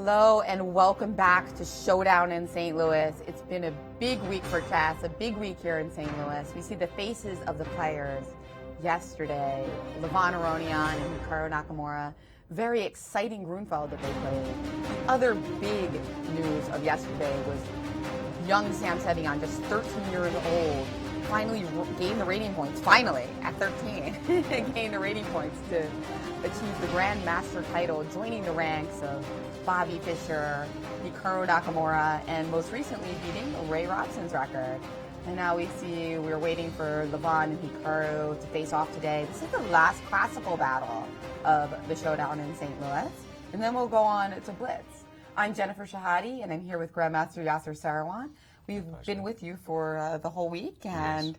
Hello and welcome back to Showdown in St. Louis. It's been a big week for chess, a big week here in St. Louis. We see the faces of the players yesterday. Levon Aronian and Hikaru Nakamura. Very exciting Grunfeld that they played. The other big news of yesterday was young Sam Seirawan, just 13 years old, finally gained the rating points, finally, at 13, gained the rating points to achieve the Grand Master title, joining the ranks of Bobby Fischer, Hikaru Nakamura, and most recently beating Ray Robson's record. And now we're waiting for Levon and Hikaru to face off today. This is the last classical battle of the Showdown in St. Louis. And then we'll go on to Blitz. I'm Jennifer Shahade, and I'm here with Grandmaster Yasser Seirawan. We've been with you for the whole week, and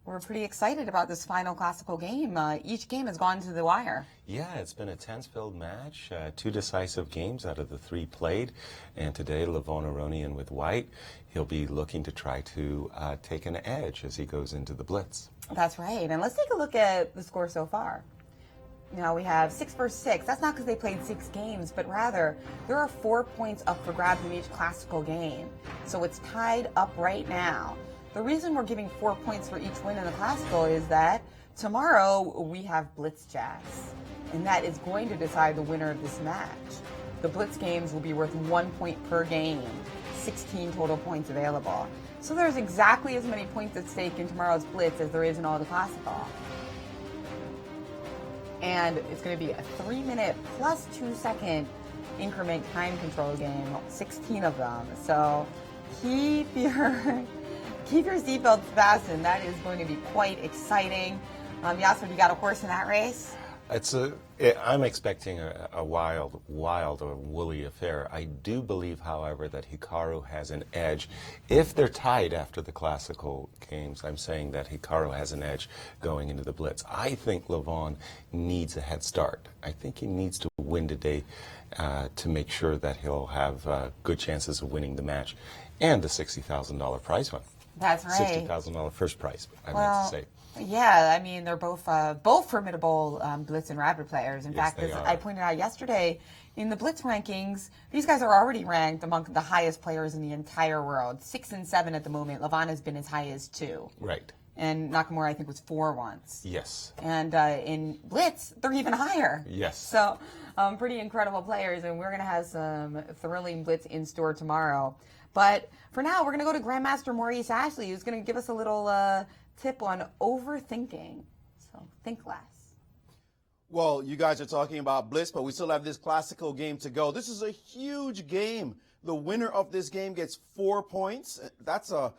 we're pretty excited about this final classical game. Each game has gone to the wire. Yeah, it's been a tense-filled match. 2 decisive games out of the 3 played. And today, Levon Aronian with white. He'll be looking to try to take an edge as he goes into the blitz. That's right. And let's take a look at the score so far. Now we have 6 versus 6. That's not because they played 6 games, but rather there are 4 points up for grabs in each classical game. So it's tied up right now. The reason we're giving 4 points for each win in the classical is that tomorrow we have blitz chess, and that is going to decide the winner of this match. The blitz games will be worth 1 point per game, 16 total points available. So there's exactly as many points at stake in tomorrow's blitz as there is in all the classical. And it's going to be a 3-minute plus 2-second increment time control game, 16 of them. So keep your seatbelts fastened. That is going to be quite exciting. Yasser, you got a horse in that race? I'm expecting a wild or woolly affair. I do believe, however, that Hikaru has an edge. If they're tied after the classical games, I'm saying that Hikaru has an edge going into the blitz. I think Levon needs a head start. I think he needs to win today to make sure that he'll have good chances of winning the match and the $60,000 prize fund. That's right. $60,000 first prize, I meant to say. Yeah, I mean, they're both formidable Blitz and Rapid players. In fact, as I pointed out yesterday, in the Blitz rankings, these guys are already ranked among the highest players in the entire world. 6 and 7 at the moment. Levon has been as high as 2. Right. And Nakamura, I think, was 4 once. Yes. And in Blitz, they're even higher. Yes. So, pretty incredible players, and we're going to have some thrilling Blitz in store tomorrow. But for now, we're going to go to Grandmaster Maurice Ashley, who's going to give us a little tip on overthinking. So think less. Well, you guys are talking about blitz, but we still have this classical game to go. This is a huge game. The winner of this game gets 4 points. That's a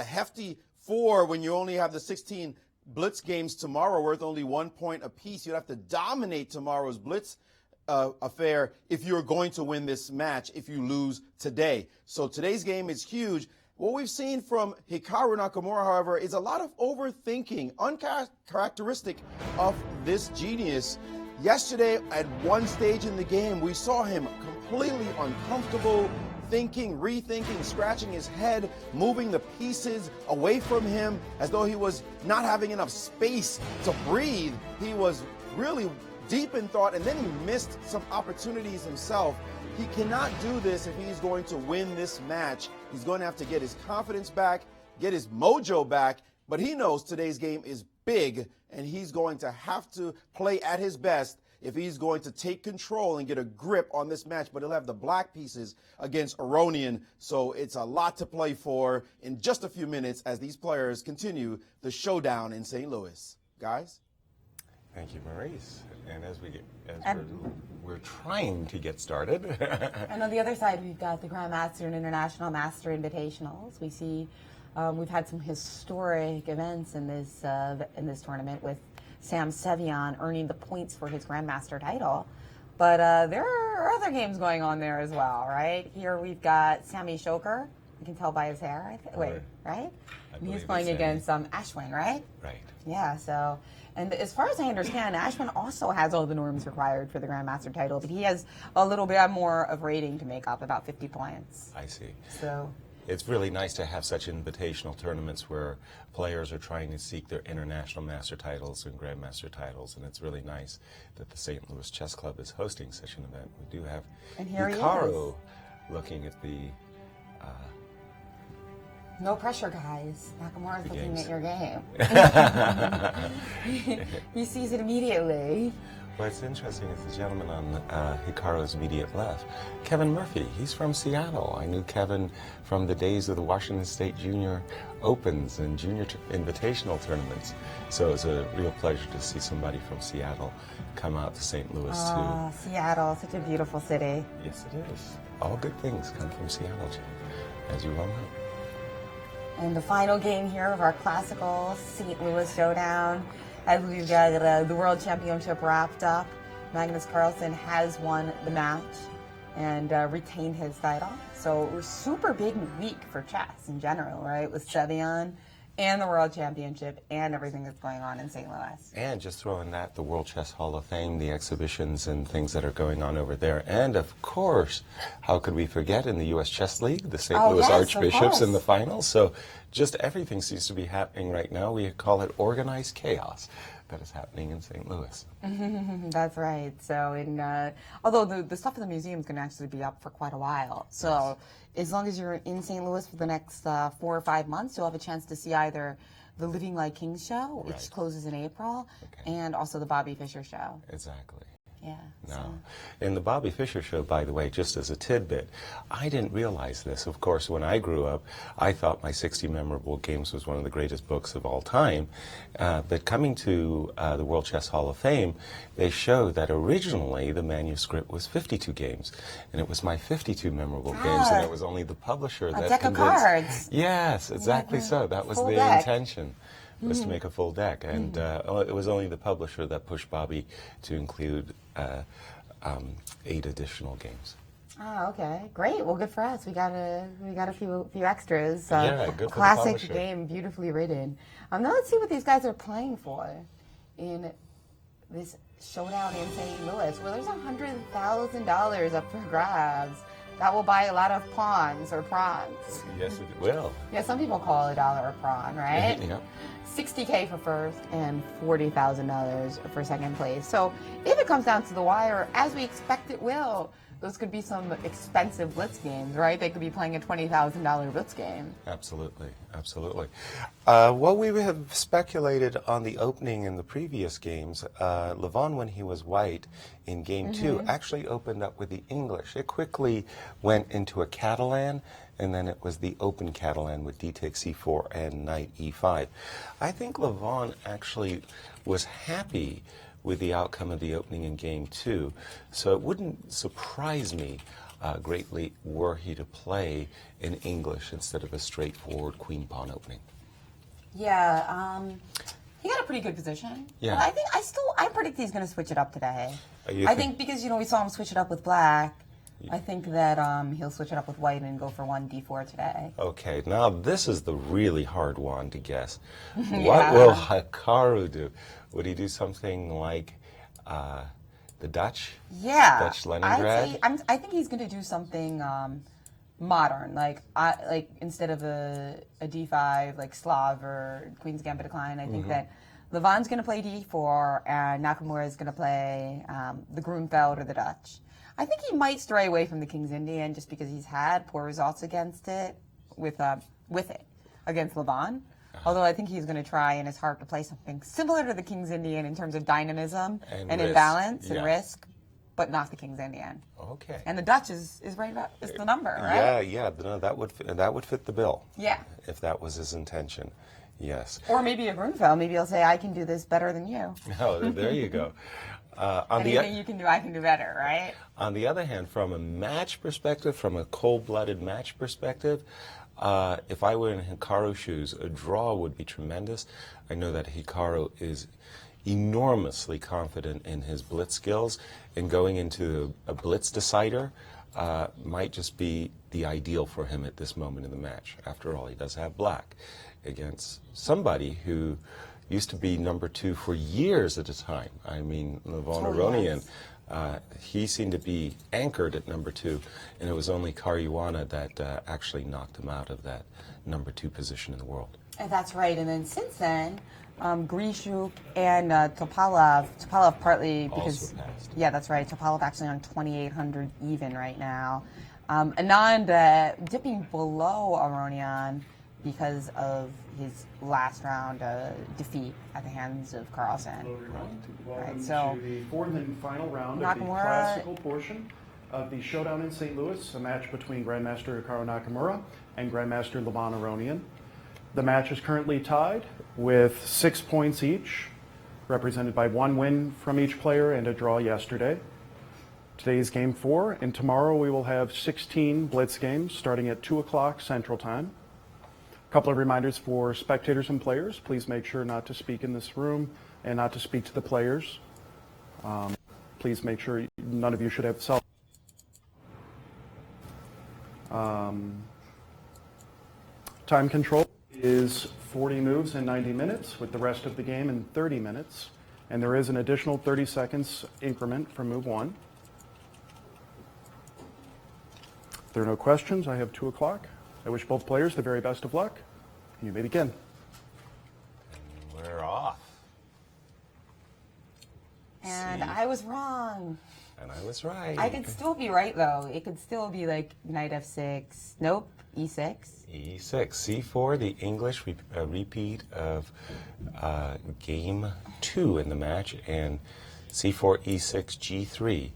hefty 4 when you only have the 16 blitz games tomorrow worth only 1 point apiece. You'd have to dominate tomorrow's blitz affair if you're going to win this match if you lose today. So today's game is huge. What we've seen from Hikaru Nakamura, however, is a lot of overthinking, uncharacteristic of this genius. Yesterday, at one stage in the game, we saw him completely uncomfortable, thinking, rethinking, scratching his head, moving the pieces away from him as though he was not having enough space to breathe. He was really deep in thought, and then he missed some opportunities himself. He cannot do this if he's going to win this match. He's going to have to get his confidence back, get his mojo back, but he knows today's game is big, and he's going to have to play at his best if he's going to take control and get a grip on this match. But he'll have the black pieces against Aronian, so it's a lot to play for in just a few minutes as these players continue the showdown in St. Louis. Guys? Thank you, Maurice. And as we're trying to get started. And on the other side, we've got the Grandmaster and International Master Invitationals. We see we've had some historic events in this tournament with Sam Seirawan earning the points for his Grandmaster title. But there are other games going on there as well, right? Here we've got Sammy Shoker. You can tell by his hair, I think. Wait, right? And he's playing against Ashwin, right? Right. Yeah, so, and as far as I understand, Ashwin also has all the norms required for the Grandmaster title, but he has a little bit more of rating to make up, about 50 points. I see. So, it's really nice to have such invitational tournaments where players are trying to seek their international master titles and grandmaster titles, and it's really nice that the St. Louis Chess Club is hosting such an event. We do have And here he Hikaru looking at the No pressure, guys. Nakamura's looking games. at your game. He sees it immediately. What's interesting is the gentleman on Hikaru's immediate left, Kevin Murphy. He's from Seattle. I knew Kevin from the days of the Washington State Junior Opens and Junior Invitational tournaments. So it's a real pleasure to see somebody from Seattle come out to St. Louis Oh, Seattle, such a beautiful city. Yes, it is. All good things come from Seattle, as you well know. And the final game here of our classical St. Louis Showdown, as we've got the World Championship wrapped up. Magnus Carlsen has won the match and retained his title. So it was a super big week for chess in general, right? With Seirawan and the World Championship and everything that's going on in St. Louis. And just throwing that, the World Chess Hall of Fame, the exhibitions and things that are going on over there. And of course, how could we forget in the U.S. Chess League, the St. Louis yes, of Archbishops in the course. finals. So just everything seems to be happening right now. We call it organized chaos that is happening in St. Louis. That's right. So, although the stuff in the museum is going to actually be up for quite a while. So, as long as you're in St. Louis for the next 4 or 5 months, you'll have a chance to see either the Living Like Kings show, which Right. closes in April, Okay. and also the Bobby Fischer show. Exactly. Yeah. No. In the Bobby Fischer show, by the way, just as a tidbit, I didn't realize this. Of course, when I grew up, I thought my 60 Memorable Games was one of the greatest books of all time. But coming to the World Chess Hall of Fame, they show that originally the manuscript was 52 games. And it was my 52 Memorable Games, and it was only the publisher that deck of convinced. cards. Yes, exactly so. That was Full the deck. intention. Was to make a full deck, and it was only the publisher that pushed Bobby to include 8 additional games. Oh, okay, great. Well, good for us. We got a few extras. Yeah, good for the classic publisher. game, beautifully written. Now let's see what these guys are playing for in this showdown in St. Louis, where there's $100,000 up for grabs. That will buy a lot of pawns or prawns. Yes, it will. Yeah, some people call $1 a prawn, right? Yeah. $60K for first and $40,000 for second place. So if it comes down to the wire, as we expect it will, those could be some expensive blitz games, right? They could be playing a $20,000 blitz game. Absolutely, absolutely. Well, we have speculated on the opening in the previous games. Levon, when he was white in game 2, actually opened up with the English. It quickly went into a Catalan, and then it was the open Catalan with d takes e4 and knight e5. I think Levon actually was happy with the outcome of the opening in game 2, so it wouldn't surprise me greatly were he to play in English instead of a straightforward queen-pawn opening. Yeah, he got a pretty good position. Yeah. But I predict he's going to switch it up today. You I think- think because, we saw him switch it up with black. I think that he'll switch it up with white and go for 1d4 today. Okay, now this is the really hard one to guess. What Yeah. will Hikaru do? Would he do something like the Dutch? Yeah, Dutch Leningrad? I think he's going to do something modern, like instead of a d5, like Slav or Queen's Gambit decline. I think that Levon's going to play d4 and Nakamura is going to play the Grunfeld or the Dutch. I think he might stray away from the King's Indian just because he's had poor results against it with it against Levon. Although I think he's going to try in his heart to play something similar to the King's Indian in terms of dynamism and risk. imbalance Yeah. and risk, but not the King's Indian. Okay. And the Dutch is right up, is the number, right? Yeah, no, that would fit the bill. Yeah. If that was his intention, yes. Or maybe a Grunfeld. Maybe he'll say, I can do this better than you. Oh, there you go. Anything you can do, I can do better, right? On the other hand, from a match perspective, from a cold-blooded match perspective, if I were in Hikaru's shoes, a draw would be tremendous. I know that Hikaru is enormously confident in his blitz skills, and going into a blitz decider might just be the ideal for him at this moment in the match. After all, he does have black against somebody who used to be number 2 for years at a time. I mean, Levon Aronian, He seemed to be anchored at number 2, and it was only Caruana that actually knocked him out of that number 2 position in the world. And that's right. And then since then, Grishuk and Topalov partly because, Also passed. yeah, that's right. Topalov actually on 2,800 even right now. Anand dipping below Aronian because of his last round defeat at the hands of Carlsen. Welcome so to the fourth and final round of the Nakamura- classical portion of the Showdown in St. Louis, a match between Grandmaster Hikaru Nakamura and Grandmaster Levon Aronian. The match is currently tied with 6 points each, represented by 1 win from each player and a draw yesterday. Today is Game 4, and tomorrow we will have 16 blitz games starting at 2 o'clock Central Time. A couple of reminders for spectators and players. Please make sure not to speak in this room and not to speak to the players. Please make sure none of you should have cell. Time control is 40 moves in 90 minutes, with the rest of the game in 30 minutes. And there is an additional 30 seconds increment for move 1. If there are no questions, I have 2 o'clock. I wish both players the very best of luck. You may begin. We're off. And See? I was wrong. And I was right. I could still be right, though. It could still be like knight f6. Nope, e6. E6, C4, the English repeat of game 2 in the match, and C4, E6, G3,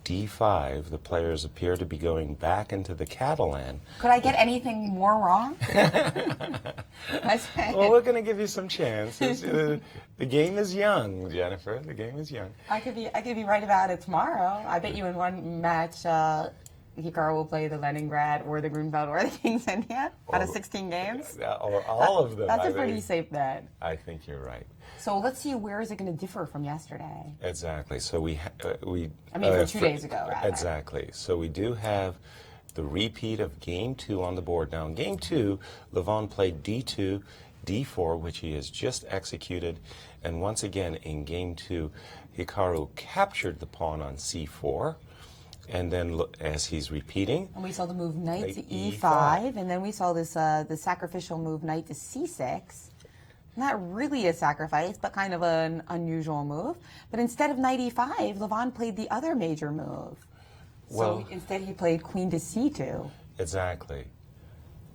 D5. The players appear to be going back into the Catalan. Could I get anything more wrong? Well, we're going to give you some chances. The game is young, Jennifer. The game is young. I could be right about it tomorrow. I bet you in one match, Hikaru will play the Leningrad or the Grunfeld or the King's Indian out of 16 games. Or all of them. That's I a pretty think. safe bet. I think you're right. So let's see, where is it going to differ from yesterday? Exactly. So From 2 days ago, rather. Exactly. So we do have the repeat of game 2 on the board. Now in game 2, Levon played D2, D4, which he has just executed. And once again, in game 2, Hikaru captured the pawn on C4. And then as he's repeating, And we saw the move knight to E5. E5, and then we saw this the sacrificial move knight to C6. Not really a sacrifice, but kind of an unusual move. But instead of knight E5, Levon played the other major move. Well- So instead he played queen to C2. exactly.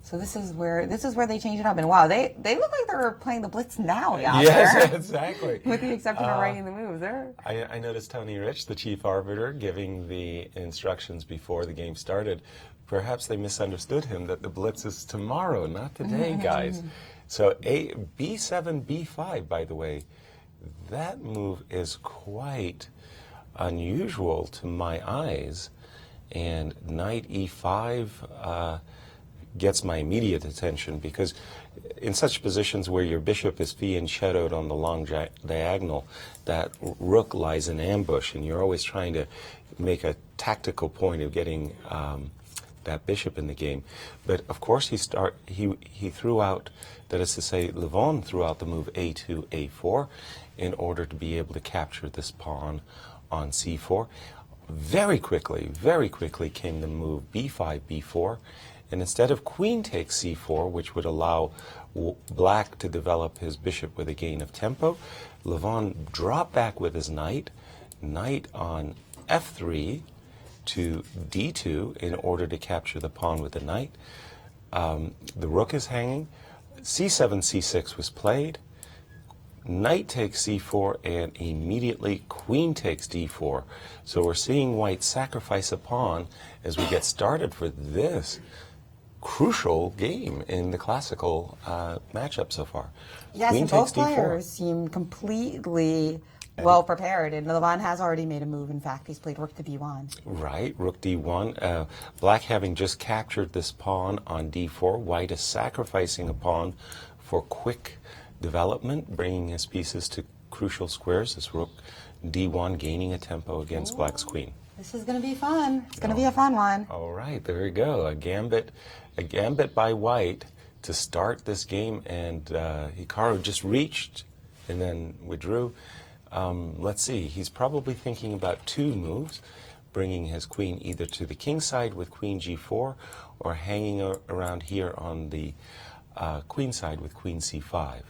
So this is where they change it up. And wow, they look like they're playing the blitz now, Yasser. Yes, exactly. With the exception of writing the moves. I noticed Tony Rich, the chief arbiter, giving the instructions before the game started. Perhaps they misunderstood him that the blitz is tomorrow, not today, guys. So B7, B5, by the way, that move is quite unusual to my eyes. And knight E5 gets my immediate attention, because in such positions where your bishop is fee and shadowed on the long diagonal, that rook lies in ambush, and you're always trying to make a tactical point of getting that bishop in the game. But of course he threw out, that is to say, Levon threw out the move A2, A4 in order to be able to capture this pawn on C4. Very quickly came the move B5, B4. And instead of queen takes C4, which would allow black to develop his bishop with a gain of tempo, Levon dropped back with his knight on F3 to D2 in order to capture the pawn with the knight. The rook is hanging. C7, C6 was played. Knight takes C4, and immediately queen takes D4. So we're seeing white sacrifice a pawn as we get started for this crucial game in the classical matchup so far. Yes, Queen and both takes D4. players seem completely well prepared. And Levon has already made a move. In fact, he's played rook to B1. Right, rook D1. Black having just captured this pawn on D4. White is sacrificing a pawn for quick development, bringing his pieces to crucial squares. This rook D1 gaining a tempo against Black's queen. This is going to be fun. It's going to be a fun one. All right, there we go. A gambit by White to start this game, and Hikaru just reached and then withdrew. Let's see, he's probably thinking about two moves, bringing his queen either to the king side with queen g4 or hanging around here on the queen side with queen c5.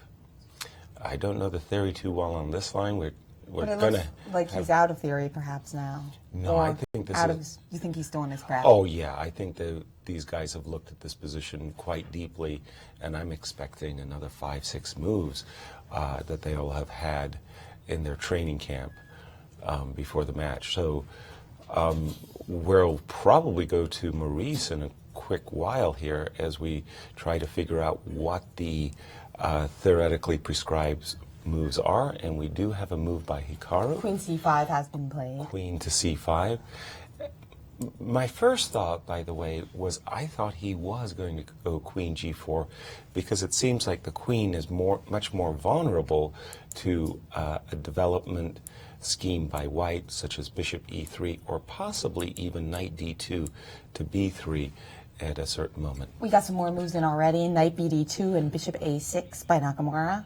I don't know the theory too well on this line. We're But it going looks like he's out of theory perhaps now. No, Or I think this out is... you think he's still in his prep? Oh, yeah. I think these guys have looked at this position quite deeply, and I'm expecting another 5-6 moves that they'll have had in their training camp before the match. So we'll probably go to Maurice in a quick while here as we try to figure out what the theoretically prescribed moves are, and we do have a move by Hikaru. Queen c5 has been played. Queen to c5. My first thought, by the way, was I thought he was going to go queen g4 because it seems like the queen is much more vulnerable to a development scheme by white, such as bishop e3 or possibly even knight d2 to b3 at a certain moment. We got some more moves in already. Knight bd2 and bishop a6 by Nakamura.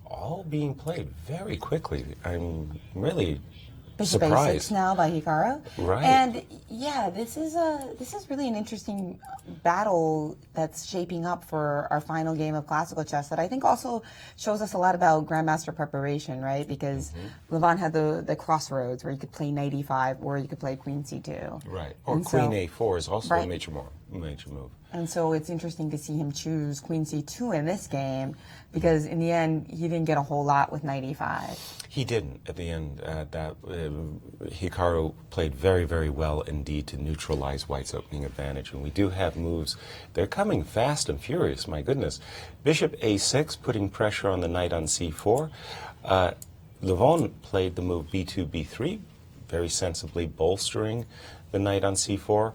All being played very quickly. I'm really Bishop surprised. a6 now by Hikaru. Right. And yeah, this is really an interesting battle that's shaping up for our final game of classical chess that I think also shows us a lot about grandmaster preparation, right? Because Levon had the crossroads where you could play knight e5 or you could play queen c2. Right. Or And queen so- a4 is also a Right. major move. And so it's interesting to see him choose queen c2 in this game because in the end he didn't get a whole lot with knight e5. He didn't at the end. Hikaru played very, very well indeed to neutralize white's opening advantage. And we do have moves. They're coming fast and furious, my goodness. Bishop a6, putting pressure on the knight on c4. Levon played the move b2, b3, very sensibly bolstering the knight on c4.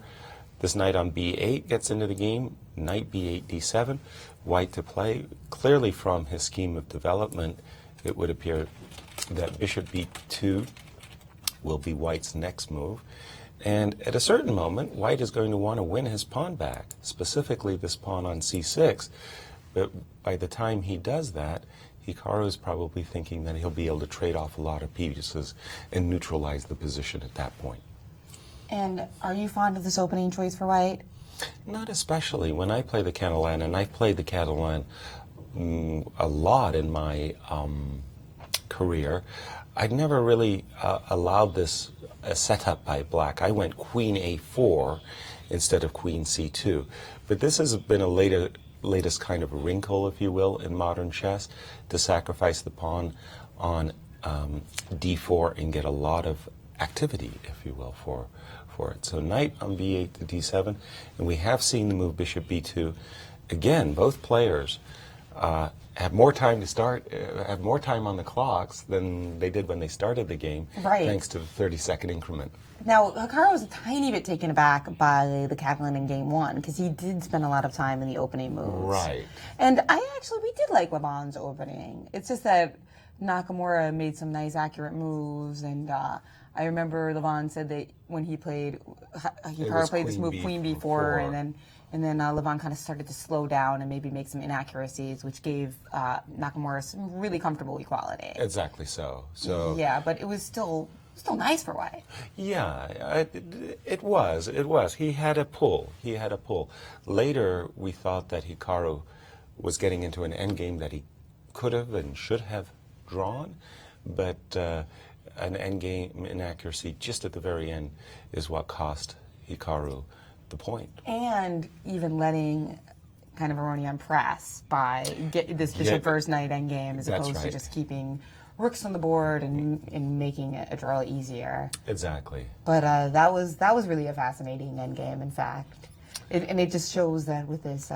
This knight on b8 gets into the game. Knight b8, d7. White to play. Clearly from his scheme of development, it would appear that bishop b2 will be white's next move. And at a certain moment, white is going to want to win his pawn back, specifically this pawn on c6. But by the time he does that, Hikaru is probably thinking that he'll be able to trade off a lot of pieces and neutralize the position at that point. And are you fond of this opening choice for white? Not especially. When I play the Catalan, and I've played the Catalan a lot in my career, I'd never really allowed this setup by black. I went queen a4 instead of queen c2. But this has been a latest kind of wrinkle, if you will, in modern chess, to sacrifice the pawn on d4 and get a lot of activity, if you will, for it. So knight on b8 to d7, and we have seen the move bishop b2. Again, both players have more time to start, have more time on the clocks than they did when they started the game, Right. thanks to the 30-second increment. Now, Hikaru was a tiny bit taken aback by the Catalan in game one because he did spend a lot of time in the opening moves. Right. And we did like Levon's opening. It's just that Nakamura made some nice, accurate moves, and I remember Levon said that when he played, Hikaru played this move queen b4, and then Levon kind of started to slow down and maybe make some inaccuracies, which gave Nakamura some really comfortable equality. Exactly so. So Yeah, but it was still nice for white. yeah, it was. He had a pull. Later, we thought that Hikaru was getting into an endgame that he could have and should have drawn, but an endgame inaccuracy just at the very end is what cost Hikaru the point. And even letting kind of Aronian press by get this bishop versus knight endgame as That's opposed to right. just keeping rooks on the board and making a draw easier. Exactly. But that was really a fascinating endgame, in fact. And it just shows that with this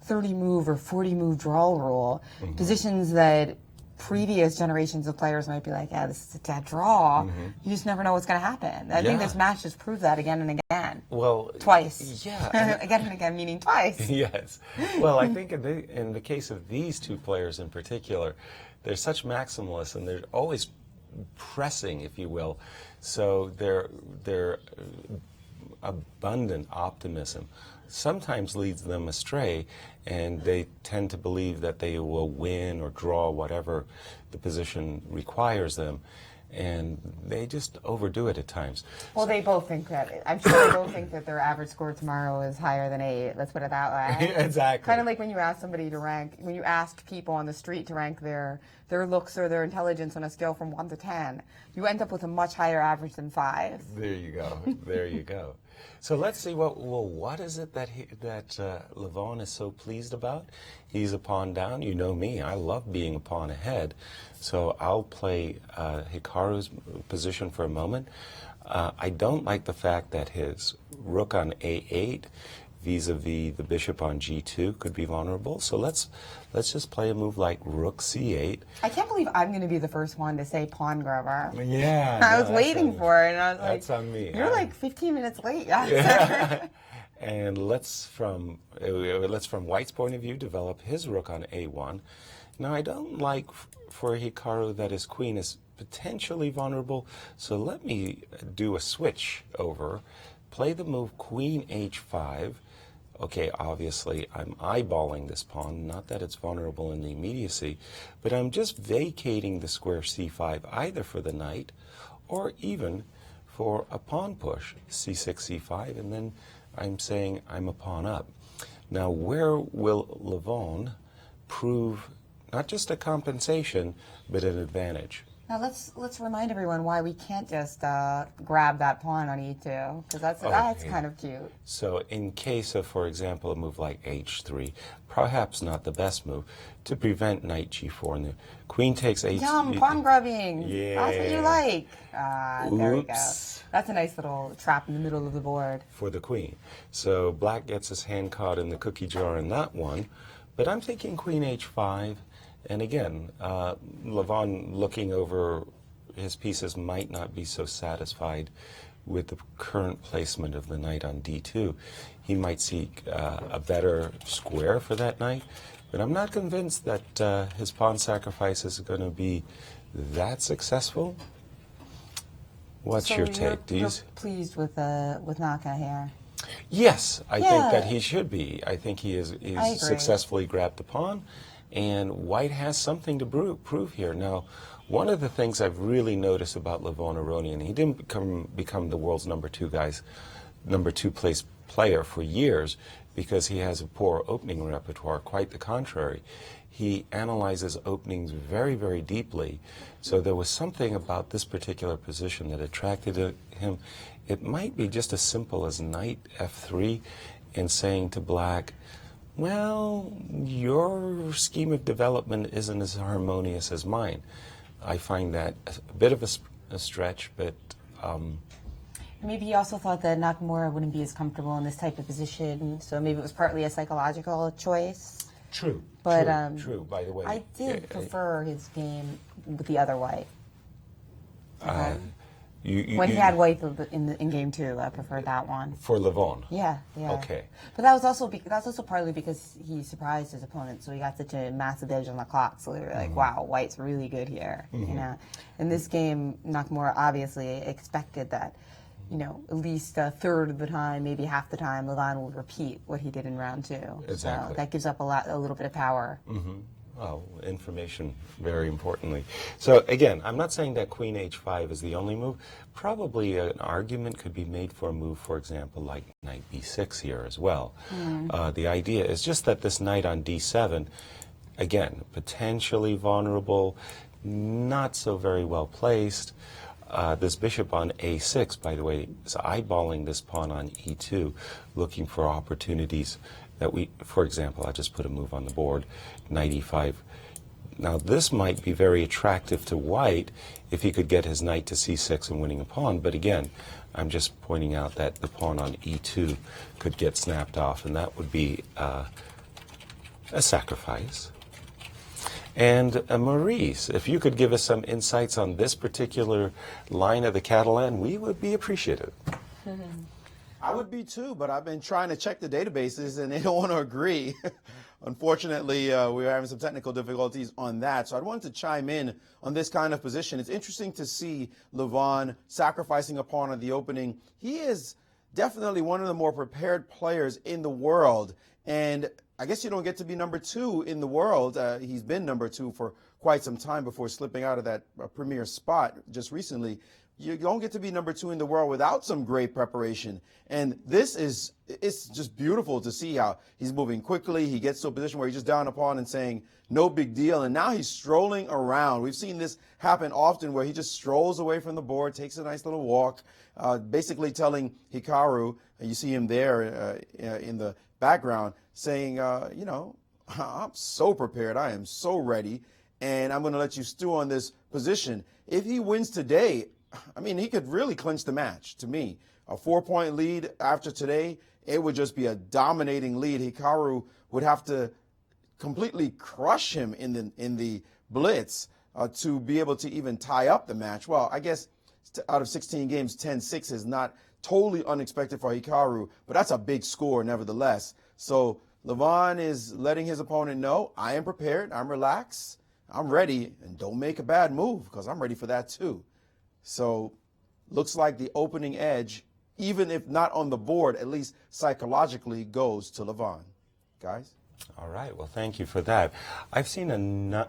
30-move or 40-move draw rule, positions that previous generations of players might be like, yeah, this is a dead draw. You just never know what's going to happen. I think this match just proved that again and again. Well, Twice. Yeah. Again and again, meaning twice. Yes. Well, I think in the case of these two players in particular, they're such maximalists and they're always pressing, if you will. So their abundant optimism sometimes leads them astray, and they tend to believe that they will win or draw whatever the position requires them. and they just overdo it at times. Well, they both think that. I'm sure they both think that their average score tomorrow is higher than 8. Let's put it that way. Exactly. Kind of like when you ask somebody to rank, when you ask people on the street to rank their looks or their intelligence on a scale from 1 to 10, you end up with a much higher average than 5. There you go. There you go. So let's see what is it that Levon is so pleased about? He's a pawn down. You know me. I love being a pawn ahead. So I'll play Hikaru's position for a moment. I don't like the fact that his rook on A8 vis-a-vis the bishop on G2 could be vulnerable. So let's just play a move like rook C8. I can't believe I'm going to be the first one to say pawn grabber. Yeah. I was waiting for it, and I was like, that's on me. You're like 15 minutes late. Yeah. And let's from White's point of view, develop his rook on A1. Now, I don't like for Hikaru that his queen is potentially vulnerable, so let me do a switch over. Play the move queen H5. Okay, obviously, I'm eyeballing this pawn, not that it's vulnerable in the immediacy, but I'm just vacating the square C5 either for the knight or even for a pawn push, C6, C5, and then I'm saying I'm a pawn up. Now, where will Levon prove not just a compensation, but an advantage? Now let's remind everyone why we can't just grab that pawn on E2, because that's kind of cute. So in case of, for example, a move like H3, perhaps not the best move, to prevent knight G4, and the queen takes H3. Yum, pawn grubbing. Yeah. That's what you like. There we go. Oops. That's a nice little trap in the middle of the board. For the queen. So black gets his hand caught in the cookie jar in that one, but I'm thinking queen H5. And again, Levon, looking over his pieces, might not be so satisfied with the current placement of the knight on D2. He might seek a better square for that knight, but I'm not convinced that his pawn sacrifice is going to be that successful. What's your take? You're pleased with Naka here? Yes, I think that he should be. I think he's successfully grabbed the pawn. And White has something to prove here. Now, one of the things I've really noticed about Levon Aronian, he didn't become the world's number 2 place player for years because he has a poor opening repertoire. Quite the contrary. He analyzes openings very, very deeply. So there was something about this particular position that attracted him. It might be just as simple as knight F3 and saying to black, well, your scheme of development isn't as harmonious as mine. I find that a bit of a stretch, but... Maybe he also thought that Nakamura wouldn't be as comfortable in this type of position, so maybe it was partly a psychological choice. True, but, true, by the way. I did prefer his game with the other white. When he had white in game 2, I preferred that one. For Levon? Yeah. Okay. But that's also partly because he surprised his opponent, so he got such a massive edge on the clock. So they were like, wow, white's really good here. You know, in this game, Nakamura obviously expected that, you know, at least a third of the time, maybe half the time, Levon would repeat what he did in round 2. Exactly. So that gives up a little bit of power. Well, information, very importantly. So again, I'm not saying that queen H5 is the only move. Probably an argument could be made for a move, for example, like knight B6 here as well. The idea is just that this knight on D7, again, potentially vulnerable, not so very well placed. This bishop on A6, by the way, is eyeballing this pawn on E2, looking for opportunities that we, for example, I just put a move on the board, knight E5. Now this might be very attractive to white if he could get his knight to C6 and winning a pawn, but again, I'm just pointing out that the pawn on E2 could get snapped off, and that would be a sacrifice. And Maurice, if you could give us some insights on this particular line of the Catalan, we would be appreciative. I would be too, but I've been trying to check the databases and they don't want to agree. Unfortunately, we're having some technical difficulties on that. So I wanted to chime in on this kind of position. It's interesting to see Levon sacrificing a pawn at the opening. He is definitely one of the more prepared players in the world. And I guess you don't get to be number 2 in the world. He's been number 2 for quite some time before slipping out of that premier spot just recently. You don't get to be number 2 in the world without some great preparation. And it's just beautiful to see how he's moving quickly. He gets to a position where he's just down upon and saying, no big deal. And now he's strolling around. We've seen this happen often where he just strolls away from the board, takes a nice little walk, basically telling Hikaru, and you see him there in the background, saying, I'm so prepared. I am so ready. And I'm going to let you stew on this position. If he wins today, I mean, he could really clinch the match to me. A 4-point lead after today, it would just be a dominating lead. Hikaru would have to completely crush him in the blitz to be able to even tie up the match. Well, I guess out of 16 games, 10-6 is not totally unexpected for Hikaru, but that's a big score nevertheless. So Levon is letting his opponent know, I am prepared, I'm relaxed, I'm ready, and don't make a bad move because I'm ready for that too. So looks like the opening edge, even if not on the board, at least psychologically goes to Levon. Guys? All right. Well, thank you for that. I've seen a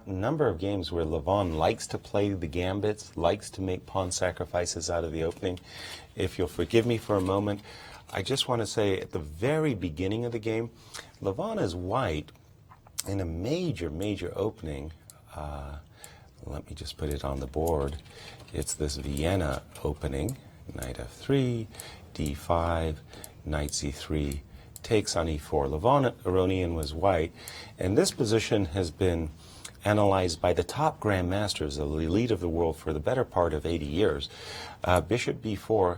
number of games where Levon likes to play the gambits, likes to make pawn sacrifices out of the opening. If you'll forgive me for a moment, I just want to say at the very beginning of the game, Levon is white in a major, major opening. Let me just put it on the board. It's this Vienna opening, knight f3, d5, knight c3, takes on e4. Levon Aronian was white, and this position has been analyzed by the top grandmasters, the elite of the world, for the better part of 80 years. Bishop b4,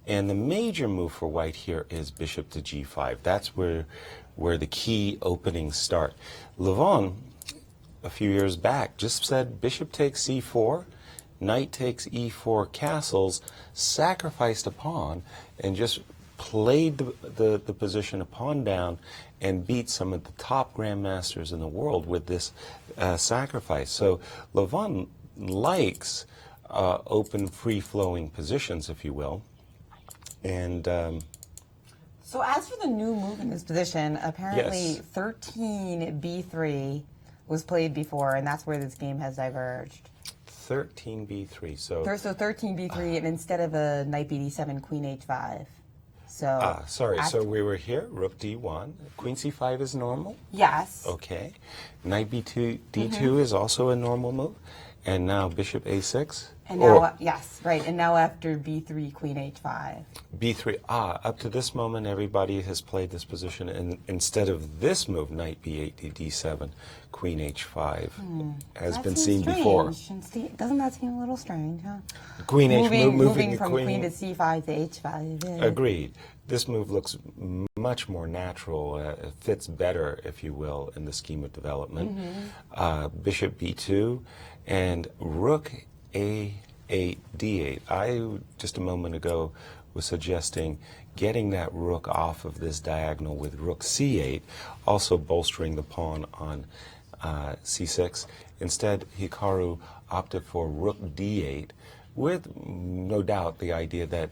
and the major move for white here is bishop to g5. That's where the key openings start. Levon, a few years back, just said bishop takes c4, knight takes e4 castles, sacrificed a pawn, and just played the position a pawn down and beat some of the top grandmasters in the world with this sacrifice. So Levon likes open, free-flowing positions, if you will. And so as for the new move in this position, apparently Yes. 13b3 was played before, and that's where this game has diverged. 13b3. So 13b3, and instead of a knight bd7, queen h5. So sorry. So we were here. Rook d1. Queen c5 is normal. Yes. Okay. Knight b2, d2 is also a normal move. And now bishop a6. And now, yes, right. And now after b3, queen h5. b3. Up to this moment, everybody has played this position, and instead of this move, knight b8 to d7, queen h5 has been seen before. Doesn't that seem a little strange, huh? Queen moving from queen to c5 to h5. Yeah. Agreed. This move looks much more natural. It fits better, if you will, in the scheme of development. Bishop b2 and rook a8, d8. I, just a moment ago, was suggesting getting that rook off of this diagonal with rook c8, also bolstering the pawn on c6. Instead, Hikaru opted for rook d8 with, no doubt, the idea that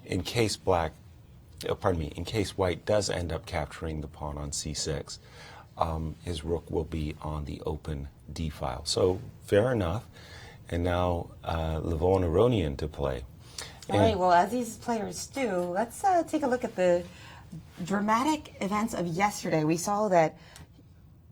in case in case white does end up capturing the pawn on c6, his rook will be on the open d file. So, fair enough. And now Levon Aronian to play. All right, well, as these players do, let's take a look at the dramatic events of yesterday. We saw that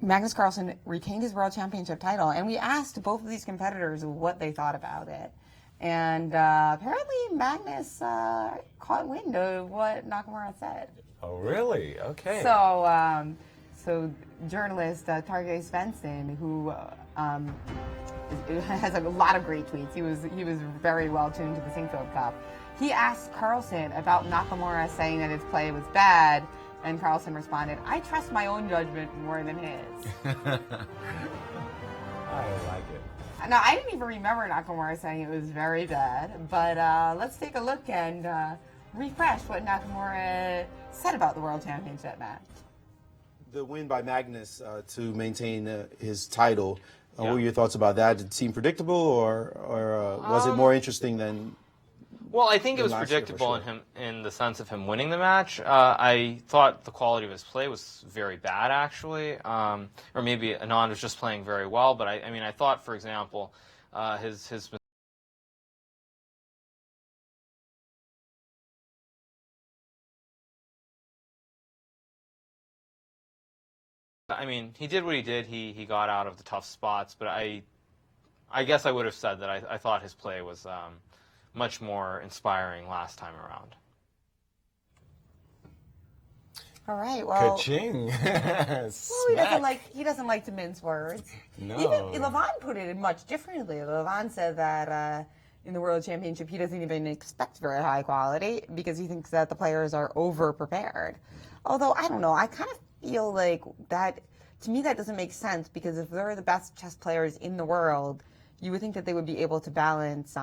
Magnus Carlsen retained his World Championship title, and we asked both of these competitors what they thought about it. And apparently Magnus caught wind of what Nakamura said. Oh, really? Okay. So journalist Tarjei Svensson, who has a lot of great tweets. He was very well tuned to the Sinkfield Cup. He asked Carlsen about Nakamura saying that his play was bad, and Carlsen responded, "I trust my own judgment more than his." I like it. Now, I didn't even remember Nakamura saying it was very bad, but let's take a look and refresh what Nakamura said about the World Championship match. The win by Magnus to maintain his title. What were your thoughts about that? Did it seem predictable, or was it more interesting than Well, I think it was than last year, for predictable sure. in him in the sense of him winning the match. I thought the quality of his play was very bad, actually, or maybe Anand was just playing very well. But I mean, I thought, for example, his I mean, he did what he did. He got out of the tough spots, but I guess I would have said that I thought his play was much more inspiring last time around. All right. Well, Ka-ching. well, he doesn't like to mince words. No. Even Levon put it much differently. Levon said that in the World Championship he doesn't even expect very high quality because he thinks that the players are over prepared. Although I don't know, I kind of feel like that, to me, that doesn't make sense because if they're the best chess players in the world, you would think that they would be able to balance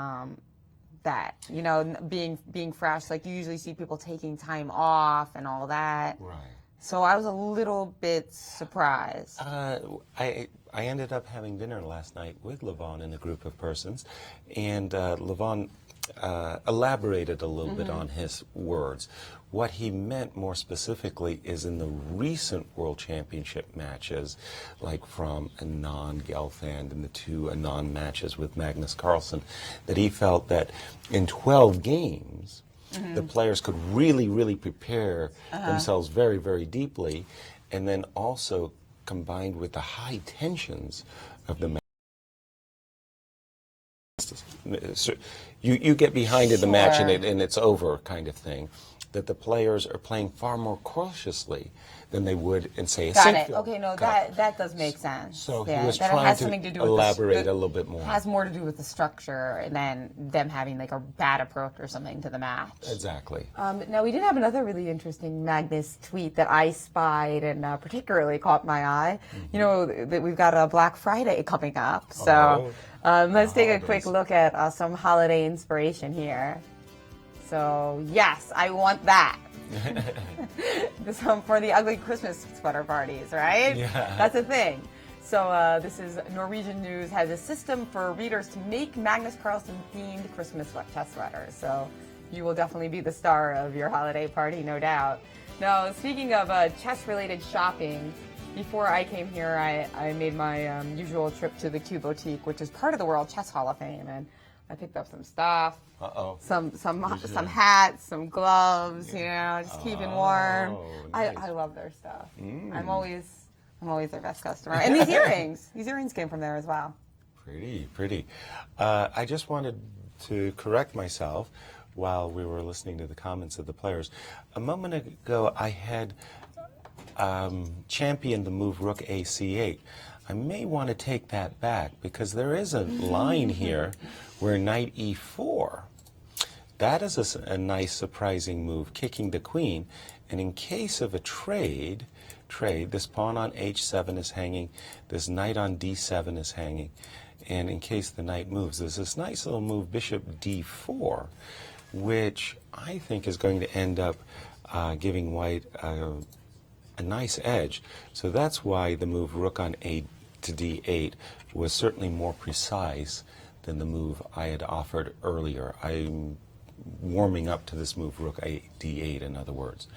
that, you know, being fresh. Like you usually see people taking time off and all that. Right. So I was a little bit surprised. I ended up having dinner last night with Levon and a group of persons, and Levon elaborated a little bit on his words. What he meant more specifically is in the recent World Championship matches, like from Anand Gelfand and the two Anand matches with Magnus Carlsen, that he felt that in 12 games, the players could really, really prepare themselves very, very deeply, and then also combined with the high tensions of the match. So you get behind in the match Sure. and it's over kind of thing, that the players are playing far more cautiously than they would in, say, a Got it. Sinfield Okay, no, Cup. that does make sense. So yeah, he was that trying has to something to do elaborate with the, a little bit more. Has more to do with the structure than them having like a bad approach or something to the match. Exactly. Now, we did have another really interesting Magnus tweet that I spied and particularly caught my eye. You know, that we've got a Black Friday coming up. So let's take a quick look at some holiday inspiration here. So, yes, I want that. This for the ugly Christmas sweater parties, right? Yeah. That's a thing. So this is Norwegian News has a system for readers to make Magnus Carlsen themed Christmas chest sweaters. So you will definitely be the star of your holiday party, no doubt. Now, speaking of chess-related shopping, before I came here, I made my usual trip to the Q Boutique, which is part of the World Chess Hall of Fame, and I picked up some stuff. Some hats, some gloves, you know, just keeping warm. Nice. I love their stuff. I'm always their best customer. And these earrings came from there as well. Pretty. I just wanted to correct myself while we were listening to the comments of the players. A moment ago, I had championed the move Rook A-C8. I may want to take that back because there is a line here where Knight E4. That is a nice, surprising move, kicking the queen. And in case of a trade, this pawn on H7 is hanging, this knight on D7 is hanging. And in case the knight moves, there's this nice little move, Bishop D4, which I think is going to end up giving white a nice edge. So that's why the move Rook on A to D8 was certainly more precise than the move I had offered earlier. I'm warming up to this move Rook A D8, in other words.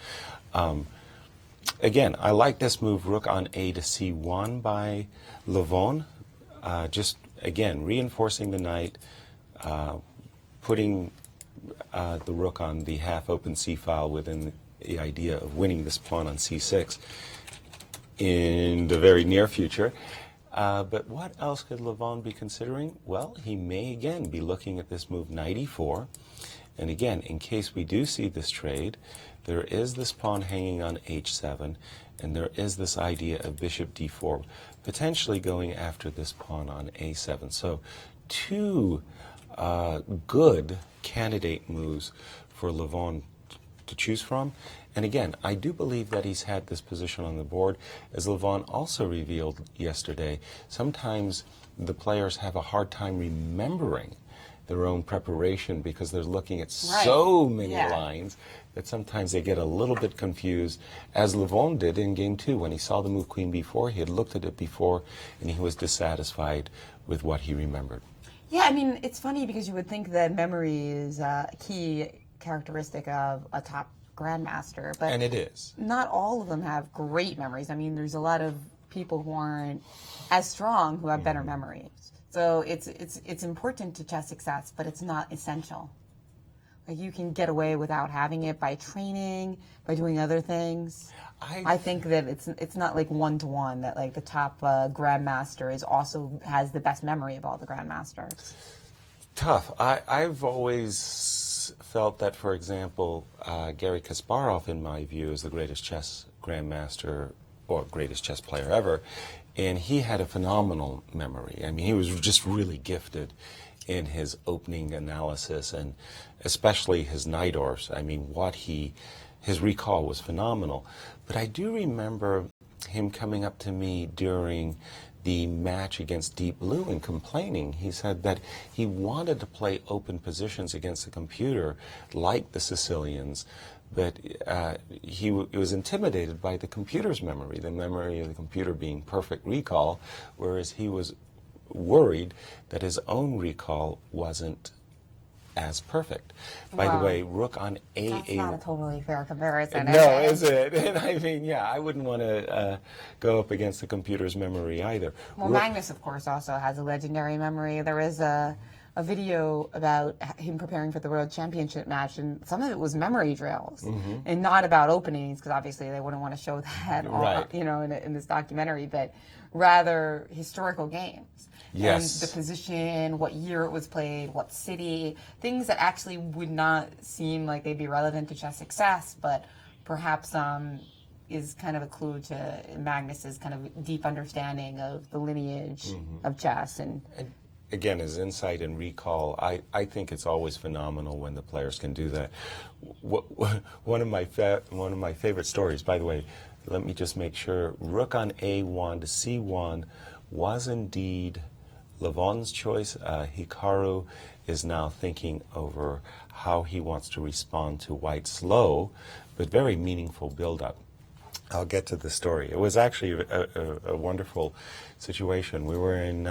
Again, I like this move Rook on A to C1 by Levon. Just, again, reinforcing the knight, putting the rook on the half-open C-file within the idea of winning this pawn on C6 in the very near future. But what else could Levon be considering? Well, he may again be looking at this move Knight E4. And again, in case we do see this trade, there is this pawn hanging on H7, and there is this idea of Bishop D4, potentially going after this pawn on A7. So two good candidate moves for Levon to choose from. And again, I do believe that he's had this position on the board. As Levon also revealed yesterday, sometimes the players have a hard time remembering their own preparation because they're looking at so many lines that sometimes they get a little bit confused, as Levon did in game 2 when he saw the move Queen B4. He had looked at it before and he was dissatisfied with what he remembered. Yeah, I mean, it's funny because you would think that memory is a key characteristic of a top grandmaster, but And it is. not all of them have great memories. I mean, there's a lot of people who aren't as strong who have better memories. So it's important to chess success, but it's not essential. Like, you can get away without having it by training, by doing other things. I think that it's not like one-to-one, that like the top grandmaster has the best memory of all the grandmasters. Tough. I've always felt that, for example, Garry Kasparov, in my view, is the greatest chess grandmaster or greatest chess player ever, and he had a phenomenal memory. I mean, he was just really gifted in his opening analysis, and especially his Najdorfs. I mean, his recall was phenomenal. But I do remember him coming up to me during the match against Deep Blue and complaining. He said that he wanted to play open positions against the computer like the Sicilians, but he was intimidated by the computer's memory, the memory of the computer being perfect recall, whereas he was worried that his own recall wasn't as perfect. By the way, rook on A8. That's not a totally fair comparison. No, is it? And I mean, yeah, I wouldn't want to go up against the computer's memory either. Well, Magnus, of course, also has a legendary memory. There is a video about him preparing for the World Championship match, and some of it was memory drills, and not about openings, because obviously they wouldn't want to show that, Right. in this documentary, but rather historical games. Yes. And the position, what year it was played, what city, things that actually would not seem like they'd be relevant to chess success, but perhaps is kind of a clue to Magnus's kind of deep understanding of the lineage of chess. And again, his insight and recall, I think it's always phenomenal when the players can do that. One of my favorite stories, by the way, let me just make sure, rook on A1 to C1 was indeed Levon's choice. Hikaru is now thinking over how he wants to respond to White's slow but very meaningful build-up. I'll get to the story. It was actually a wonderful situation. We were in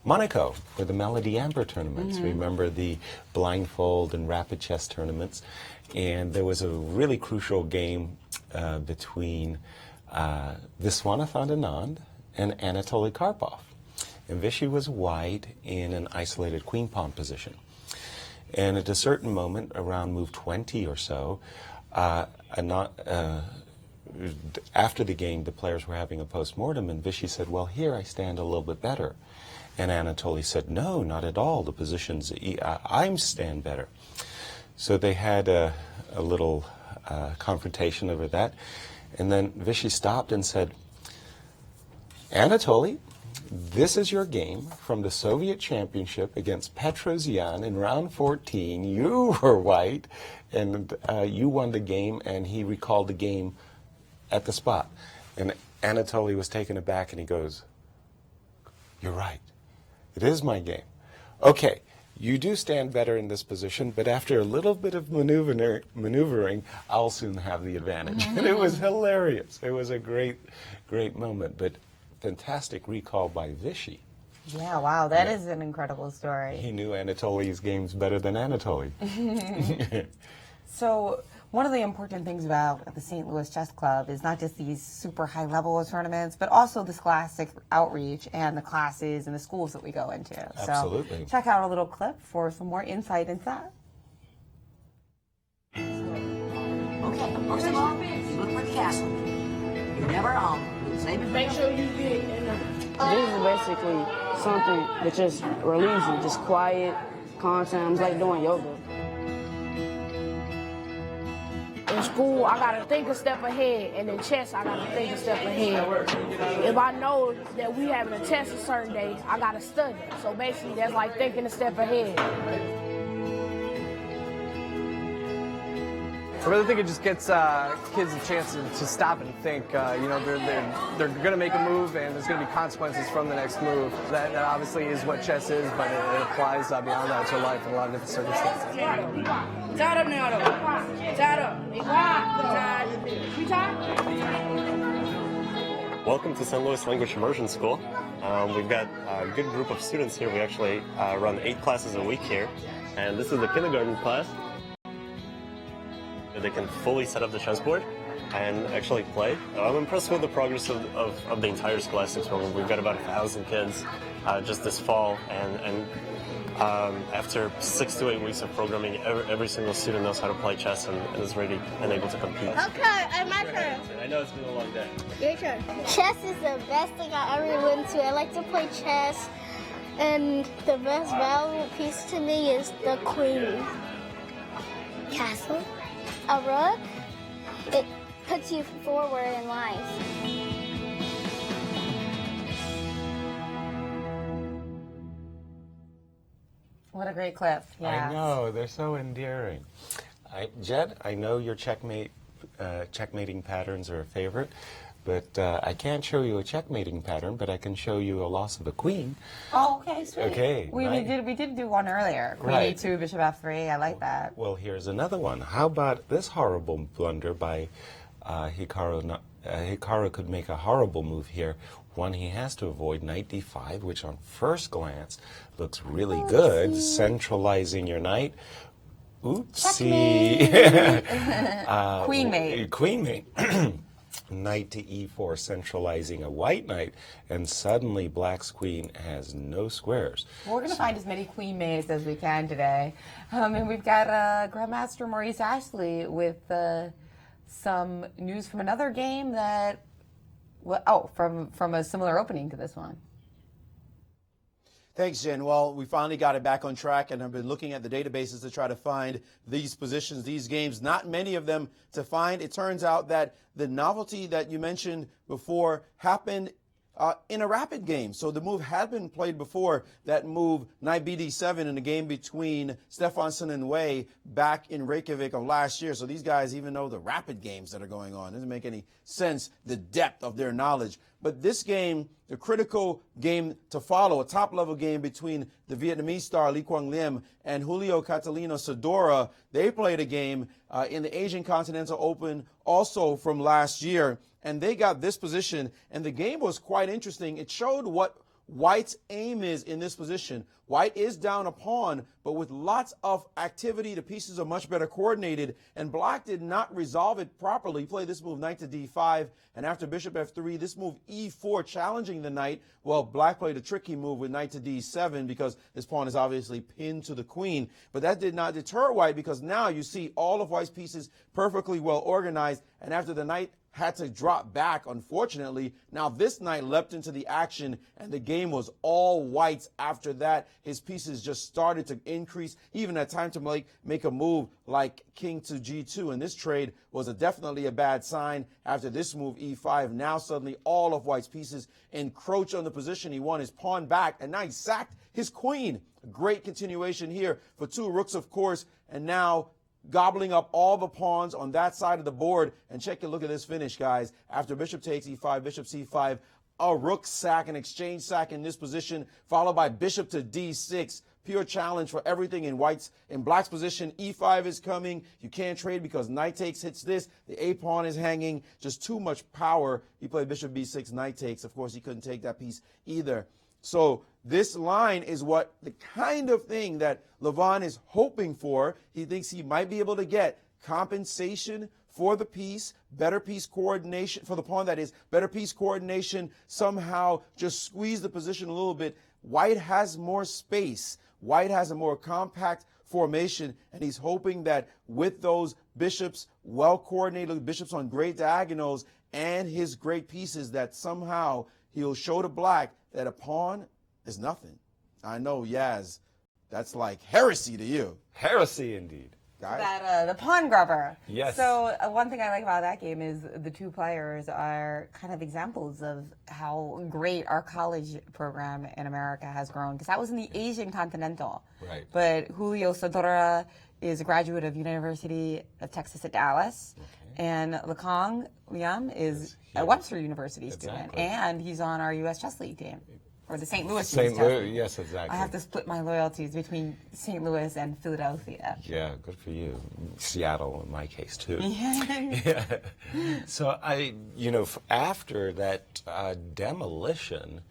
Monaco for the Melody Amber tournaments. Remember the blindfold and rapid chess tournaments? And there was a really crucial game between Viswanathan Anand and Anatoly Karpov. And Vichy was white in an isolated queen pawn position. And at a certain moment, around move 20 or so, after the game, the players were having a post-mortem, and Vichy said, well, here I stand a little bit better. And Anatoly said, no, not at all. The positions, I stand better. So they had a little confrontation over that. And then Vichy stopped and said, Anatoly, this is your game from the Soviet Championship against Petrosian in round 14. You were white, and you won the game, and he recalled the game at the spot. And Anatoly was taken aback, and he goes, you're right. It is my game. Okay, you do stand better in this position, but after a little bit of maneuvering, I'll soon have the advantage. And it was hilarious. It was a great, great moment, but fantastic recall by Vichy. yeah, wow, that is an incredible story. He knew Anatoly's games better than Anatoly. So one of the important things about the St. Louis Chess Club is not just these super high level tournaments, but also this classic outreach and the classes and the schools that we go into. Absolutely. So check out a little clip for some more insight into that. Okay, first of all, you look for the castle. You never save it. Make sure you get in the... This is basically something that just relieves you, just quiet, calm times, like doing yoga. In school, I gotta think a step ahead, and in chess, I gotta think a step ahead. If I know that we having a test a certain day, I gotta study. So basically, that's like thinking a step ahead. I really think it just gets kids a chance to stop and think. They're going to make a move, and there's going to be consequences from the next move. That obviously is what chess is, but it applies beyond that to life in a lot of different circumstances. Tied up now, though. Tied up. You tied? Welcome to St. Louis Language Immersion School. We've got a good group of students here. We actually run 8 classes a week here, and this is the kindergarten class. They can fully set up the chessboard and actually play. I'm impressed with the progress of the entire Scholastics program. We've got about 1,000 kids just this fall, and after 6 to 8 weeks of programming, every single student knows how to play chess and is ready and able to compete. Okay, my turn. I know it's been a long day. Your turn. Chess is the best thing I ever went to. I like to play chess, and the best valuable piece to me is the queen. Castle. A rook. It puts you forward in life. What a great clip. Yeah. I know, they're so endearing. Jed, I know your checkmating patterns are a favorite, but I can't show you a checkmating pattern, but I can show you a loss of a queen. Oh, okay, sweet. Okay. We did do one earlier. Queen Right. E2, Bishop F3. I like that. Well, here's another one. How about this horrible blunder by Hikaru? Hikaru could make a horrible move here. One he has to avoid, knight d5, which on first glance looks really good, centralizing your knight. Oopsie. Queen mate. Queen mate. Knight to e4, centralizing a white knight, and suddenly black's queen has no squares. We're going to find as many queen mates as we can today. And we've got Grandmaster Maurice Ashley with some news from another game that, from a similar opening to this one. Thanks, Jen. Well, we finally got it back on track, and I've been looking at the databases to try to find these positions, these games, not many of them to find. It turns out that the novelty that you mentioned before happened in a rapid game. So the move had been played before, that move, knight bd7, in the game between Stefansson and Wei back in Reykjavik of last year. So these guys even know the rapid games that are going on. It doesn't make any sense, the depth of their knowledge. But this game, the critical game to follow, a top-level game between the Vietnamese star Lee Quang Lim and Julio Catalino Sedora, they played a game in the Asian Continental Open also from last year, and they got this position, and the game was quite interesting. It showed what White's aim is in this position. White is down a pawn, but with lots of activity, the pieces are much better coordinated, and Black did not resolve it properly. He played this move, knight to d5, and after bishop f3, this move e4, challenging the knight. Well, Black played a tricky move with knight to d7 because this pawn is obviously pinned to the queen, but that did not deter White because now you see all of White's pieces perfectly well organized, and after the knight had to drop back, unfortunately. Now this knight leapt into the action, and the game was all White's after that. His pieces just started to increase, even at time to make a move like king to g2, and this trade was definitely a bad sign. After this move, e5, now suddenly all of White's pieces encroach on the position. He won his pawn back, and now he sacked his queen. A great continuation here for two rooks, of course, and now gobbling up all the pawns on that side of the board. And check a look at this finish, guys. After bishop takes e5, bishop c5, a rook sack, an exchange sack in this position, followed by bishop to d6. Pure challenge for everything in Black's position. e5 is coming. You can't trade because knight takes hits this. The a pawn is hanging. Just too much power. He played bishop b6, knight takes. Of course, he couldn't take that piece either. So this line is what the kind of thing that Levon is hoping for. He thinks he might be able to get compensation for the piece, better piece coordination, for the pawn that is, better piece coordination, somehow just squeeze the position a little bit. White has more space. White has a more compact formation, and he's hoping that with those bishops, well-coordinated bishops on great diagonals, and his great pieces, that somehow he'll show to Black that a pawn is nothing. I know, Yaz, that's like heresy to you. Heresy indeed. That the pawn grubber. Yes. So one thing I like about that game is the two players are kind of examples of how great our college program in America has grown, because that was in the Asian Continental. Right. But Julio Sedora is a graduate of University of Texas at Dallas. Okay. And Lekong Liam is a Webster University student, and he's on our U.S. Chess League team, or the St. Louis Chess League. Yes, exactly. I have to split my loyalties between St. Louis and Philadelphia. Yeah, good for you. Seattle, in my case, too. Yeah. So after that demolition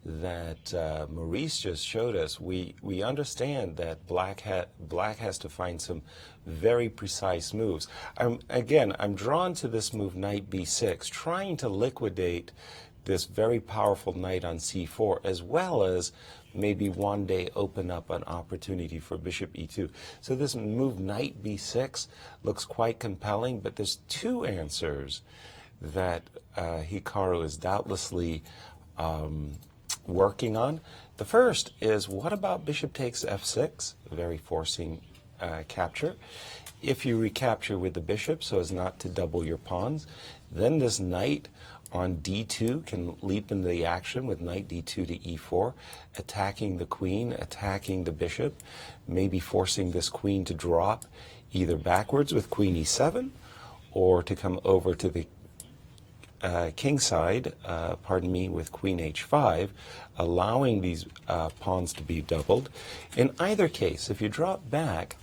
that Maurice just showed us, we understand that black has to find some very precise moves. I'm drawn to this move knight b6, trying to liquidate this very powerful knight on c4, as well as maybe one day open up an opportunity for bishop e2. So this move knight b6 looks quite compelling, but there's two answers that Hikaru is doubtlessly working on. The first is, what about bishop takes f6, very forcing capture. If you recapture with the bishop so as not to double your pawns, then this knight on d2 can leap into the action with knight d2 to e4, attacking the queen, attacking the bishop, maybe forcing this queen to drop either backwards with queen e7 or to come over to the king side, with queen h5, allowing these pawns to be doubled. In either case, if you drop back,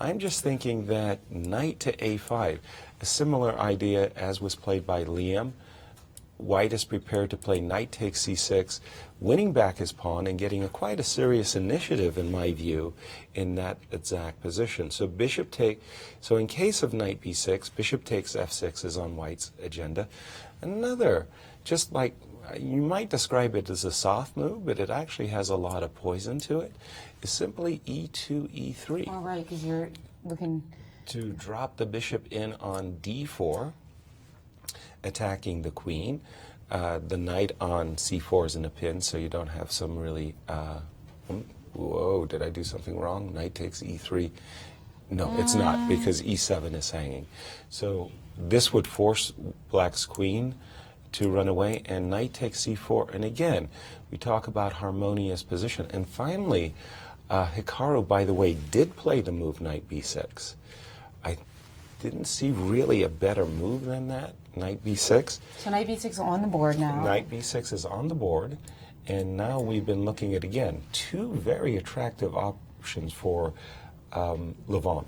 I'm just thinking that knight to a5, a similar idea as was played by Liam. White is prepared to play knight takes c6, winning back his pawn and getting quite a serious initiative, in my view, in that exact position. So so in case of knight b6, bishop takes f6 is on White's agenda. Another, just like, you might describe it as a soft move, but it actually has a lot of poison to it, is simply e2, e3. All right, because you're looking to drop the bishop in on d4, attacking the queen. The knight on c4 is in a pin, so you don't have some really, whoa, did I do something wrong? Knight takes e3. No, it's not, because e7 is hanging. So this would force black's queen to run away, and knight takes c4. And again, we talk about harmonious position. And finally, Hikaru, by the way, did play the move knight b6. I didn't see really a better move than that, knight b6. So knight b6 is on the board now. Knight b6 is on the board, and now we've been looking at, again, two very attractive options for Levon.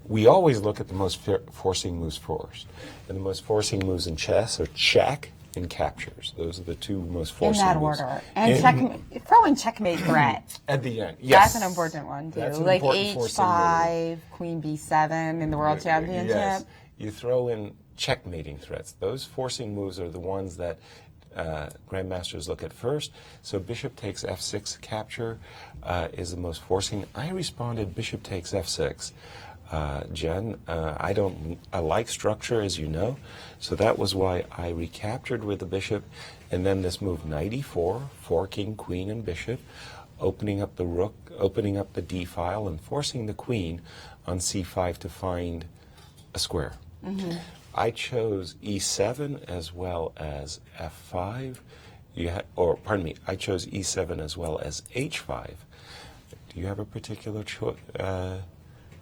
We always look at the most forcing moves first, and the most forcing moves in chess are check and captures. Those are the two most forcing moves. In that order. And throwing checkmate threat. At the end, yes. That's an important one, too. That's an like important forcing h5, move. queen b7 in the World Championship. Yes. You throw in checkmating threats. Those forcing moves are the ones that grandmasters look at first. So bishop takes f6 capture is the most forcing. I responded bishop takes f6. Jen, I like structure, as you know, so that was why I recaptured with the bishop, and then this move knight e4, forking queen and bishop, opening up the rook, opening up the d file, and forcing the queen on c5 to find a square. Mm-hmm. I chose e7 as well as f5. I chose e7 as well as h5. Do you have a particular choice?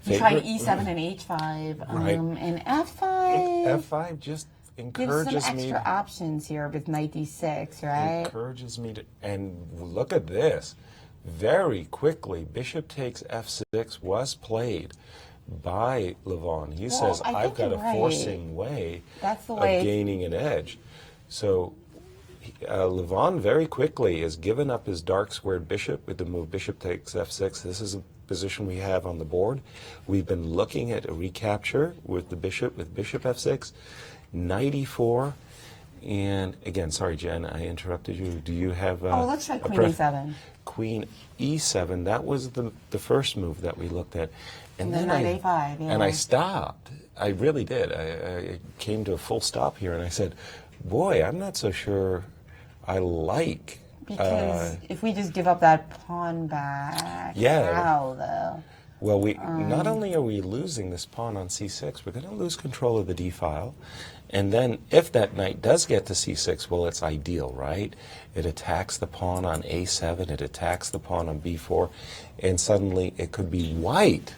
You tried e7 and h5, right. And f5. F5 just Gives encourages some me. extra options here with knight d6, right? Encourages me to, and look at this. Very quickly, bishop takes f6 was played by Levon. He says, I've got a forcing way of gaining an edge. So Levon very quickly has given up his dark squared bishop with the move bishop takes f6. This is a position we have on the board. We've been looking at a recapture with the bishop, with bishop f6, knight e4, and again, sorry, Jen, I interrupted you. Do you have let's try queen e7. Queen e7, that was the first move that we looked at. And then knight a5, yeah. And I stopped. I really did. I came to a full stop here, and I said, boy, I'm not so sure I like... Because if we just give up that pawn back, how, though? Well, not only are we losing this pawn on c6, we're going to lose control of the d file. And then if that knight does get to c6, well, it's ideal, right? It attacks the pawn on a7, it attacks the pawn on b4, and suddenly it could be white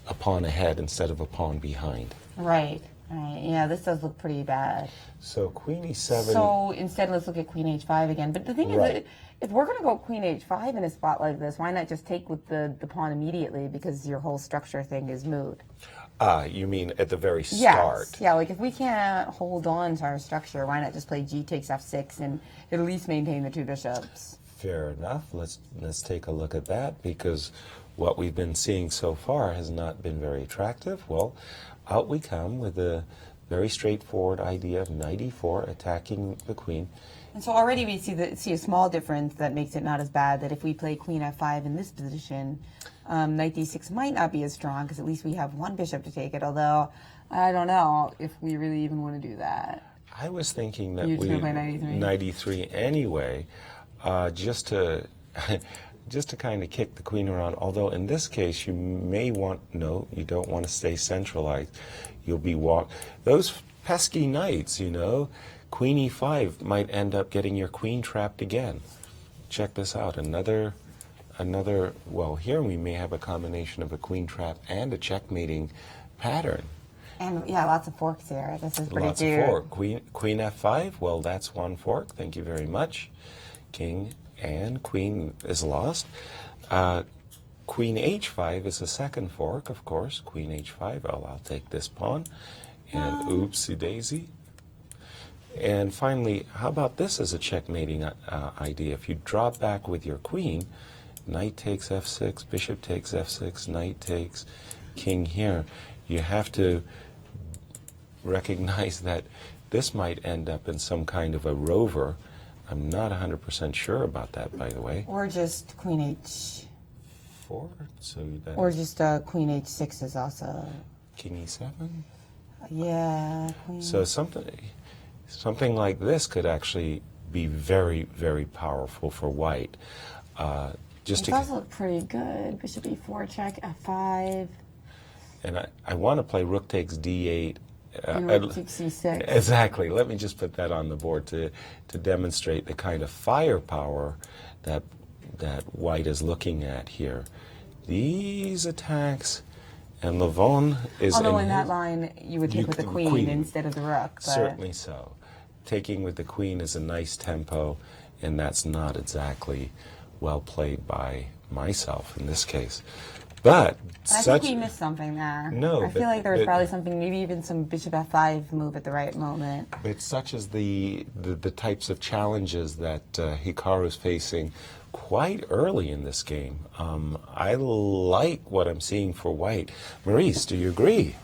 a pawn ahead instead of a pawn behind. Right. Right. Yeah, this does look pretty bad. So queen e7. So instead, let's look at queen h5 again. But the thing is, that if we're going to go queen h5 in a spot like this, why not just take with the pawn immediately, because your whole structure thing is moot? You mean at the very start? Yes. Yeah, like if we can't hold on to our structure, why not just play g takes f6 and at least maintain the two bishops? Fair enough. Let's take a look at that, because what we've been seeing so far has not been very attractive. Well, out we come with a very straightforward idea of knight e4 attacking the queen. And so already we see a small difference that makes it not as bad, that if we play queen f5 in this position, knight d6 might not be as strong, because at least we have one bishop to take it, although I don't know if we really even want to do that. I was thinking that You're we just gonna play knight e3? knight e3 anyway, just to just to kind of kick the queen around. Although in this case you may want, no, you don't want to stay centralized. You'll be those pesky knights, you know. Queen e5 might end up getting your queen trapped again. Check this out. Another, well, here we may have a combination of a queen trap and a checkmating pattern. And yeah, lots of forks here. This is pretty Lots cute. of fork. Queen f5, well, that's one fork. Thank you very much. King and queen is lost. Queen h5 is a second fork, of course. Queen h5, I'll take this pawn. And oopsie daisy. And finally, how about this as a checkmating idea? If you drop back with your queen, knight takes f6, bishop takes f6, knight takes, king here, you have to recognize that this might end up in some kind of a rover. I'm not 100% sure about that, by the way. Or just queen h4. So that Or just queen h6 is also. King e7. Yeah. Queen. So something like this could actually be very, very powerful for white. It does look pretty good. Bishop e4 check, f5. And I want to play rook takes d8. And rook takes c6. Exactly. Let me just put that on the board to demonstrate the kind of firepower that white is looking at here. These attacks, and Levon is Although in that line you would take with the queen instead of the rook. But certainly so. Taking with the queen is a nice tempo, and that's not exactly well played by myself in this case. But I think we missed something there. No, I feel like there was probably something, maybe even some bishop f5 move at the right moment. But such as the types of challenges that Hikaru is facing quite early in this game. I like what I'm seeing for white. Maurice, do you agree?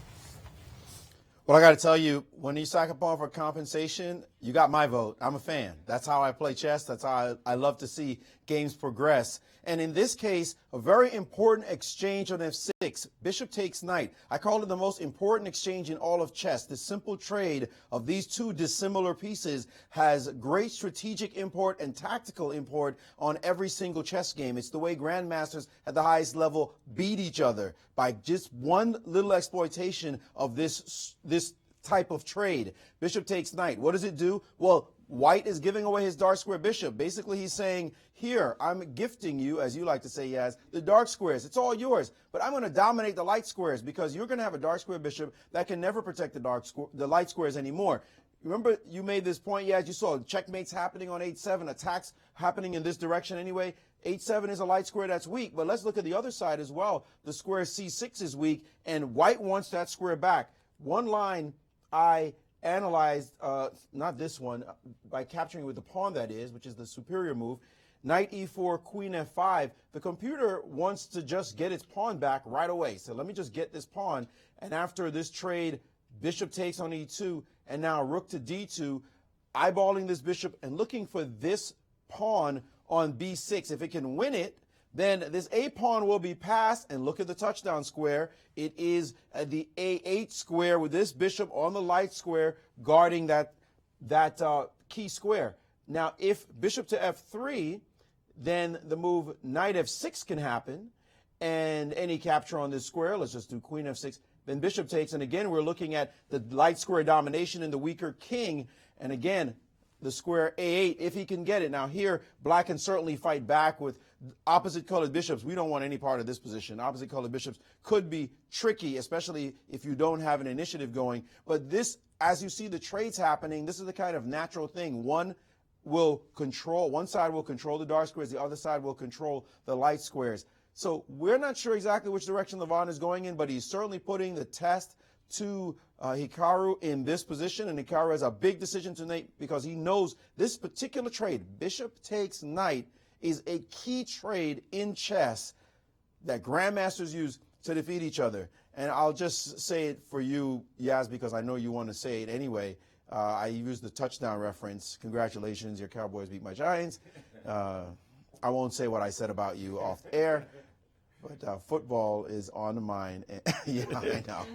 Well, I got to tell you, when you sack a pawn for compensation, you got my vote. I'm a fan. That's how I play chess. That's how I love to see games progress. And in this case, a very important exchange on f6. Bishop takes knight. I call it the most important exchange in all of chess. The simple trade of these two dissimilar pieces has great strategic import and tactical import on every single chess game. It's the way grandmasters at the highest level beat each other, by just one little exploitation of this type of trade. Bishop takes knight. What does it do? Well, white is giving away his dark square bishop. Basically, he's saying, here, I'm gifting you, as you like to say, Yaz, the dark squares. It's all yours, but I'm going to dominate the light squares, because you're going to have a dark square bishop that can never protect the light squares anymore. Remember, you made this point, Yaz, you saw checkmates happening on h7, attacks happening in this direction anyway. h7 is a light square that's weak, but let's look at the other side as well. The square c6 is weak, and white wants that square back. One line I analyzed, not this one, by capturing with the pawn, that is, which is the superior move. Knight e4, queen f5. The computer wants to just get its pawn back right away. So let me just get this pawn. And after this trade, bishop takes on e2, and now rook to d2, eyeballing this bishop and looking for this pawn on b6. If it can win it, then this a pawn will be passed, and look at the touchdown square. It is the a8 square with this bishop on the light square guarding that key square. Now, if bishop to f3, then the move knight f6 can happen, and any capture on this square, let's just do queen f6, then bishop takes, and again, we're looking at the light square domination and the weaker king, and again, the square a8, if he can get it. Now here, black can certainly fight back with opposite colored bishops. We don't want any part of this position. Opposite colored bishops could be tricky, especially if you don't have an initiative going. But this, as you see the trades happening, this is the kind of natural thing. One side will control the dark squares, the other side will control the light squares. So we're not sure exactly which direction Levon is going in, but he's certainly putting the test to Hikaru in this position, and Hikaru has a big decision to make, because he knows this particular trade, bishop takes knight, is a key trade in chess that grandmasters use to defeat each other. And I'll just say it for you, Yaz, because I know you want to say it anyway. I used the touchdown reference. Congratulations, your Cowboys beat my Giants. I won't say what I said about you off air, but football is on the mind. Yeah,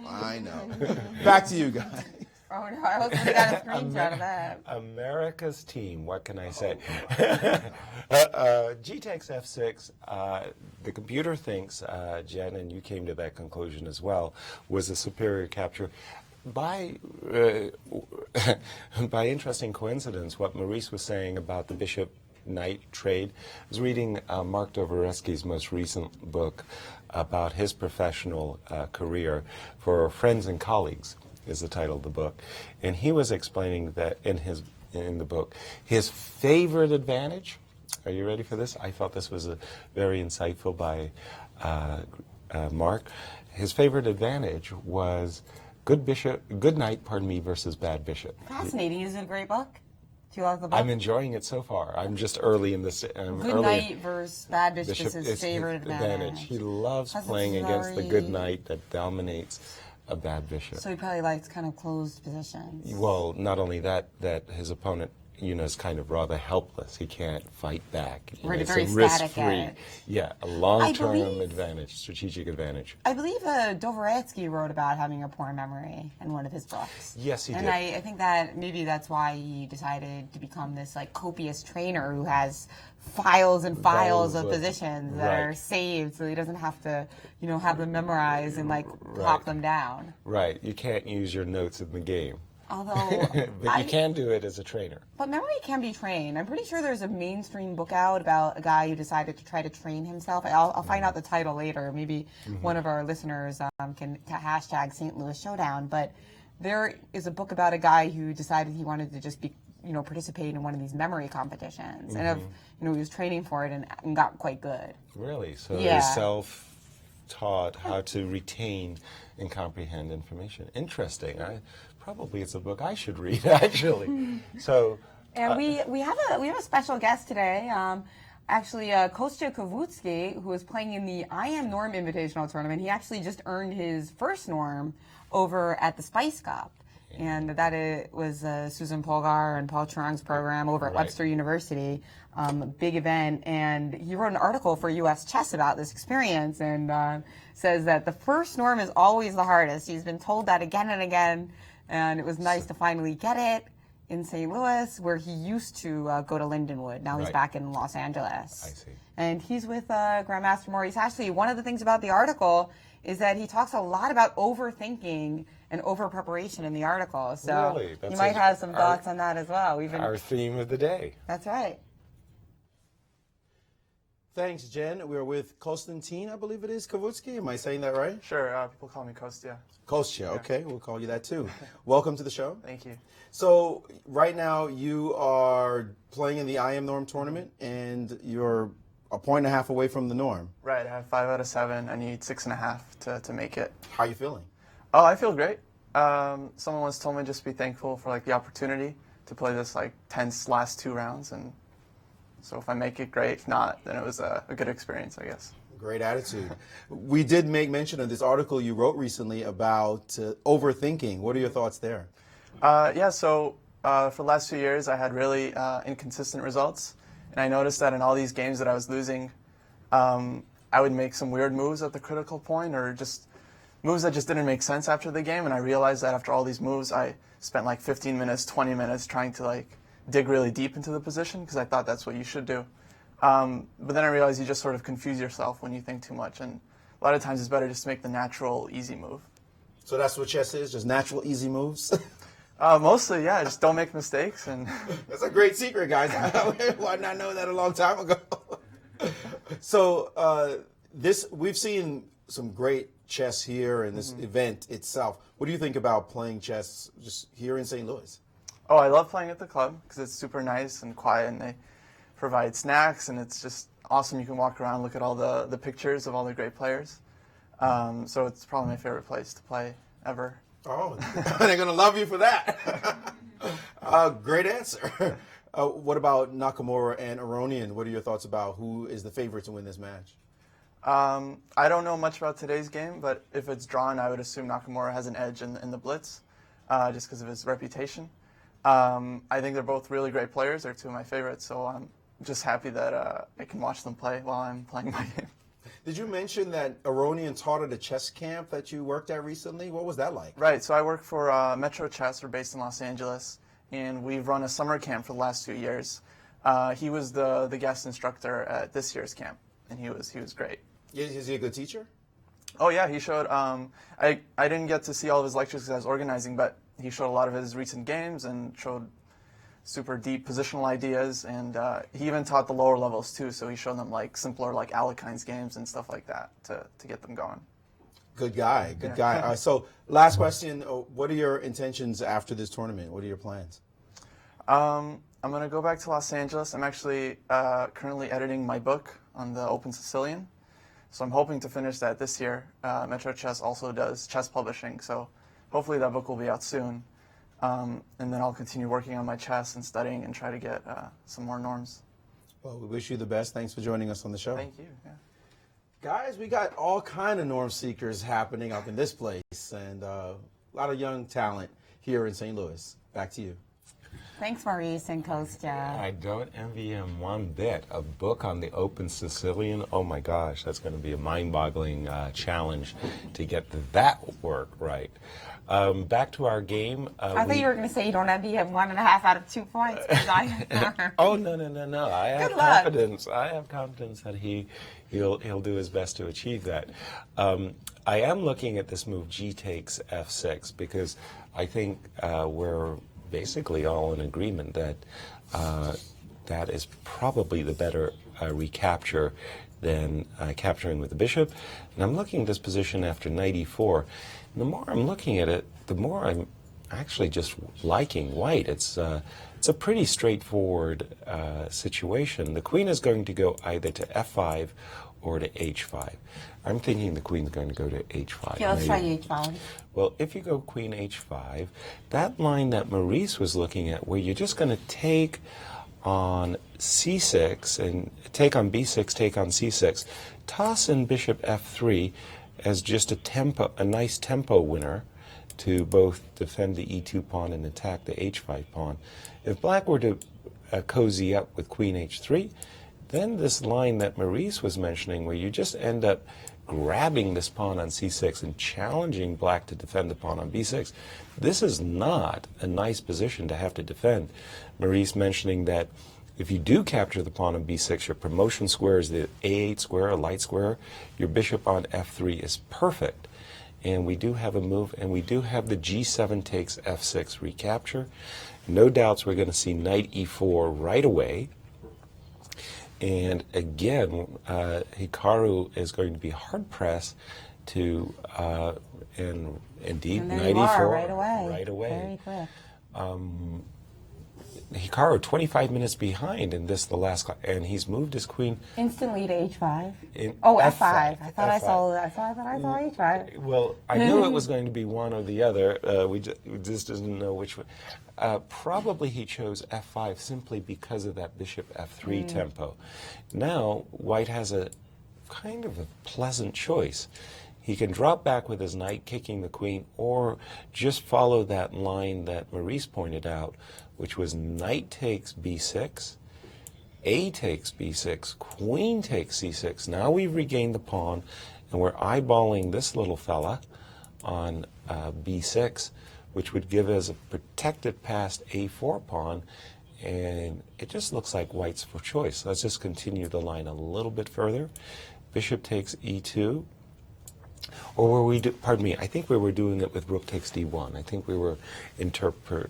I know. Back to you guys. Oh no, I hope we got a screenshot of that. America's team, what can I say? G-Tex F6, the computer thinks, Jen, and you came to that conclusion as well, was a superior capture. By interesting coincidence, what Maurice was saying about the bishop-knight trade, I was reading Mark Dostoevsky's most recent book about his professional career for Friends and Colleagues, is the title of the book, and he was explaining that in the book, his favorite advantage. Are you ready for this? I thought this was very insightful by Mark. His favorite advantage was good knight, versus bad bishop. Fascinating. Is it a great book? Do you like the book? I'm enjoying it so far. I'm just early in this. Good knight versus bad bishop is his favorite advantage. He loves playing against the good knight that dominates a bad bishop. So he probably likes kind of closed positions. Well, not only that his opponent, is kind of rather helpless. He can't fight back. Very it's a static risk-free, a long-term advantage, strategic advantage. I believe Dostoevsky wrote about having a poor memory in one of his books. Yes, he did. And I think that maybe that's why he decided to become this copious trainer who has files and files of positions that are saved, so he doesn't have to, have them memorized and plop them down. Right. You can't use your notes in the game. Although, but you can do it as a trainer. But memory can be trained. I'm pretty sure there's a mainstream book out about a guy who decided to try to train himself. I'll find out the title later. Maybe one of our listeners can hashtag St. Louis Showdown. But there is a book about a guy who decided he wanted to just be, participate in one of these memory competitions, and he was training for it and got quite good. Really? So he's self-taught how to retain and comprehend information. Interesting. Probably it's a book I should read, actually. So, and we have a special guest today. Kostya Kavutsky, who is playing in the I Am Norm Invitational tournament. He actually just earned his first norm over at the Spice Cup, and that was Susan Polgar and Paul Charang's program over at Webster University. Big event, and he wrote an article for U.S. Chess about this experience, and says that the first norm is always the hardest. He's been told that again and again. And it was nice to finally get it in St. Louis, where he used to go to Lindenwood. Now he's back in Los Angeles. I see. And he's with Grandmaster Maurice. Actually, one of the things about the article is that he talks a lot about overthinking and over-preparation in the article. So really? you might have some thoughts on that as well. Our theme of the day. That's right. Thanks, Jen. We're with Konstantin, I believe it is, Kavutsky. Am I saying that right? Sure. People call me Kostya. Kostya, okay. We'll call you that too. Welcome to the show. Thank you. So right now you are playing in the I Am Norm tournament, and you're a point and a half away from the norm. Right. I have 5 out of 7. I need 6.5 to make it. How are you feeling? Oh, I feel great. Someone once told me just be thankful for the opportunity to play this tense last 2 rounds, and so if I make it, great. If not, then it was a good experience, I guess. Great attitude. We did make mention of this article you wrote recently about overthinking. What are your thoughts there? So for the last few years, I had really inconsistent results. And I noticed that in all these games that I was losing, I would make some weird moves at the critical point, or just moves that just didn't make sense after the game. And I realized that after all these moves, I spent 15 minutes, 20 minutes trying to dig really deep into the position, because I thought that's what you should do. But then I realized you just sort of confuse yourself when you think too much, and a lot of times it's better just to make the natural, easy move. So that's what chess is, just natural, easy moves? Mostly, yeah, just don't make mistakes. And that's a great secret, guys. Why not know that a long time ago? So we've seen some great chess here in this event itself. What do you think about playing chess just here in St. Louis? Oh, I love playing at the club because it's super nice and quiet, and they provide snacks, and it's just awesome. You can walk around, look at all the pictures of all the great players. So it's probably my favorite place to play ever. Oh, they're going to love you for that. Great answer. What about Nakamura and Aronian? What are your thoughts about who is the favorite to win this match? I don't know much about today's game, but if it's drawn, I would assume Nakamura has an edge in the blitz, just because of his reputation. I think they're both really great players. They're two of my favorites, so I'm just happy that I can watch them play while I'm playing my game. Did you mention that Aronian taught at a chess camp that you worked at recently? What was that like? Right, so I work for Metro Chess. We're based in Los Angeles, and we've run a summer camp for the last 2 years. He was the guest instructor at this year's camp, and he was great. Is he a good teacher? Oh yeah, he showed. I didn't get to see all of his lectures because I was organizing, but he showed a lot of his recent games and showed super deep positional ideas, and he even taught the lower levels too. So he showed them like simpler like Alekhine's games and stuff like that to get them going. Good guy, good guy. So last question: what are your intentions after this tournament? What are your plans? I'm gonna go back to Los Angeles. I'm actually currently editing my book on the Open Sicilian. So I'm hoping to finish that this year. Metro Chess also does chess publishing, so hopefully that book will be out soon. And then I'll continue working on my chess and studying and try to get some more norms. Well, we wish you the best. Thanks for joining us on the show. Thank you. Yeah. Guys, we got all kind of norm seekers happening up in this place, and a lot of young talent here in St. Louis. Back to you. Thanks, Maurice and Kostya. I don't envy him one bit. A book on the Open Sicilian, oh my gosh, that's going to be a mind-boggling challenge to get that work right. Back to our game. I thought you were going to say you don't envy him 1.5 out of 2 points. Oh, no. I have confidence. I have confidence that he'll do his best to achieve that. I am looking at this move, G takes F6, because I think we're basically all in agreement that that is probably the better recapture than capturing with the bishop. And I'm looking at this position after knight e4. And the more I'm looking at it, the more I'm actually just liking white. It's a pretty straightforward situation. The queen is going to go either to f5 or to h5. I'm thinking the queen's going to go to h5. Yeah, let's try h5. Well, if you go queen h5, that line that Maurice was looking at, where you're just going to take on c6 and take on b6, take on c6, toss in bishop f3 as just a nice tempo winner to both defend the e2 pawn and attack the h5 pawn. If black were to cozy up with queen h3, then this line that Maurice was mentioning, where you just end up grabbing this pawn on c6 and challenging black to defend the pawn on b6, this is not a nice position to have to defend. Maurice mentioning that if you do capture the pawn on b6, your promotion square is the a8 square, a light square. Your bishop on f3 is perfect. And we do have a move, and we do have the g7 takes f6 recapture. No doubts we're going to see knight e4 right away. And again, Hikaru is going to be hard-pressed to, and indeed, knight e4 right away. Very quick. Hikaru 25 minutes behind in this, the last, and he's moved his queen Instantly to h5. In F5. I thought I saw h5. Well, I knew it was going to be one or the other. We just didn't know which one. Probably he chose f5 simply because of that bishop f3 tempo. Now, white has a kind of a pleasant choice. He can drop back with his knight, kicking the queen, or just follow that line that Maurice pointed out, which was knight takes b6, a takes b6, queen takes c6. Now we've regained the pawn, and we're eyeballing this little fella on b6, which would give us a protected past a4 pawn, and it just looks like white's for choice. Let's just continue the line a little bit further. Bishop takes e2. Or were we, pardon me, I think we were doing it with rook takes d1. I think we were interpolating.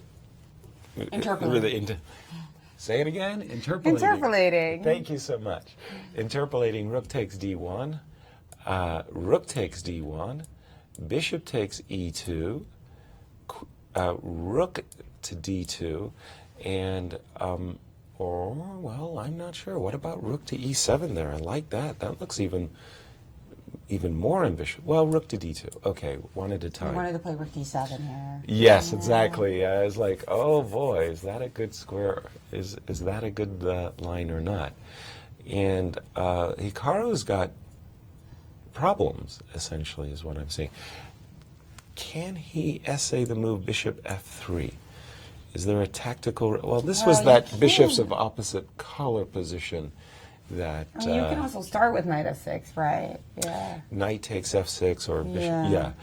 Say it again? Interpolating. Thank you so much. Interpolating rook takes d1, rook takes d1, bishop takes e2, rook to d2, and, well, I'm not sure. What about rook to e7 there? I like that. That looks even even more ambitious. Well, rook to d2. Okay, one at a time. I wanted to play rook d7 here. Yes, exactly. I was like, oh boy, is that a good square? Is that a good line or not? And Hikaru's got problems, essentially, is what I'm saying. Can he essay the move bishop f3? Is there a tactical... Well, this was that bishops of opposite color position that... you can also start with knight f6, right? Yeah. Knight takes f6 or bishop...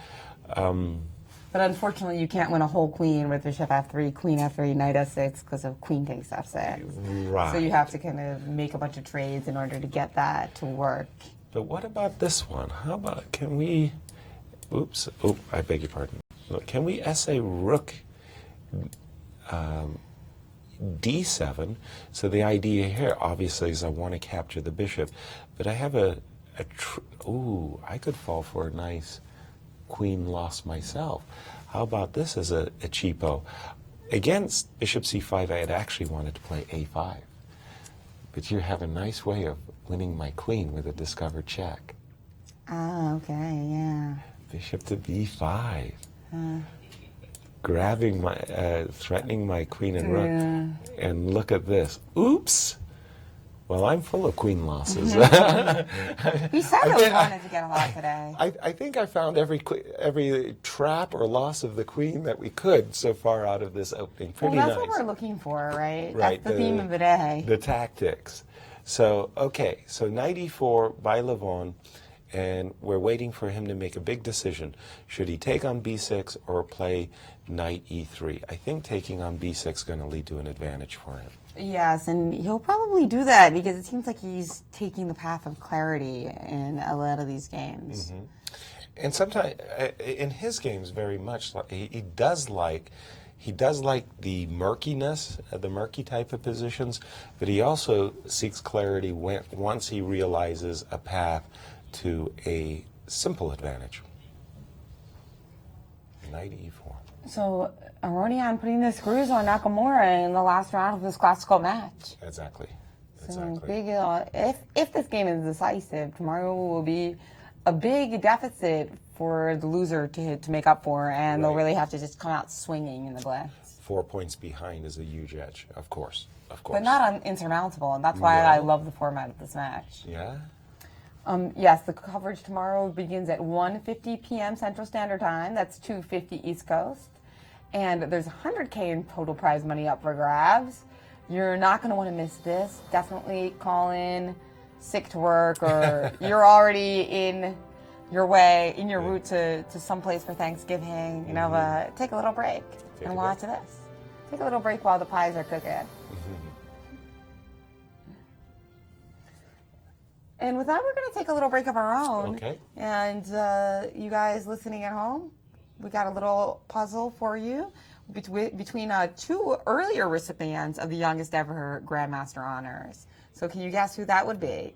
But unfortunately, you can't win a whole queen with bishop f3, queen f3, knight f6 because of queen takes f6. Right. So you have to kind of make a bunch of trades in order to get that to work. But what about this one? How about, can we... Oops. Oh, I beg your pardon. Can we essay rook d7? So the idea here, obviously, is I want to capture the bishop. But I have ooh, I could fall for a nice queen loss myself. How about this as a cheapo? Against bishop c5, I had actually wanted to play a5. But you have a nice way of winning my queen with a discovered check. Ah, okay, yeah. Bishop to b5. Grabbing my, threatening my queen and rook. And look at this. Oops! Well, I'm full of queen losses. You said you wanted to get a lot today. I think I found every trap or loss of the queen that we could so far out of this opening. Pretty well, that's nice. what we're looking for, right? Right. That's the theme of the day. The tactics. So, okay, so knight e4 by Levon, and we're waiting for him to make a big decision. Should he take on b6 or play knight e3? I think taking on b6 is going to lead to an advantage for him. Yes, and he'll probably do that because it seems like he's taking the path of clarity in a lot of these games. Mm-hmm. And sometimes, in his games, very much, he does like the murkiness, the murky type of positions, but he also seeks clarity once he realizes a path to a simple advantage. Knight e4. So, Aronian putting the screws on Nakamura in the last round of this classical match. Exactly. So big, if this game is decisive, tomorrow will be a big deficit for the loser to make up for, and they'll really have to just come out swinging in the blitz. 4 points behind is a huge edge, of course. But not insurmountable, and that's why I love the format of this match. Yeah? Yes, the coverage tomorrow begins at 1:50 p.m. Central Standard Time. That's 2:50 East Coast. And there's $100K in total prize money up for grabs. You're not going to want to miss this. Definitely call in sick to work, or you're already in your route to someplace for Thanksgiving. You know, take a little break and watch this. Take a little break while the pies are cooking. And with that, we're going to take a little break of our own. Okay. And you guys listening at home, we got a little puzzle for you between two earlier recipients of the youngest ever Grandmaster honors. So can you guess who that would be?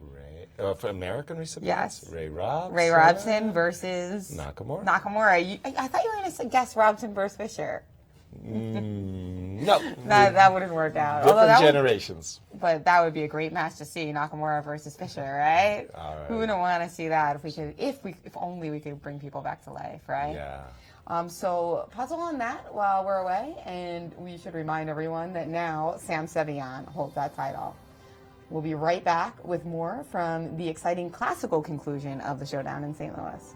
For American recipients? Yes. Ray Robson. Ray Robson versus Nakamura. Nakamura. I thought you were going to guess Robson versus Fischer. No. That wouldn't work out. Different generations. But that would be a great match to see, Nakamura versus Fischer, right? All right. Who wouldn't want to see that if only we could bring people back to life, right? Yeah. So puzzle on that while we're away, and we should remind everyone that now Sam Sevian holds that title. We'll be right back with more from the exciting classical conclusion of the Showdown in St. Louis.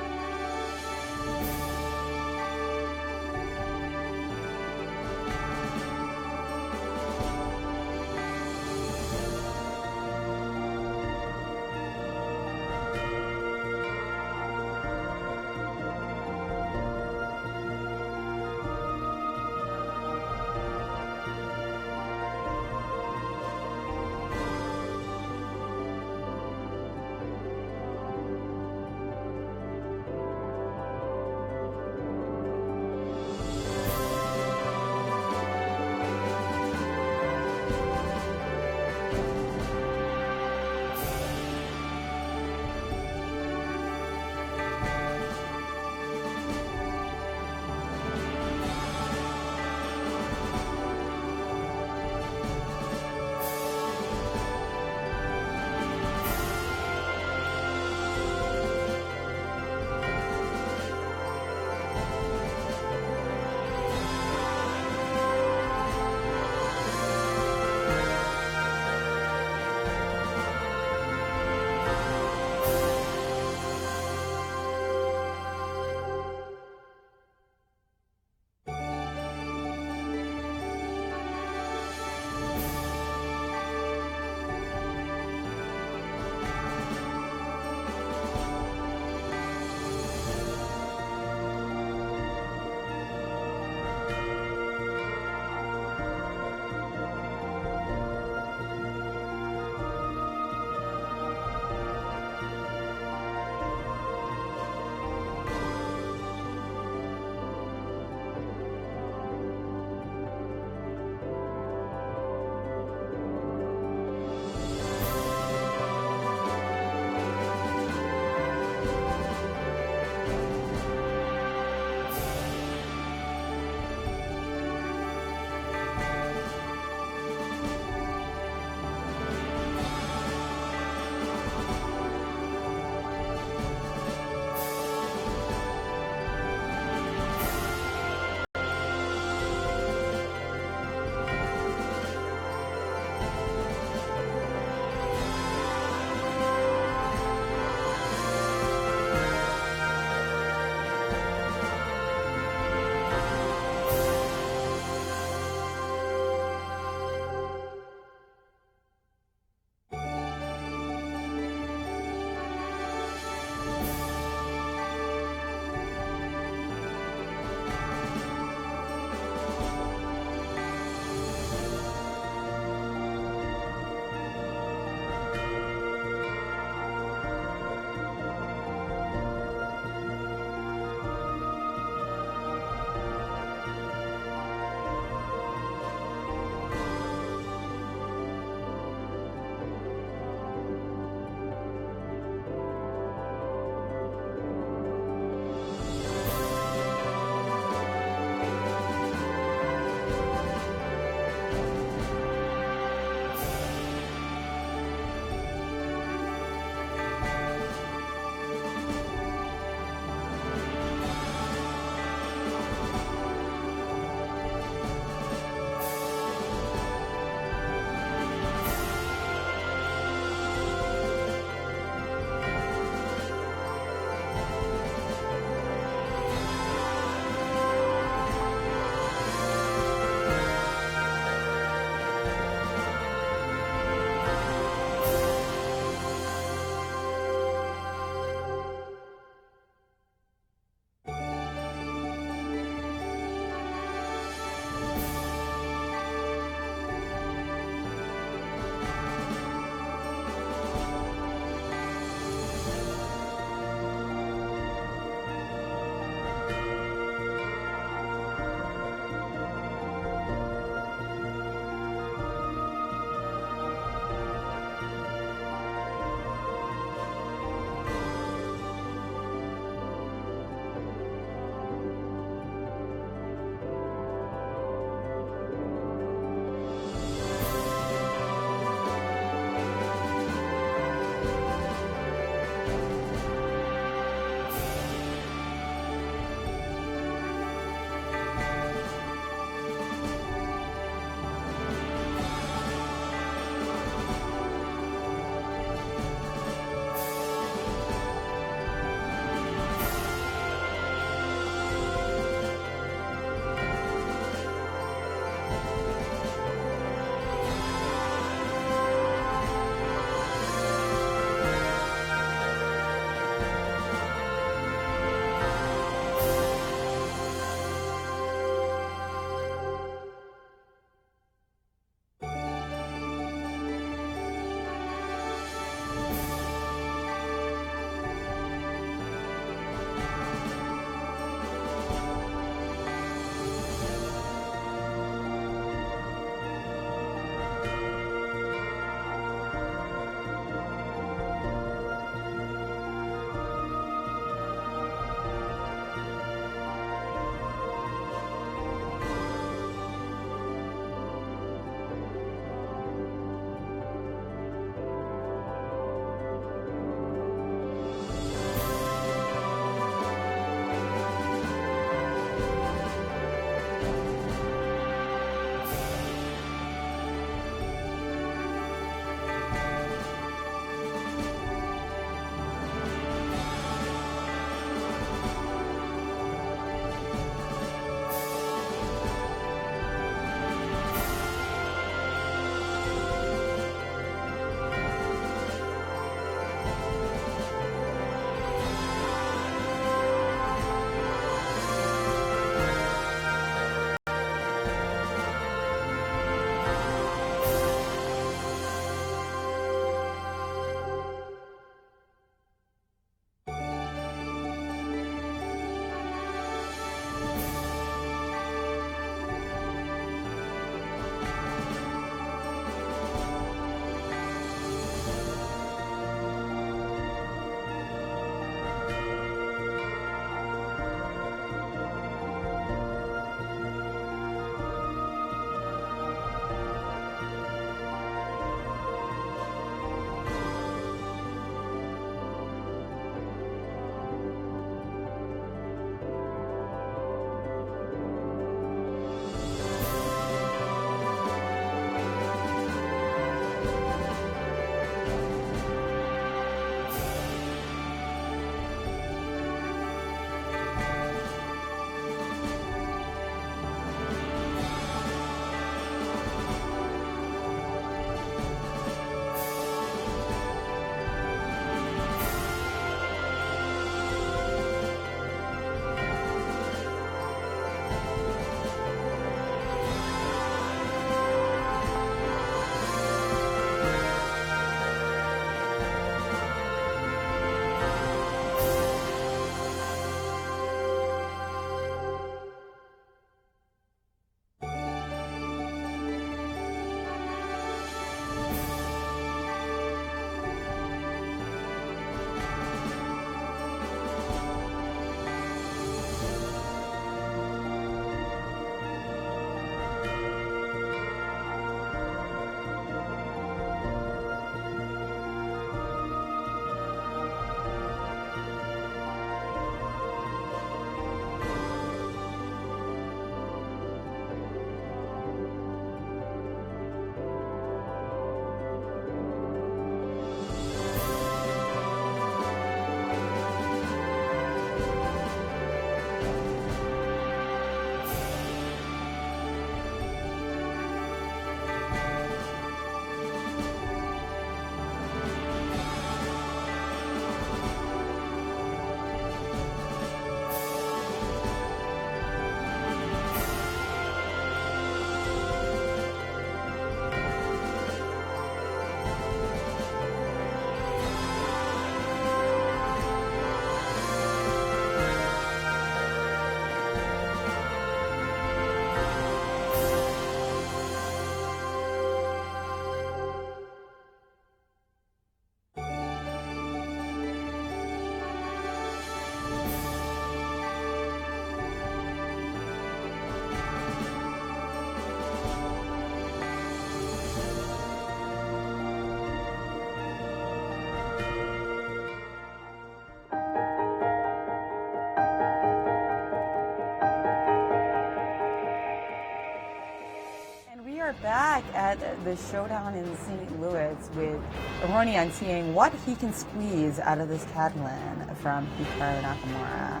back at the Showdown in St. Louis with Aronian seeing what he can squeeze out of this CAD win from Hikaru Nakamura.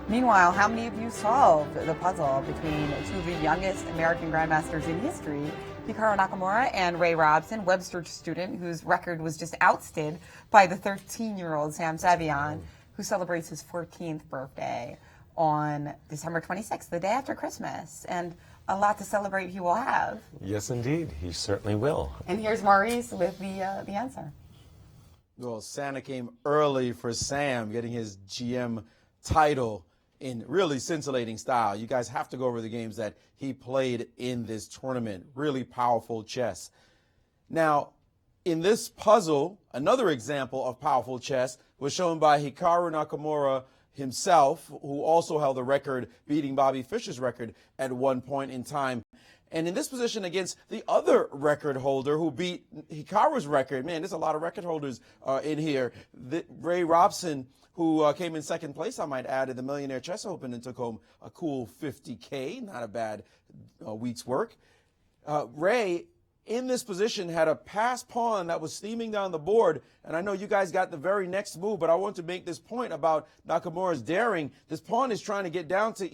Meanwhile, how many of you solved the puzzle between two of the youngest American grandmasters in history, Hikaru Nakamura and Ray Robson, Webster student whose record was just ousted by the 13-year-old Sam Seirawan, who celebrates his 14th birthday on December 26th, the day after Christmas. And a lot to celebrate he will have. Yes, indeed. He certainly will. And here's Maurice with the answer. Well, Santa came early for Sam, getting his GM title in really scintillating style. You guys have to go over the games that he played in this tournament. Really powerful chess. Now, in this puzzle, another example of powerful chess was shown by Hikaru Nakamura himself, who also held the record, beating Bobby Fischer's record at one point in time. And in this position against the other record holder who beat Hikaru's record, man, there's a lot of record holders in here. Ray Robson, who came in second place, I might add, at the Millionaire Chess Open and took home a cool $50K. Not a bad week's work. Ray, in this position, had a pass pawn that was steaming down the board, and I know you guys got the very next move, but I want to make this point about Nakamura's daring. This pawn is trying to get down to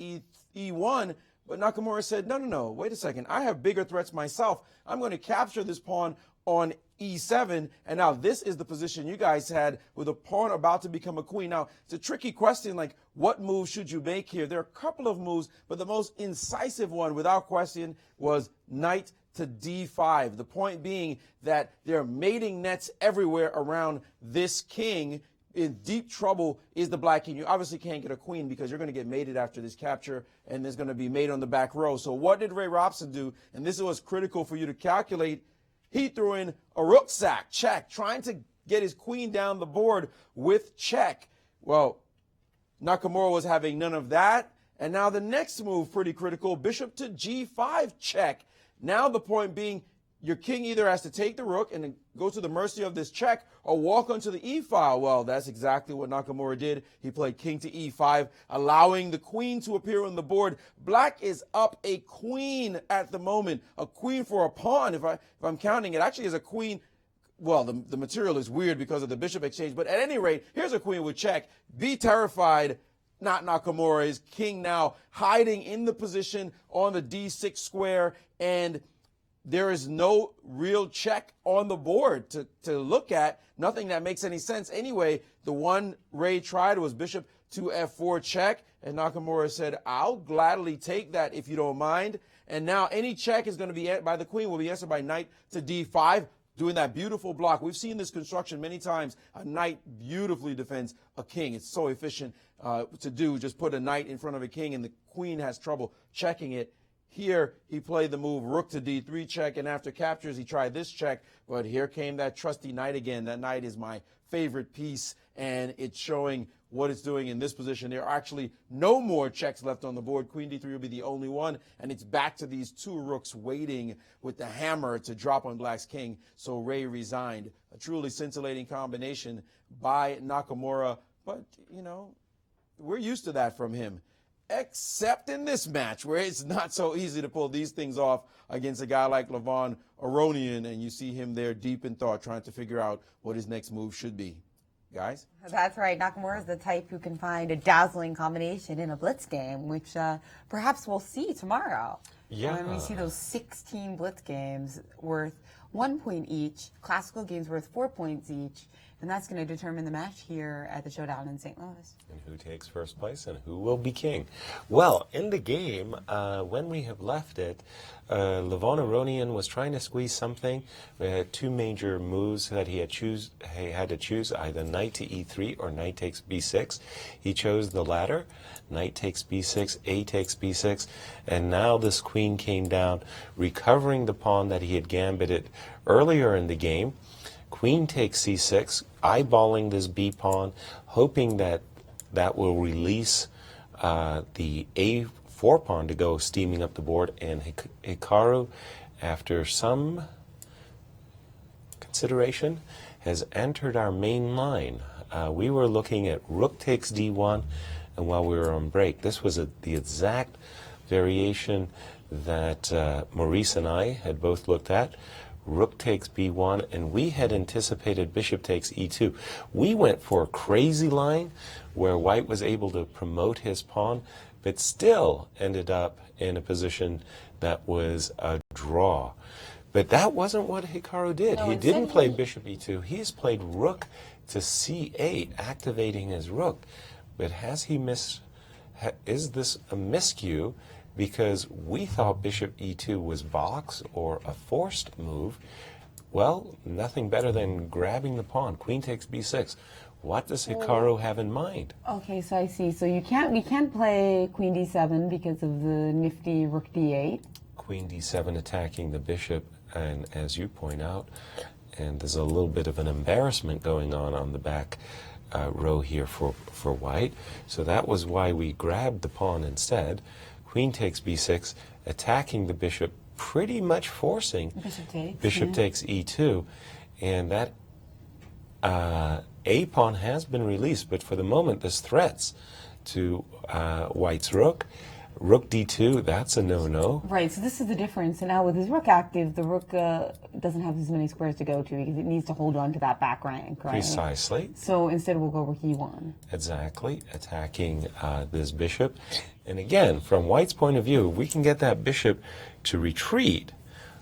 E1, but Nakamura said, no, wait a second. I have bigger threats myself. I'm going to capture this pawn on E7, and now this is the position you guys had with a pawn about to become a queen. Now, it's a tricky question, like what move should you make here? There are a couple of moves, but the most incisive one, without question, was knight to D5. The point being that there are mating nets everywhere around this king. In deep trouble is the black king. You obviously can't get a queen because you're going to get mated after this capture, and there's going to be mate on the back row. So what did Ray Robson do? And this is what's critical for you to calculate. He threw in a rook sack, check, trying to get his queen down the board with check. Well, Nakamura was having none of that. And now the next move, pretty critical, bishop to G5, check. Now the point being, your king either has to take the rook and go to the mercy of this check or walk onto the e-file. Well, that's exactly what Nakamura did. He played king to e5, allowing the queen to appear on the board. Black is up a queen at the moment, a queen for a pawn. If I'm counting, it actually is a queen. Well, the material is weird because of the bishop exchange, but at any rate, here's a queen with check. Be terrified. Not Nakamura, his king now hiding in the position on the d6 square, and there is no real check on the board to look at. Nothing that makes any sense. Anyway, the one Ray tried was bishop to f4 check, and Nakamura said, I'll gladly take that if you don't mind. And now any check is going to be by the queen will be answered by knight to d5, doing that beautiful block. We've seen this construction many times. A knight beautifully defends a king. It's so efficient to do. Just put a knight in front of a king, and the queen has trouble checking it. Here, he played the move rook to d3 check, and after captures, he tried this check, but here came that trusty knight again. That knight is my favorite piece, and it's showing what it's doing in this position. There are actually no more checks left on the board. Queen d3 will be the only one, and it's back to these two rooks waiting with the hammer to drop on Black's king, so Ray resigned. A truly scintillating combination by Nakamura, but, you know, we're used to that from him. Except in this match, where it's not so easy to pull these things off against a guy like Levon Aronian, and you see him there deep in thought trying to figure out what his next move should be. Guys? That's right. Nakamura is the type who can find a dazzling combination in a blitz game, which perhaps we'll see tomorrow. Yeah. When we see those 16 blitz games worth 1 point each, classical games worth 4 points each, and that's going to determine the match here at the Showdown in St. Louis. And who takes first place and who will be king? Well, in the game, when we have left it, Levon Aronian was trying to squeeze something. We had two major moves that he had to choose, either knight to e3 or knight takes b6. He chose the latter. Knight takes b6, a takes b6, and now this queen came down, recovering the pawn that he had gambited earlier in the game. Queen takes c6, eyeballing this b pawn, hoping that that will release the a4 pawn to go steaming up the board. And Hikaru, after some consideration, has entered our main line. We were looking at rook takes d1, and while we were on break, this was the exact variation that Maurice and I had both looked at. Rook takes b1, and we had anticipated bishop takes e2. We went for a crazy line where white was able to promote his pawn, but still ended up in a position that was a draw. But that wasn't what Hikaru did. No, He didn't play bishop e2. He's played rook to c8, activating his rook. But has he is this a miscue? Because we thought bishop e2 was box or a forced move. Well, nothing better than grabbing the pawn. Queen takes b6. What does Hikaru have in mind? Okay, so I see. So we can't play queen d7 because of the nifty rook d8. Queen d7 attacking the bishop, and as you point out, and there's a little bit of an embarrassment going on the back row here for white. So that was why we grabbed the pawn instead. Queen takes b6, attacking the bishop, pretty much forcing bishop takes e2, and that a pawn has been released, but for the moment this threats to white's rook. Rook d2, that's a no-no. Right, so this is the difference. And now with his rook active, the rook doesn't have as many squares to go to because it needs to hold on to that back rank, right? Precisely. So instead we'll go rook e1. Exactly, attacking this bishop. And again, from white's point of view, we can get that bishop to retreat.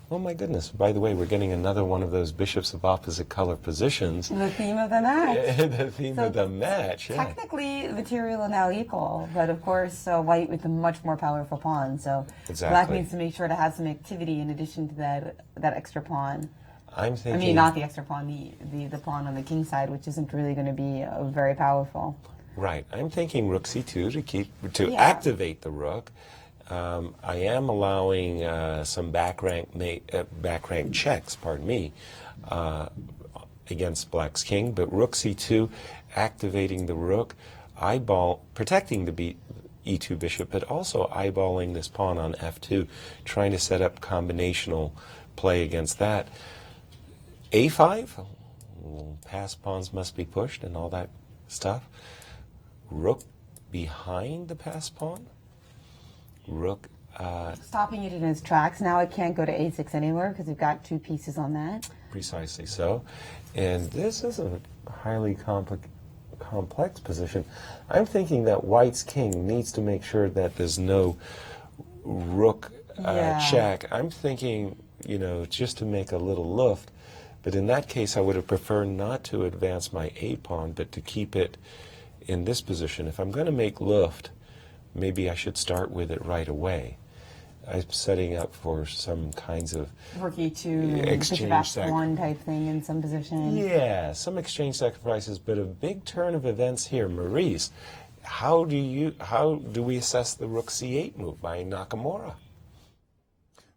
Oh my goodness, by the way, we're getting another one of those bishops of opposite color positions. The theme of the match. The theme of the match, yeah. Technically, material are now equal, but of course, white with a much more powerful pawn. So exactly. Black needs to make sure to have some activity in addition to that extra pawn. I'm thinking. I mean, not the extra pawn, the pawn on the king side, which isn't really going to be very powerful. Right. I'm thinking rook c2 to activate the rook. I am allowing some back rank checks, against Black's king, but rook c2, activating the rook, protecting the e2 bishop, but also eyeballing this pawn on f2, trying to set up combinational play against that. a5, passed pawns must be pushed and all that stuff. Rook behind the passed pawn. Rook stopping it in its tracks. Now it can't go to a6 anymore because we've got two pieces on that. Precisely so. And this is a highly complex position. I'm thinking that white's king needs to make sure that there's no rook check. I'm thinking, just to make a little luft. But in that case, I would have preferred not to advance my a pawn, but to keep it in this position. If I'm going to make luft, maybe I should start with it right away. I'm setting up for some kinds of rook e2, bishop f1 type thing in some position. Yeah, some exchange sacrifices, but a big turn of events here. Maurice, how do we assess the rook c8 move by Nakamura?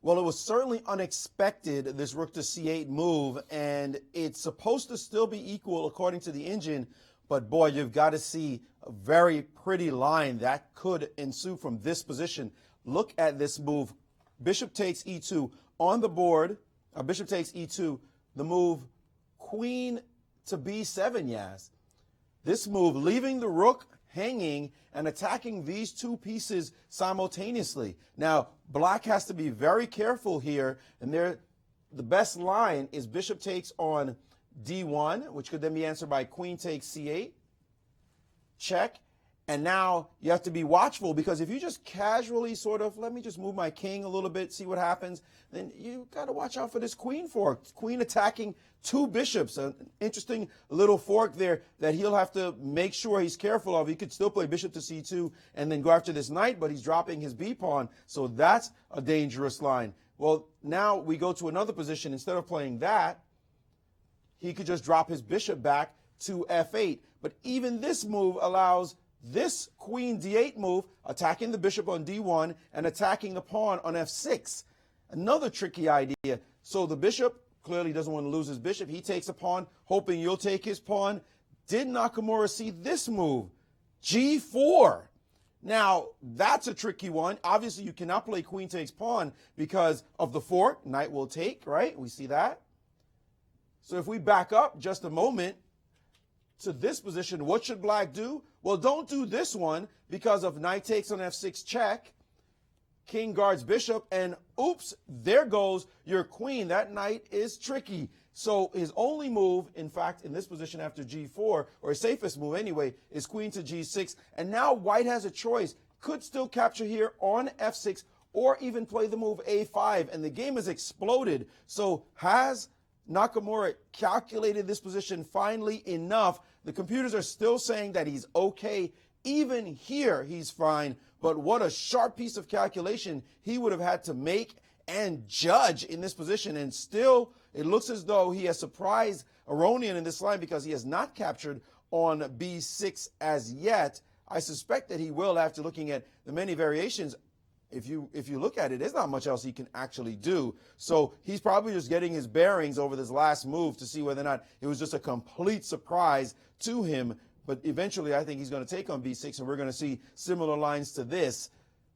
Well, it was certainly unexpected, this rook to c8 move, and it's supposed to still be equal according to the engine, but boy, you've got to see a very pretty line that could ensue from this position. Look at this move. Bishop takes e2 on the board. Bishop takes e2. The move queen to b7, Yas. This move, leaving the rook hanging and attacking these two pieces simultaneously. Now, Black has to be very careful here, and the best line is bishop takes on d1, which could then be answered by queen takes c8. Check. And now you have to be watchful, because if you just casually sort of, let me just move my king a little bit, see what happens, then you got to watch out for this queen fork. Queen attacking two bishops. An interesting little fork there that he'll have to make sure he's careful of. He could still play bishop to c2 and then go after this knight, but he's dropping his b pawn. So that's a dangerous line. Well, now we go to another position. Instead of playing that, he could just drop his bishop back to f8. But even this move allows this queen d8 move, attacking the bishop on d1 and attacking the pawn on f6. Another tricky idea. So the bishop clearly doesn't want to lose his bishop. He takes a pawn, hoping you'll take his pawn. Did Nakamura see this move? g4. Now, that's a tricky one. Obviously, you cannot play queen takes pawn because of the fork. Knight will take, right? We see that. So if we back up just a moment to this position, what should Black do? Well, don't do this one because of knight takes on f6 check. king guards bishop, and oops, there goes your queen. That knight is tricky. So his only move, in fact, in this position after g4, or his safest move anyway, is queen to g6. And now white has a choice. Could still capture here on f6, or even play the move a5, and the game has exploded. So has Nakamura calculated this position finally enough? The computers are still saying that he's okay. Even here, he's fine. But what a sharp piece of calculation he would have had to make and judge in this position. And still, it looks as though he has surprised Aronian in this line, because he has not captured on b6 as yet. I suspect that he will, after looking at the many variations. If you look at it, there's not much else he can actually do. So he's probably just getting his bearings over this last move to see whether or not it was just a complete surprise to him. But eventually, I think he's going to take on b6, and we're going to see similar lines to this.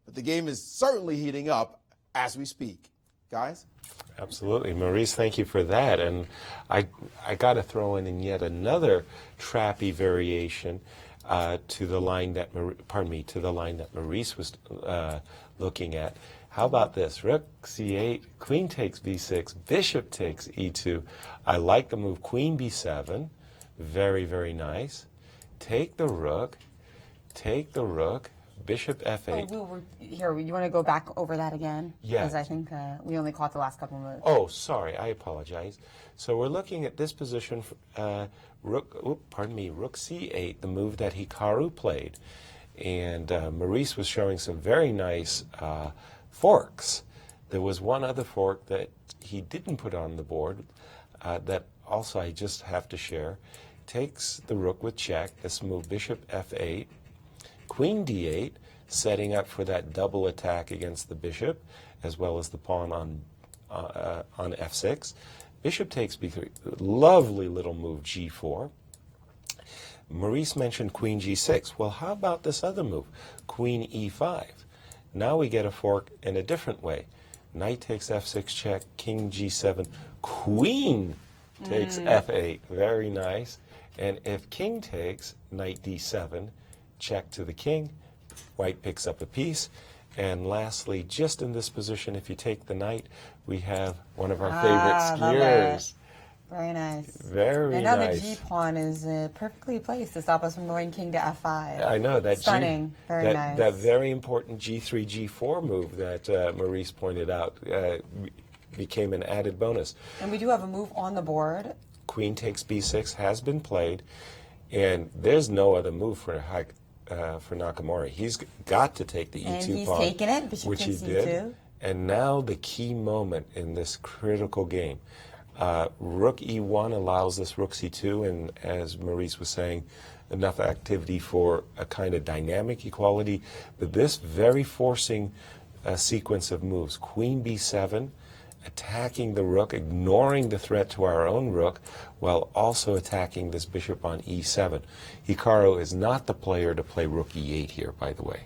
But the game is certainly heating up as we speak. Guys? Absolutely. Maurice, thank you for that. And I got to throw in yet another trappy variation to the line that Maurice was looking at. How about this? Rook c8, queen takes b6, bishop takes e2. I like the move queen b7. Very, very nice. Take the rook, bishop f8. Oh, here, you want to go back over that again? Yeah. Because I think we only caught the last couple of moves. Oh, sorry, I apologize. So we're looking at this position, rook c8, the move that Hikaru played. And Maurice was showing some very nice forks. There was one other fork that he didn't put on the board that also I just have to share. Takes the rook with check. This move, bishop f8, queen d8, setting up for that double attack against the bishop, as well as the pawn on f6. Bishop takes b3. Lovely little move, g4. Maurice mentioned queen g6. Well, how about this other move, queen e5? Now we get a fork in a different way. Knight takes f6 check, king g7, queen takes f8. Very nice. And if king takes, knight d7, check to the king, white picks up a piece. And lastly, just in this position, if you take the knight, we have one of our favorite skiers. Very nice. Very and now nice. the g-pawn is perfectly placed to stop us from going king to f5. I know. That Stunning. Very nice. That very important g3, g4 move that Maurice pointed out became an added bonus. And we do have a move on the board. Queen takes b6 has been played, and there's no other move for Nakamura. He's got to take the e2 and he's pawn, taken it, bishop which he takes did. e2. And now the key moment in this critical game. Rook e1 allows this rook c2, and as Maurice was saying, enough activity for a kind of dynamic equality. But this very forcing sequence of moves, queen b7, attacking the rook, ignoring the threat to our own rook, while also attacking this bishop on e7. Hikaru is not the player to play rook e8 here, by the way.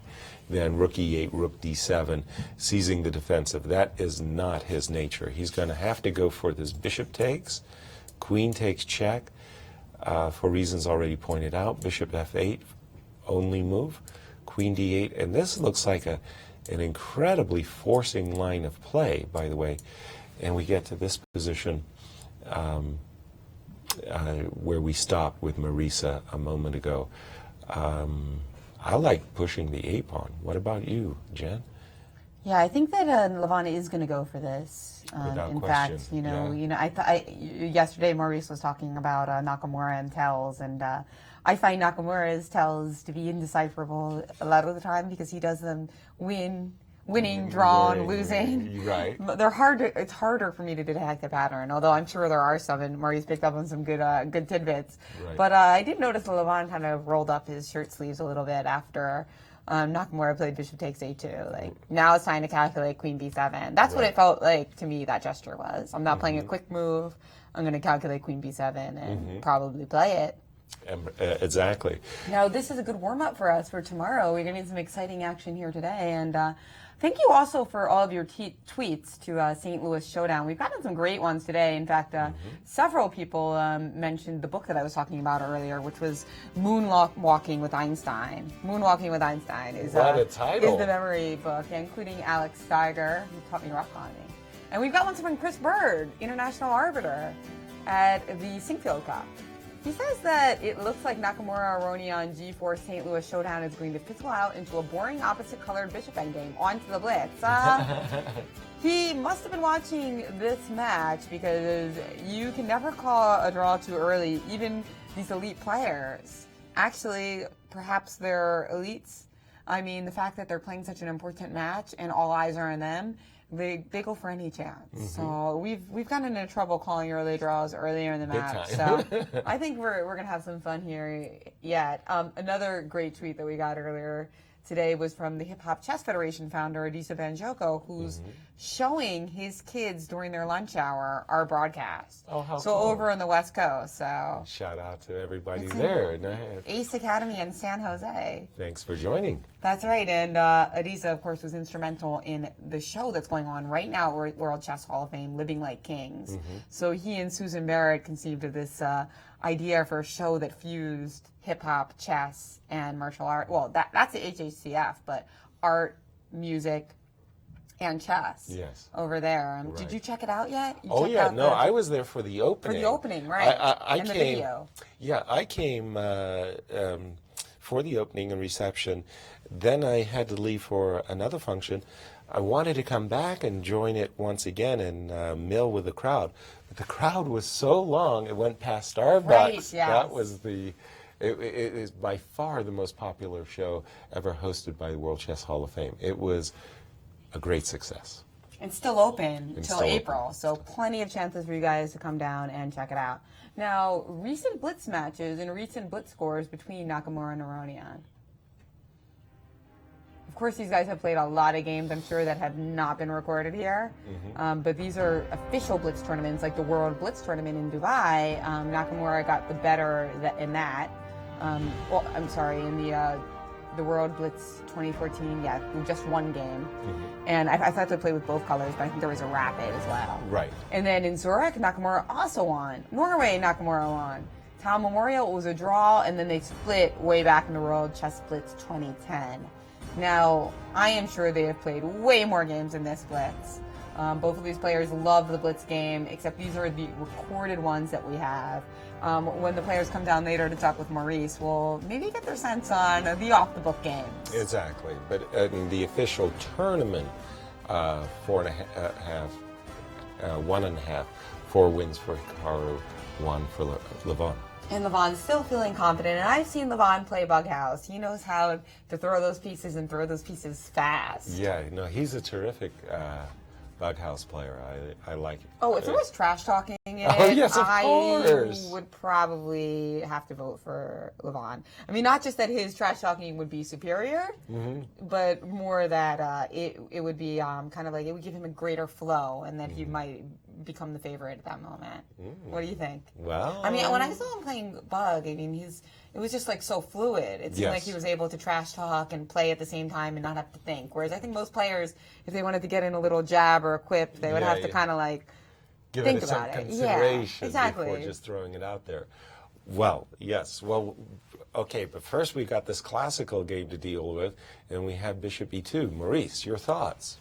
Then rook e8, rook d7, seizing the defensive. That is not his nature. He's going to have to go for this bishop takes, queen takes check, for reasons already pointed out, bishop f8, only move, queen d8, and this looks like an incredibly forcing line of play, by the way. And we get to this position where we stopped with Maurice a moment ago. I like pushing the a-pawn. What about you, Jen? Yeah, I think that Levon is going to go for this. Without in question. fact, yesterday Maurice was talking about Nakamura and tells, and I find Nakamura's tells to be indecipherable a lot of the time because he does them winning, drawn, losing. Right. They're hard. It's harder for me to detect the pattern, although I'm sure there are some, and Maurice picked up on some good tidbits. Right. But I did notice that Levon kind of rolled up his shirt sleeves a little bit after Nakamura played bishop takes a2. Like, now it's time to calculate queen b7. That's what it felt like to me, that gesture was. I'm not playing a quick move. I'm going to calculate queen b7 and probably play it. Exactly. Now, this is a good warm-up for us for tomorrow. We're going to need some exciting action here today. And thank you also for all of your tweets to St. Louis Showdown. We've gotten some great ones today. In fact, several people mentioned the book that I was talking about earlier, which was Moonwalking with Einstein. Moonwalking with Einstein is what a title. Is the memory book, including Alex Steiger, who taught me rock climbing. And we've got one from Chris Bird, international arbiter at the Sinkfield Cup. He says that it looks like Nakamura Aronian G4 St. Louis Showdown is going to fizzle out into a boring opposite-colored bishop endgame onto the blitz. He must have been watching this match because you can never call a draw too early, even these elite players. Actually, perhaps they're elites. I mean, the fact that they're playing such an important match and all eyes are on them, they go for any chance. So we've gotten into trouble calling early draws earlier in the match. So I think we're gonna have some fun here yet. Another great tweet that we got earlier today was from the Hip Hop Chess Federation founder Adisa Banjoko, who's showing his kids during their lunch hour our broadcast. Oh, how so cool. Over on the West Coast. So shout out to everybody there. Ace Academy in San Jose. Thanks for joining. That's right, and Adisa, of course, was instrumental in the show that's going on right now at World Chess Hall of Fame, Living Like Kings. So he and Susan Barrett conceived of this idea for a show that fused hip-hop, chess, and martial art. Well, that's the HHCF, but art, music, and chess. Yes. Over there. Right. Did you check it out yet? I was there for the opening. For the opening, right. I and came, the video. Yeah, I came for the opening and reception. Then I had to leave for another function. I wanted to come back and join it once again and mill with the crowd. But the crowd was so long, it went past Starbucks. Right, yes. That was it is by far the most popular show ever hosted by the World Chess Hall of Fame. It was a great success. It's still open until April, so plenty of chances for you guys to come down and check it out. Now, recent blitz matches and recent blitz scores between Nakamura and Aronian. Of course, these guys have played a lot of games, I'm sure, that have not been recorded here. But these are official blitz tournaments, like the World Blitz Tournament in Dubai. Nakamura got the better in that. In the World Blitz 2014, just one game. And I thought they played with both colors, but I think there was a rapid as well. Right. And then in Zurich, Nakamura also won. Norway, Nakamura won. Town Memorial, it was a draw, and then they split way back in the World Chess Blitz 2010. Now, I am sure they have played way more games in this Blitz. Both of these players love the Blitz game, except these are the recorded ones that we have. When the players come down later to talk with Maurice, we'll maybe get their sense on the off-the-book games. Exactly. But in the official tournament, 4.5, 1.5, 4 wins for Hikaru, 1 for Levon. And Levon's still feeling confident, and I've seen Levon play Bughouse. He knows how to throw those pieces and throw those pieces fast. Yeah, no, he's a terrific Bughouse player. I like it. Oh, if there was trash talking in it, yes, of course. I would probably have to vote for Levon. I mean, not just that his trash talking would be superior, but more that it would be kind of like it would give him a greater flow, and that he might become the favorite at that moment. What do you think? Well, I mean, when I saw him playing Bug, I mean, it was just like so fluid. It seemed like he was able to trash talk and play at the same time and not have to think. Whereas I think most players, if they wanted to get in a little jab or a quip, they would have to kind of like give think it about some it. Consideration exactly. Before just throwing it out there. Well, yes. Well, okay, but first we got this classical game to deal with, and we have Bishop E2. Maurice, your thoughts?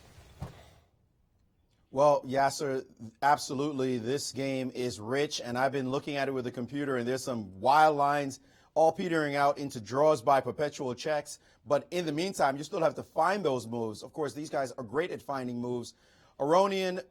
Well, Yasser, absolutely. This game is rich, and I've been looking at it with the computer, and there's some wild lines all petering out into draws by perpetual checks. But in the meantime, you still have to find those moves. Of course, these guys are great at finding moves. Aronian,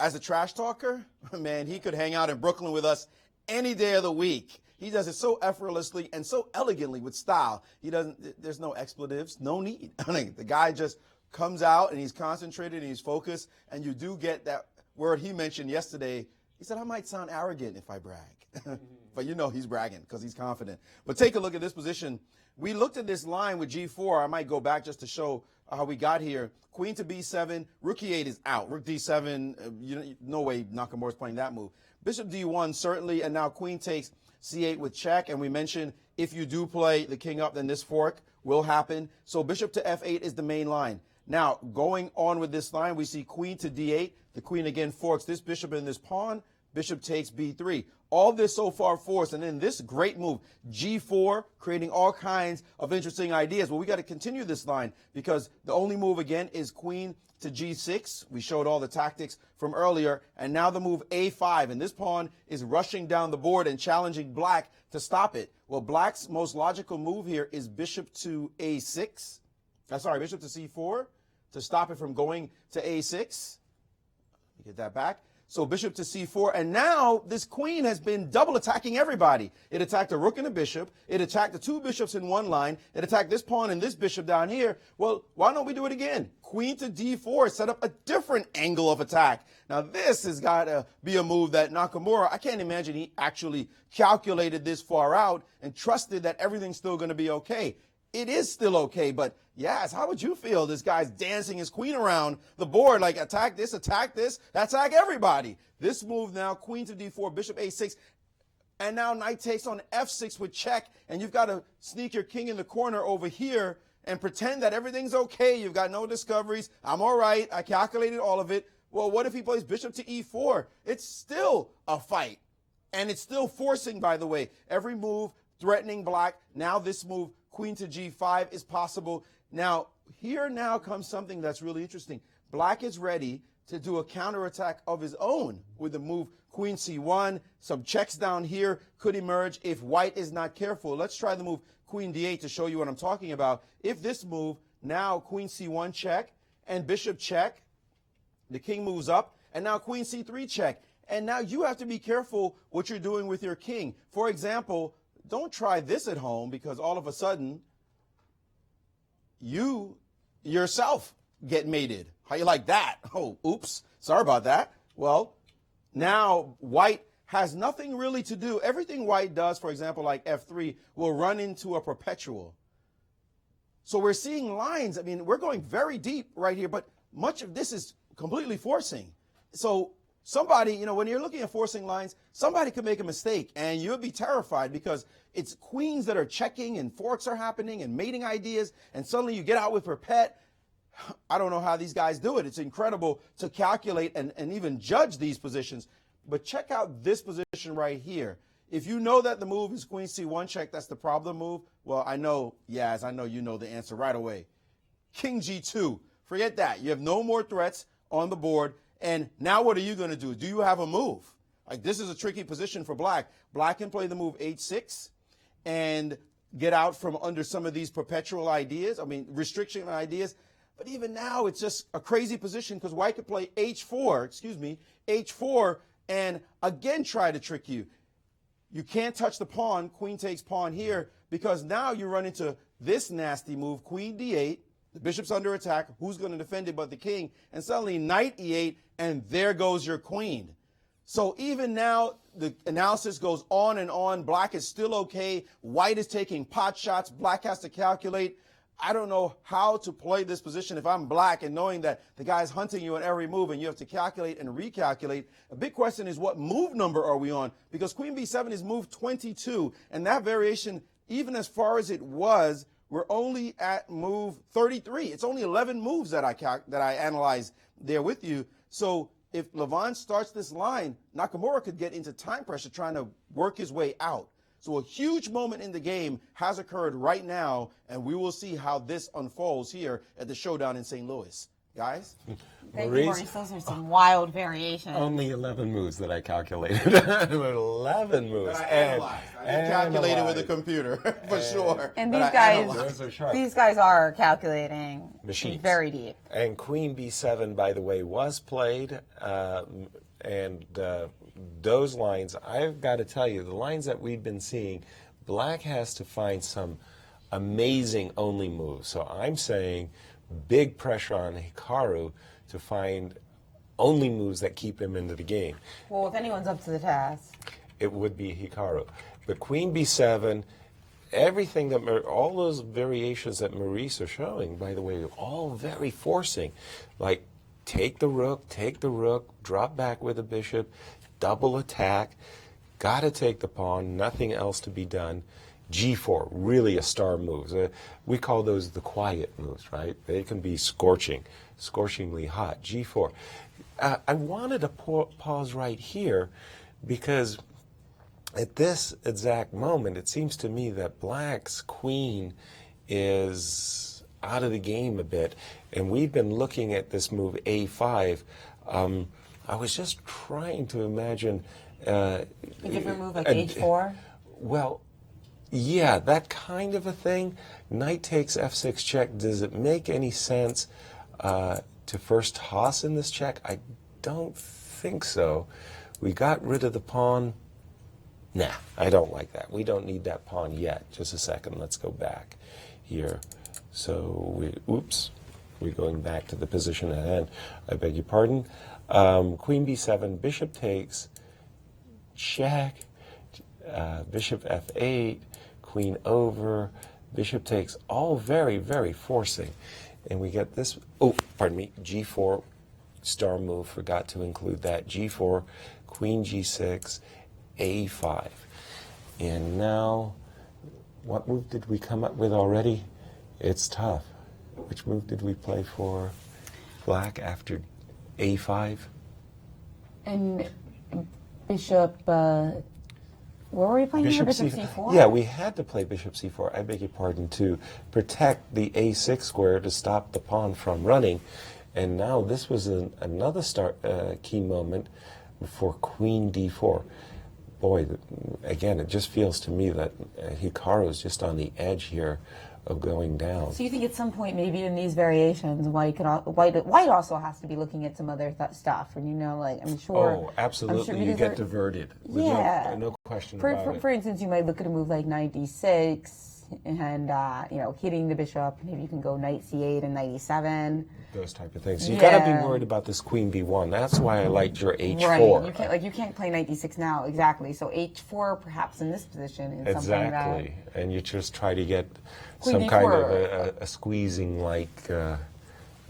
as a trash talker, man, he could hang out in Brooklyn with us any day of the week. He does it so effortlessly and so elegantly with style. There's no expletives, no need. I mean, the guy just comes out and he's concentrated and he's focused, and you do get that word he mentioned yesterday. He said, I might sound arrogant if I brag. But you know he's bragging because he's confident. But take a look at this position. We looked at this line with G4. I might go back just to show how we got here. Queen to B7. Rook E8 is out. Rook D7, no way Nakamura's playing that move. Bishop D1, certainly, and now queen takes. C8 with check, and we mentioned if you do play the king up, then this fork will happen. So bishop to F8 is the main line. Now, going on with this line, we see queen to D8. The queen again forks this bishop and this pawn. Bishop takes B3. All this so far forced, and then this great move, G4, creating all kinds of interesting ideas. Well, we got to continue this line because the only move again is queen to G6. We showed all the tactics from earlier, and now the move A5, and this pawn is rushing down the board and challenging black to stop it. Well, black's most logical move here is bishop to A6. Bishop to C4 to stop it from going to A6. Let me get that back. So bishop to C4, and now this queen has been double attacking everybody. It attacked a rook and a bishop. It attacked the two bishops in one line. It attacked this pawn and this bishop down here. Well, why don't we do it again? Queen to D4, set up a different angle of attack. Now this has got to be a move that Nakamura, I can't imagine he actually calculated this far out and trusted that everything's still going to be okay. It is still okay, but yes, how would you feel? This guy's dancing his queen around the board, like attack this, attack everybody. This move now, queen to D4, bishop A6, and now knight takes on F6 with check, and you've got to sneak your king in the corner over here and pretend that everything's okay. You've got no discoveries. I'm all right. I calculated all of it. Well, what if he plays bishop to E4? It's still a fight, and it's still forcing, by the way. Every move threatening black. Now this move, queen to G5 is possible. Now, here now comes something that's really interesting. Black is ready to do a counterattack of his own with the move queen C1. Some checks down here could emerge if white is not careful. Let's try the move queen D8 to show you what I'm talking about. If this move, now queen C1 check and bishop check, the king moves up, and now queen C3 check. And now you have to be careful what you're doing with your king. For example, don't try this at home because all of a sudden you yourself get mated. How you like that? Oh, oops. Sorry about that. Well, now white has nothing really to do. Everything white does, for example, like F3, will run into a perpetual. So we're seeing lines. I mean, we're going very deep right here, but much of this is completely forcing. So somebody, when you're looking at forcing lines, somebody could make a mistake and you'll be terrified because it's queens that are checking and forks are happening and mating ideas, and suddenly you get out with her pet. I don't know how these guys do it. It's incredible to calculate and even judge these positions. But check out this position right here. If you know that the move is queen C1 check, that's the problem move. Well, I know, Yaz, I know you know the answer right away. King G2. Forget that. You have no more threats on the board. And now what are you going to do? Do you have a move? Like, this is a tricky position for black. Black can play the move H6 and get out from under some of these perpetual ideas. I mean, restriction ideas. But even now, it's just a crazy position because white could play H4, and again try to trick you. You can't touch the pawn. Queen takes pawn here because now you run into this nasty move, queen D8. The bishop's under attack. Who's going to defend it but the king? And suddenly knight E8, and there goes your queen. So even now, the analysis goes on and on. Black is still okay. White is taking pot shots. Black has to calculate. I don't know how to play this position if I'm black and knowing that the guy's hunting you on every move and you have to calculate and recalculate. A big question is, what move number are we on? Because queen b7 is move 22, and that variation, even as far as it was, we're only at move 33. It's only 11 moves that I analyzed there with you. So if Levon starts this line, Nakamura could get into time pressure trying to work his way out. So a huge moment in the game has occurred right now, and we will see how this unfolds here at the Showdown in St. Louis. Guys? Thank you, Maurice. Those are some wild variations. Only 11 moves that I calculated. 11 moves. That I analyzed. I didn't calculate it with a computer, for sure. And these guys are calculating machines very deep. And queen b7, by the way, was played, those lines, I've got to tell you, the lines that we've been seeing, black has to find some amazing only moves. So I'm saying big pressure on Hikaru to find only moves that keep him into the game. Well, if anyone's up to the task, it would be Hikaru. But queen b7, everything that, all those variations that Maurice are showing, by the way, all very forcing. Like, take the rook, drop back with a bishop, double attack, got to take the pawn, nothing else to be done. G4, really a star move. We call those the quiet moves, right? They can be scorchingly hot. G4. I wanted to pause right here because at this exact moment, it seems to me that Black's queen is out of the game a bit, and we've been looking at this move A5. I was just trying to imagine a different move like H4? Well, yeah, that kind of a thing. Knight takes F6 check. Does it make any sense to first toss in this check? I don't think so. We got rid of the pawn. Nah, I don't like that. We don't need that pawn yet. Just a second. Let's go back here. So, we're going back to the position at hand. I beg your pardon. Queen B7, bishop takes, check, bishop F8, queen over, bishop takes, all very, very forcing. And we get this, G4, star move, forgot to include that. G4, queen G6, A5. And now, what move did we come up with already? It's tough. Which move did we play for Black after A5? And bishop, what were we playing here? Bishop C4? Yeah, we had to play bishop C4, I beg your pardon, to protect the A6 square to stop the pawn from running. And now this was another key moment for queen D4. Boy, again, it just feels to me that Hikaru is just on the edge here of going down. So you think at some point, maybe in these variations, White also has to be looking at some other stuff, and I'm sure. Oh, absolutely, sure you get diverted. Yeah, no question about it. For instance, you might look at a move like knight d6, and hitting the bishop. Maybe you can go knight c8 and knight e7. Those type of things. So you got to be worried about this queen b1. That's why I liked your h4. Right. You can't play knight d6 now. Exactly. So h4, perhaps in this position, is something that. Exactly. And you just try to get queen some d4. kind of a squeezing-like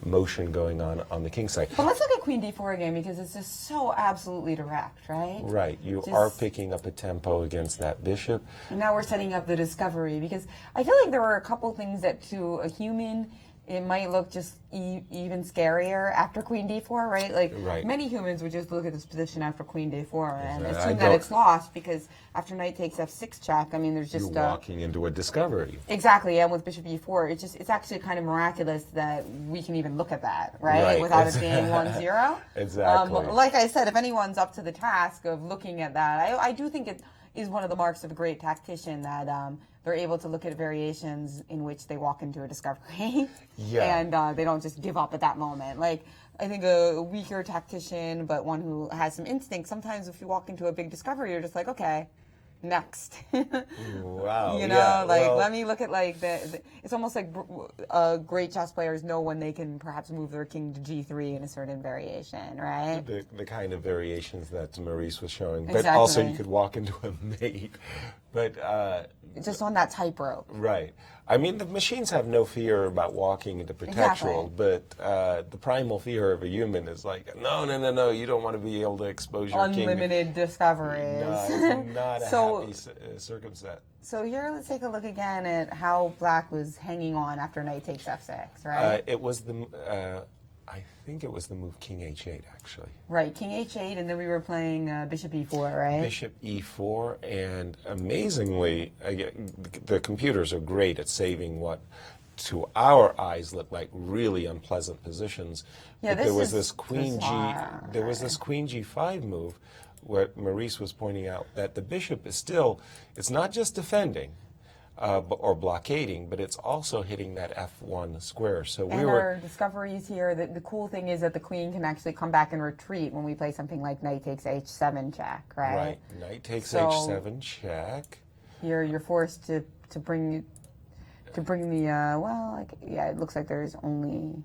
motion going on the king side. But let's look at queen d4 again, because it's just so absolutely direct, right? Right. You are picking up a tempo against that bishop. And now we're setting up the discovery, because I feel like there were a couple things that to a human it might look just even scarier after queen d4, right? Like many humans would just look at this position after queen d4 and assume that it's lost, because after knight takes f6 check, I mean, there's just you're walking into a discovery. Exactly, and with bishop e4, it's actually kind of miraculous that we can even look at that, right? Without it being 1-0. Exactly. Like I said, if anyone's up to the task of looking at that, I do think it is one of the marks of a great tactician that they're able to look at variations in which they walk into a discovery and they don't just give up at that moment. Like, I think a weaker tactician, but one who has some instinct, sometimes if you walk into a big discovery, you're just like, okay, next. Wow. Let me look at it's almost like great chess players know when they can perhaps move their king to g3 in a certain variation, right? The kind of variations that Maurice was showing. But also you could walk into a mate. But just on that tightrope. Right. I mean, the machines have no fear about walking into protectoral, but the primal fear of a human is like, no, you don't want to be able to expose your king. Unlimited discoveries. No, it's not a happy circumstance. So here, let's take a look again at how Black was hanging on after knight takes f6, right? It was I think it was the move king h8, actually. Right, king h8, and then we were playing bishop e4, right? Bishop e4, and amazingly, the computers are great at saving what, to our eyes, look like really unpleasant positions. Yeah, but there was this queen g5 move, where Maurice was pointing out that the bishop is still, it's not just defending, or blockading, but it's also hitting that f1 square. So our discoveries here, the cool thing is that the queen can actually come back and retreat when we play something like knight takes h7 check, right? Right, knight takes h7 check. You're forced to bring the it looks like there's only.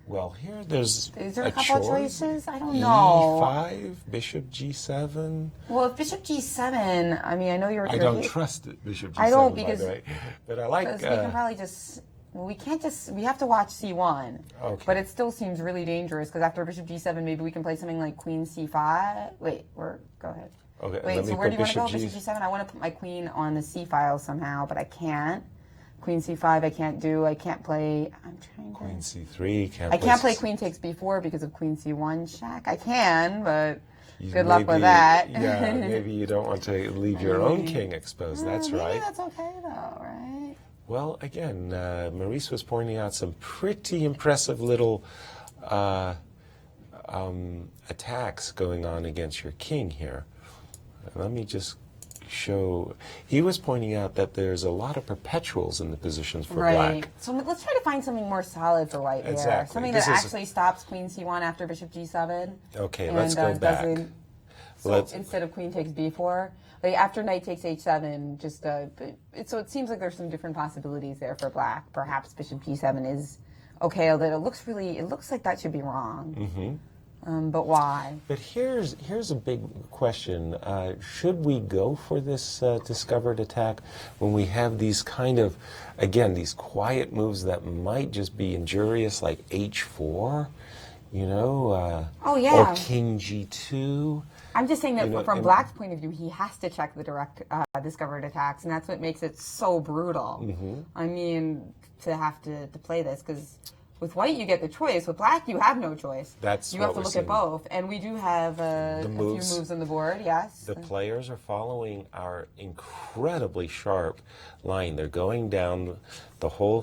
Well, here there's Is there a couple of choices? I don't know. E5, bishop g7. Well, if bishop g7, I mean, I know you're. I don't trust it, bishop g7. I don't, because by the way, but I like. We can probably just. We can't just. We have to watch c1. Okay. But it still seems really dangerous, because after bishop g7, maybe we can play something like queen c5. Wait, go ahead. Okay, Wait, let me so where do put you want to go? bishop Bishop G7? I want to put my queen on the C file somehow, but I can't. Queen C5 I can't do. I can't play. I'm trying to. Queen C3 can't. I can't play queen takes B4 because of queen C1 check. I can, but good luck with Maybe- that. Yeah, maybe you don't want to leave your own king exposed. That's Maybe right. that's okay though, right? Well, again, Maurice was pointing out some pretty impressive little attacks going on against your king here. Let me just show. He was pointing out that there's a lot of perpetuals in the positions for Right. black. So let's try to find something more solid for white here. Exactly. Something This that is- actually stops queen C1 after bishop G7. Okay, and, let's go back. So instead of queen takes B4, like after knight takes H7, just so it seems like there's some different possibilities there for black. Perhaps bishop G7 is okay, although it looks like that should be wrong. Mm-hmm. But why? But here's a big question. Should we go for this discovered attack when we have these kind of, again, these quiet moves that might just be injurious, like H4, you know? Oh, yeah. Or King G2. I'm just saying that You know, from and- Black's point of view, he has to check the direct discovered attacks, and that's what makes it so brutal. Mhm. I mean, to have to play this, because with White you get the choice. With Black you have no choice. That's you what have to we're look seeing. at both, and we do have a few moves on the board. Yes. The players are following our incredibly sharp line. They're going down the whole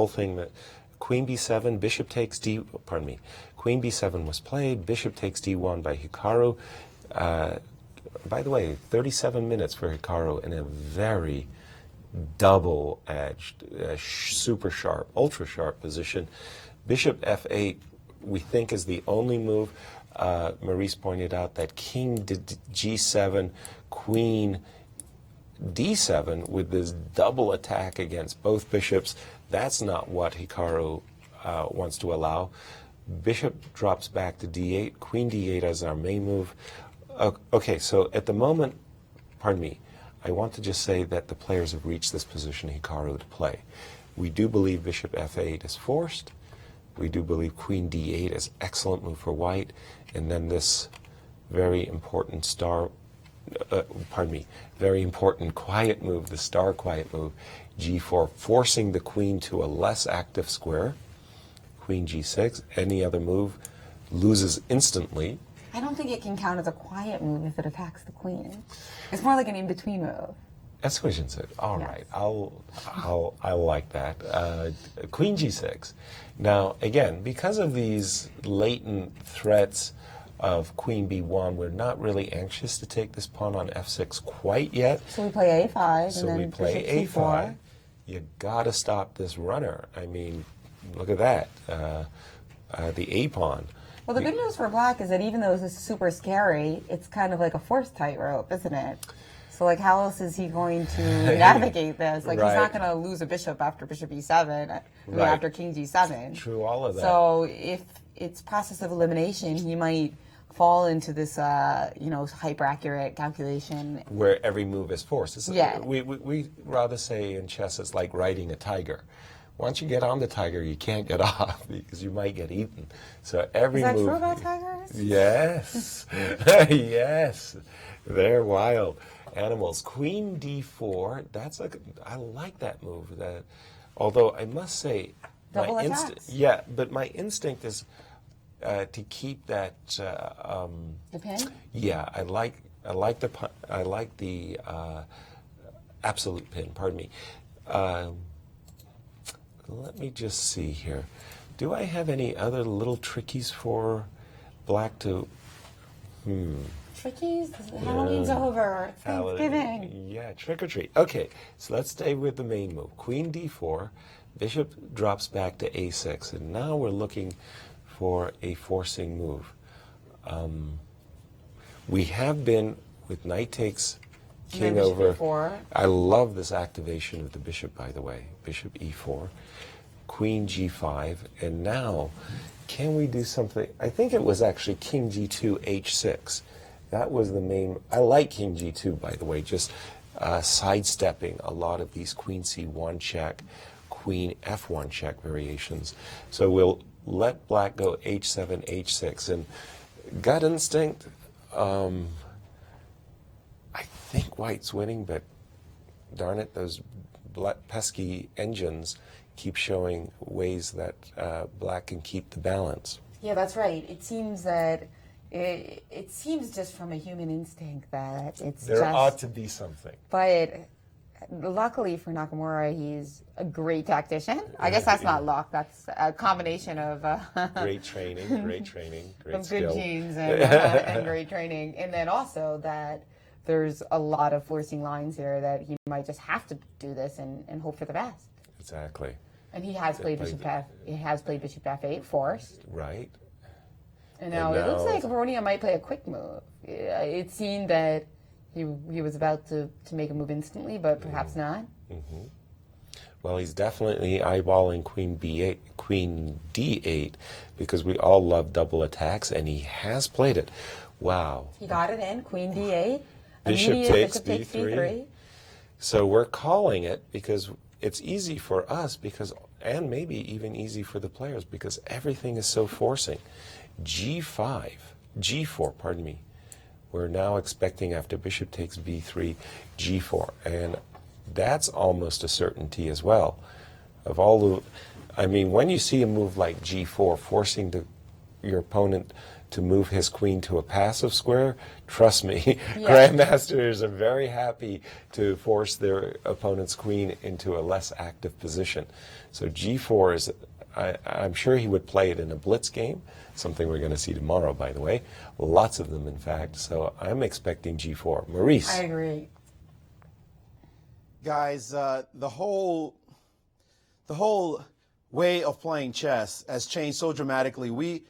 thing. That Queen B7, Bishop takes D. Pardon me. Queen B7 was played. Bishop takes D1 by Hikaru. By the way, 37 minutes for Hikaru in a very double-edged, super sharp, ultra sharp position. Bishop F8, we think, is the only move. Maurice pointed out that King G7, Queen D7 with this double attack against both bishops. That's not what Hikaru wants to allow. Bishop drops back to D8, Queen D8 as our main move. Okay, so at the moment, pardon me, I want to just say that the players have reached this position Hikaru to play. We do believe Bishop F8 is forced. We do believe Queen D8 is excellent move for white. And then this very important very important quiet move, the star quiet move, G4, forcing the queen to a less active square. Queen G6, any other move loses instantly. I don't think it can count as a quiet move if it attacks the queen. It's more like an in-between move. Escalation 6. All right, I'll like that. Queen G6. Now, again, because of these latent threats of Queen B1, we're not really anxious to take this pawn on F6 quite yet. So we play A5 So and then we play bishop A5. C4. You gotta stop this runner. I mean, look at that. The A pawn. Well, the good news for Black is that even though this is super scary, it's kind of like a forced tightrope, isn't it? So, like, how else is he going to navigate this? Like, he's not going to lose a bishop after bishop E7, after king G7. True, all of that. So, if it's process of elimination, he might fall into this, hyper-accurate calculation. Where every move is forced. Yeah. We rather say in chess it's like riding a tiger. Once you get on the tiger, you can't get off because you might get eaten. So every move. Is that true about tigers? Yes. Yes. They're wild animals. Queen D4, I like that move. Although I must say, Double attacks. yeah, but my instinct is to keep that. The pin? Yeah, I like the absolute pin. Pardon me. Let me just see here. Do I have any other little trickies for Black to? Trickies? Halloween's over. It's Thanksgiving. Yeah, trick or treat. Okay, so let's stay with the main move. Queen D4, bishop drops back to A6, and now we're looking for a forcing move. We have been with knight takes king bishop over. E4. I love this activation of the bishop, by the way. Bishop E4, Queen G5, and now can we do something? I think it was actually King G2 H6. That was the main. I like King G2, by the way, just sidestepping a lot of these Queen C1 check, Queen F1 check variations. So we'll let Black go H7, H6, and gut instinct. think white's winning, but darn it, those pesky engines keep showing ways that black can keep the balance. Yeah, that's right. It seems that it seems just from a human instinct that it's there just, ought to be something. But luckily for Nakamura, he's a great tactician. I guess that's not luck. That's a combination of great training, great some skill. good genes and great training, and then also that there's a lot of forcing lines here that he might just have to do this and hope for the best. Exactly. And he has played bishop to f8 forced. Right. And now it looks like Aronian might play a quick move. It seemed that he was about to make a move instantly, but perhaps not. Mm-hmm. Well, he's definitely eyeballing queen b8, queen d8, because we all love double attacks, and he has played it. Wow. He got it in, queen d8. Bishop takes b3. b3. So we're calling it because it's easy for us, and maybe even easy for the players, because everything is so forcing. G4, pardon me. We're now expecting after bishop takes b3, g4, and that's almost a certainty as well. Of all the, I mean, when you see a move like g4, forcing your opponent to move his queen to a passive square, trust me, grandmasters are very happy to force their opponent's queen into a less active position. So g4 is, I'm sure he would play it in a blitz game, something we're going to see tomorrow, by the way. Lots of them, in fact. So I'm expecting g4. Maurice. I agree. Guys, the whole way of playing chess has changed so dramatically. We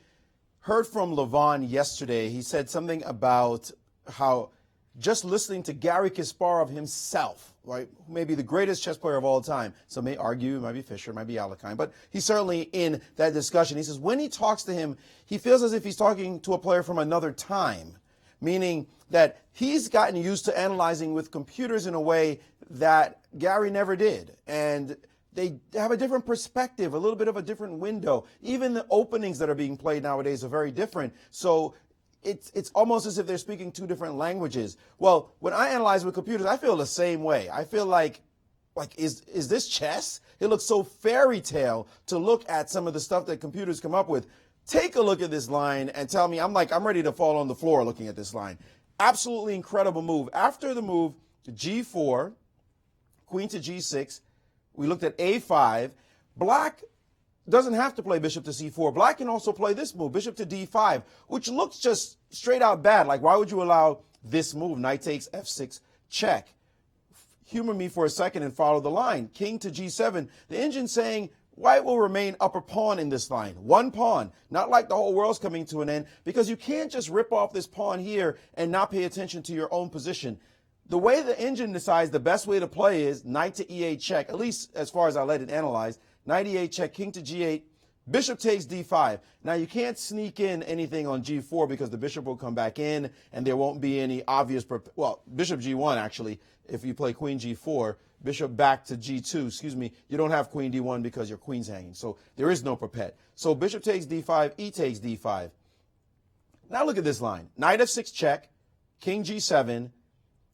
heard from Levon yesterday. He said something about how just listening to Garry Kasparov himself, right, maybe the greatest chess player of all time. Some may argue it might be Fischer, it might be Alekhine, but he's certainly in that discussion. He says when he talks to him, he feels as if he's talking to a player from another time, meaning that he's gotten used to analyzing with computers in a way that Garry never did. And they have a different perspective, a little bit of a different window. Even the openings that are being played nowadays are very different. So it's almost as if they're speaking two different languages. Well, when I analyze with computers, I feel the same way. I feel like is this chess? It looks so fairy tale to look at some of the stuff that computers come up with. Take a look at this line and tell me, I'm ready to fall on the floor looking at this line. Absolutely incredible move. After the move to g4, queen to g6, we looked at a5. Black doesn't have to play bishop to c4. Black can also play this move, bishop to d5, which looks just straight out bad. Like, why would you allow this move? Knight takes f6, check. Humor me for a second and follow the line. King to g7. The engine saying white will remain upper pawn in this line. One pawn. Not like the whole world's coming to an end, because you can't just rip off this pawn here and not pay attention to your own position. The way the engine decides the best way to play is knight to e8 check, at least as far as I let it analyze. Knight e8 check, king to g8, bishop takes d5. Now you can't sneak in anything on g4 because the bishop will come back in and there won't be any obvious, well, bishop g1 actually, if you play queen g4, bishop back to g2, excuse me, you don't have queen d1 because your queen's hanging. So there is no perpet. So bishop takes d5, e takes d5. Now look at this line. Knight f6 check, king g7,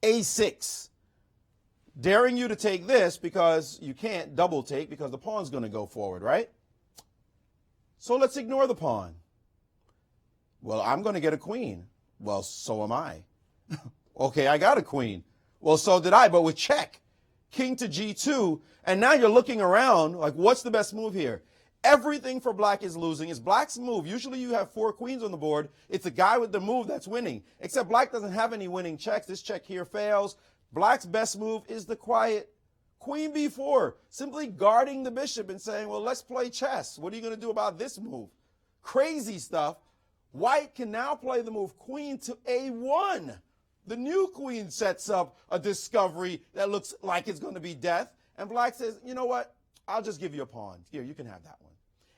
a6. Daring you to take this because you can't double take because the pawn's going to go forward, right? So let's ignore the pawn. Well, I'm going to get a queen. Well, so am I. Okay, I got a queen. Well, so did I, but with check. King to g2, and now you're looking around like, what's the best move here? Everything for black is losing. It's black's move. Usually you have 4 queens on the board. It's the guy with the move that's winning, except black doesn't have any winning checks. This check here fails. Black's best move is the quiet queen b4, simply guarding the bishop and saying, well, let's play chess. What are you going to do about this move? Crazy stuff. White can now play the move queen to a1. The new queen sets up a discovery that looks like it's going to be death. And black says, you know what? I'll just give you a pawn. Here, you can have that one.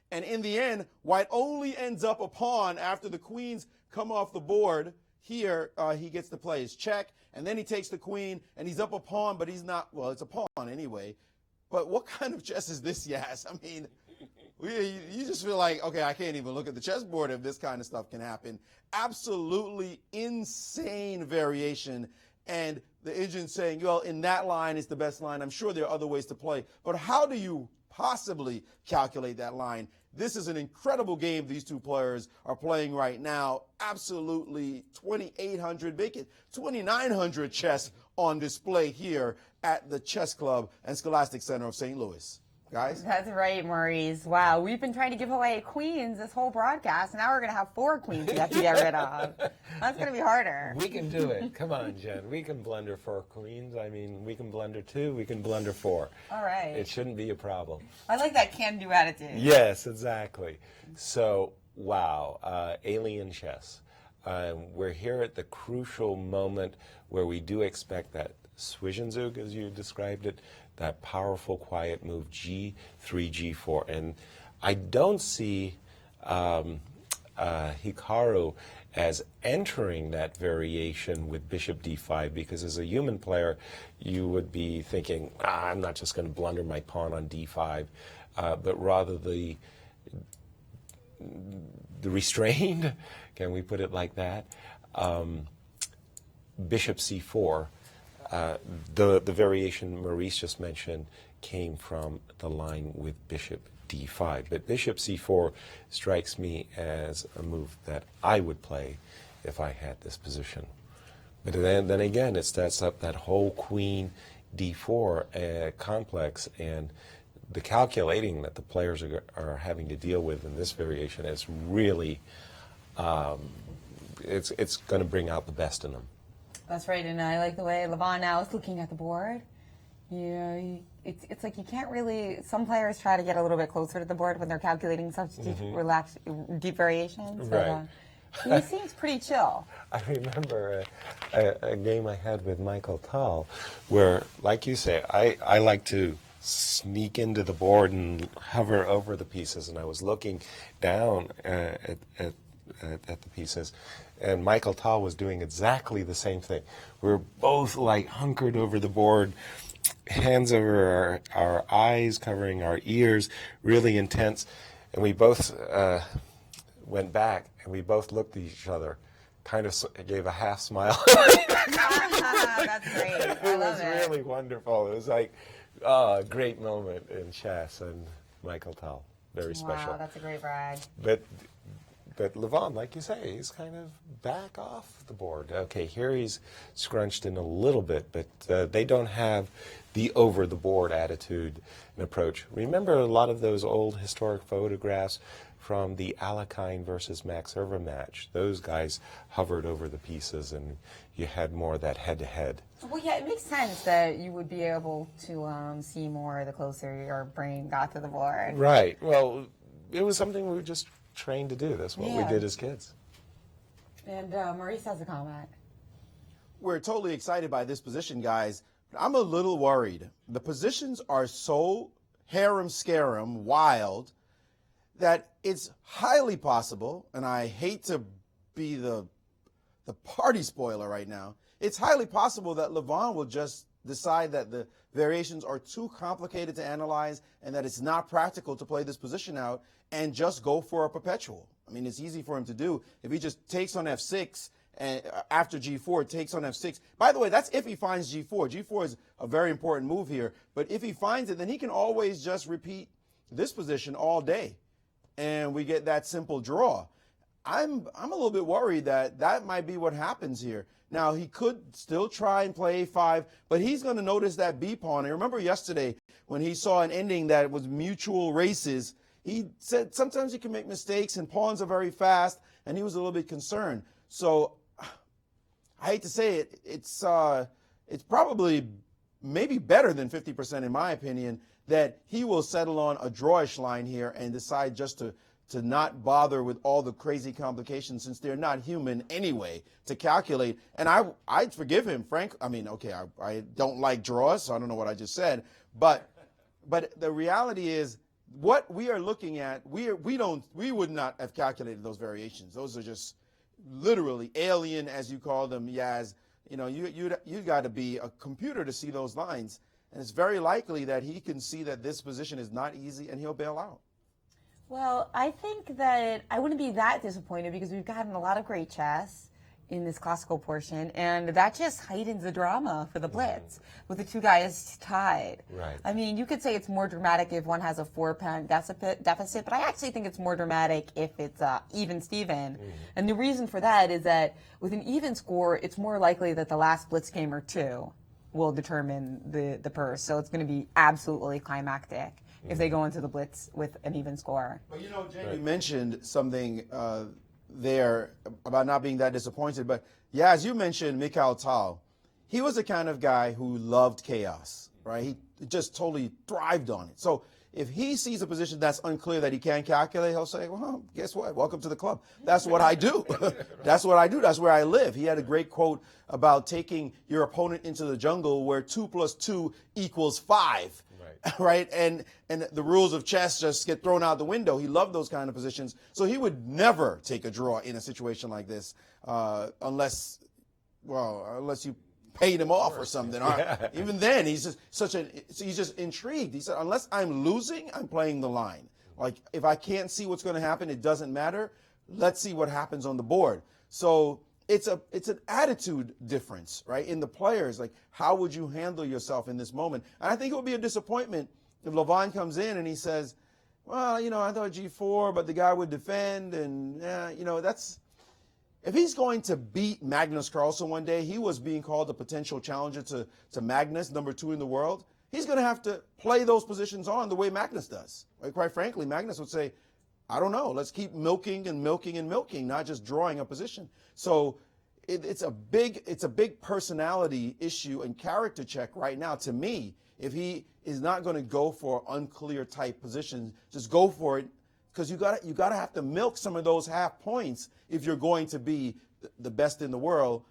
And in the end, white only ends up a pawn after the queens come off the board. Here, he gets to play his check, and then he takes the queen, and he's up a pawn, but he's not, well, it's a pawn anyway. But what kind of chess is this, Yas? I mean, you just feel like, okay, I can't even look at the chessboard if this kind of stuff can happen. Absolutely insane variation. and the engine's saying, well, in that line is the best line. I'm sure there are other ways to play. But how do you possibly calculate that line? This is an incredible game these two players are playing right now. Absolutely 2,800, make it 2,900 chess on display here at the Chess Club and Scholastic Center of St. Louis. Guys? That's right, Maurice. Wow, we've been trying to give away queens this whole broadcast, and now we're going to have 4 queens we have to get rid of. That's going to be harder. We can do it. Come on, Jen. We can blunder 4 queens. I mean, we can blunder 2. We can blunder 4. All right. It shouldn't be a problem. I like that can-do attitude. Yes, exactly. So, wow, alien chess. We're here at the crucial moment where we do expect that Zwischenzug, as you described it, that powerful, quiet move, G3, G4. And I don't see Hikaru as entering that variation with bishop d5, because as a human player, you would be thinking, I'm not just going to blunder my pawn on d5, but rather the restrained, can we put it like that, bishop c4. The variation Maurice just mentioned came from the line with bishop d5. But bishop c4 strikes me as a move that I would play if I had this position. But then again, it sets up that whole queen d4 complex, and the calculating that the players are having to deal with in this variation is really, it's going to bring out the best in them. That's right, and I like the way Levon now is looking at the board. It's like you can't really, some players try to get a little bit closer to the board when they're calculating such deep variations. Right. He seems pretty chill. I remember a game I had with Michael Tal where, like you say, I like to sneak into the board and hover over the pieces, and I was looking down at the pieces, and Michael Tal was doing exactly the same thing. We were both like hunkered over the board, hands over our eyes, covering our ears, really intense, and we both went back, and we both looked at each other, kind of gave a half smile. That's great. It was really wonderful. It was like a great moment in chess, and Michael Tal, very special. Wow, that's a great brag. But Levon, like you say, he's kind of back off the board. Okay, here he's scrunched in a little bit, but they don't have the over-the-board attitude and approach. Remember a lot of those old historic photographs from the Alekhine versus Max Erva match? Those guys hovered over the pieces, and you had more of that head-to-head. Well, yeah, it makes sense that you would be able to see more the closer your brain got to the board. Right. Well, it was something we were just trained to do. That's what we did as kids. And Maurice has a comment. We're totally excited by this position, guys. I'm a little worried. The positions are so harem-scarum, wild, that it's highly possible, and I hate to be the party spoiler right now, it's highly possible that Levon will just decide that the variations are too complicated to analyze and that it's not practical to play this position out and just go for a perpetual. I mean, it's easy for him to do. If he just takes on f6 and after g4, takes on f6. By the way, that's if he finds g4. g4 is a very important move here. But if he finds it, then he can always just repeat this position all day, and we get that simple draw. I'm a little bit worried that that might be what happens here. Now, he could still try and play a5, but he's going to notice that b pawn. And remember yesterday when he saw an ending that was mutual races, he said sometimes you can make mistakes and pawns are very fast, and he was a little bit concerned. So I hate to say it, it's probably maybe better than 50% in my opinion that he will settle on a drawish line here and decide just to not bother with all the crazy complications since they're not human anyway to calculate. And I'd forgive him, Frank. I mean, okay, I don't like draws, so I don't know what I just said. But the reality is what we are looking at, we would not have calculated those variations. Those are just literally alien, as you call them, Yaz. You know, you got to be a computer to see those lines. And it's very likely that he can see that this position is not easy and he'll bail out. Well, I think that I wouldn't be that disappointed because we've gotten a lot of great chess. in this classical portion, and that just heightens the drama for the blitz with the two guys tied. Right. I mean, you could say it's more dramatic if one has a 4-point deficit, but I actually think it's more dramatic if it's even Steven. And the reason for that is that with an even score, it's more likely that the last blitz game or two will determine the purse. So it's going to be absolutely climactic if they go into the blitz with an even score. But you know, Jen, you mentioned something there about not being that disappointed. But yeah, as you mentioned, Mikhail Tal, he was the kind of guy who loved chaos, right? He just totally thrived on it. So if he sees a position that's unclear that he can't calculate, he'll say, well, guess what? Welcome to the club. That's what I do. That's what I do. That's where I live. He had a great quote about taking your opponent into the jungle where 2 + 2 = 5. Right, and the rules of chess just get thrown out the window. He loved those kind of positions, so he would never take a draw in a situation like this, unless you paid him off or something. Or even then, he's just intrigued. He said, unless I'm losing, I'm playing the line. Like if I can't see what's going to happen, it doesn't matter. Let's see what happens on the board. So it's an attitude difference, right, in the players. Like, how would you handle yourself in this moment? And I think it would be a disappointment if Levon comes in and he says, well, you know, I thought G4, but the guy would defend, and you know, that's if he's going to beat Magnus Carlsen one day. He was being called a potential challenger to Magnus, number 2 in the world. He's going to have to play those positions on the way Magnus does. Right? Quite frankly, Magnus would say, I don't know. Let's keep milking and milking and milking, not just drawing a position. So it's a big personality issue and character check right now. To me, if he is not going to go for unclear type positions, just go for it, because you gotta have to milk some of those half points if you're going to be the best in the world.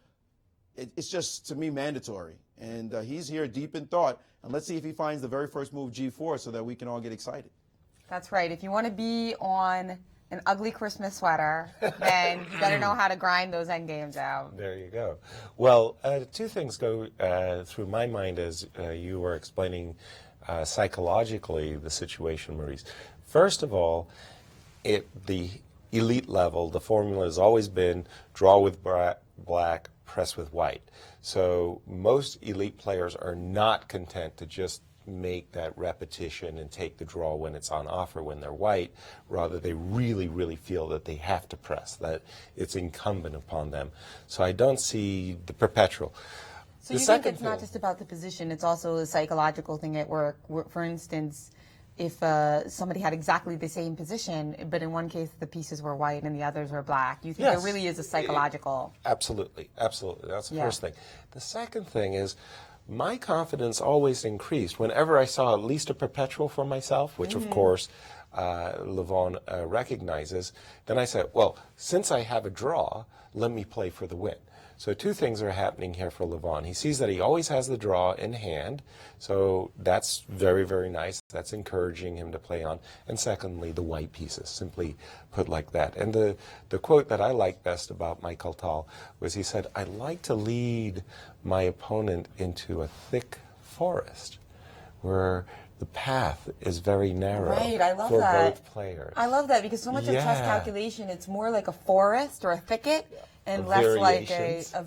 It's just, to me, mandatory. And he's here deep in thought. And let's see if he finds the very first move G4 so that we can all get excited. That's right. If you want to be on an ugly Christmas sweater, then you better know how to grind those end games out. There you go. Well, two things go through my mind as you were explaining psychologically the situation, Maurice. First of all, at the elite level, the formula has always been draw with black, press with white. So most elite players are not content to just make that repetition and take the draw when it's on offer when they're white. Rather, they really, really feel that they have to press, that it's incumbent upon them. So I don't see the perpetual. So you think it's not just about the position, it's also a psychological thing at work. For instance, if somebody had exactly the same position, but in one case the pieces were white and the others were black, you think there really is a psychological... Absolutely, absolutely. That's the first thing. The second thing is, my confidence always increased whenever I saw at least a perpetual for myself, which of course Levon recognizes. Then I said, well, since I have a draw, let me play for the win. So two things are happening here for Levon. He sees that he always has the draw in hand, so that's very, very nice. That's encouraging him to play on. And secondly, the white pieces, simply put like that. And the quote that I like best about Michael Tal was he said, I like to lead my opponent into a thick forest where the path is very narrow for both players. I love that, because so much of chess calculation, it's more like a forest or a thicket, and less like a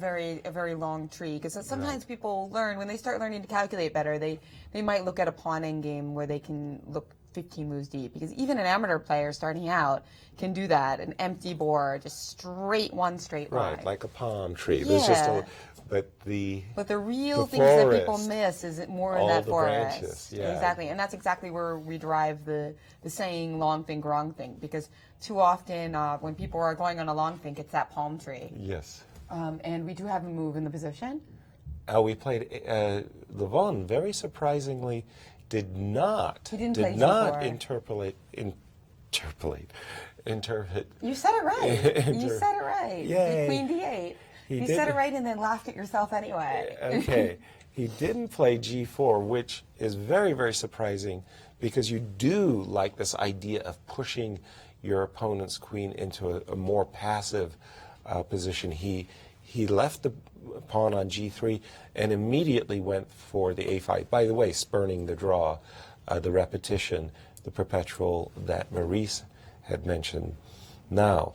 very long tree. Because sometimes people learn, when they start learning to calculate better, they might look at a pawn endgame where they can look 15 moves deep. Because even an amateur player starting out can do that, an empty board, just one straight line. Right, like a palm tree. There's just but the real things that people miss is more in that forest. Branches, Exactly, and that's exactly where we derive the saying long think, wrong think, because too often when people are going on a long think, it's that palm tree. Yes. And we do have a move in the position. We played Levon, very surprisingly, did not interpolate. You said it right. You said it right. Yay. Queen D8. You said it right and then laughed at yourself anyway. Okay. He didn't play G4, which is very, very surprising, because you do like this idea of pushing your opponent's queen into a more passive position. He left the pawn on G3 and immediately went for the A5. By the way, spurning the draw, the repetition, the perpetual that Maurice had mentioned. Now,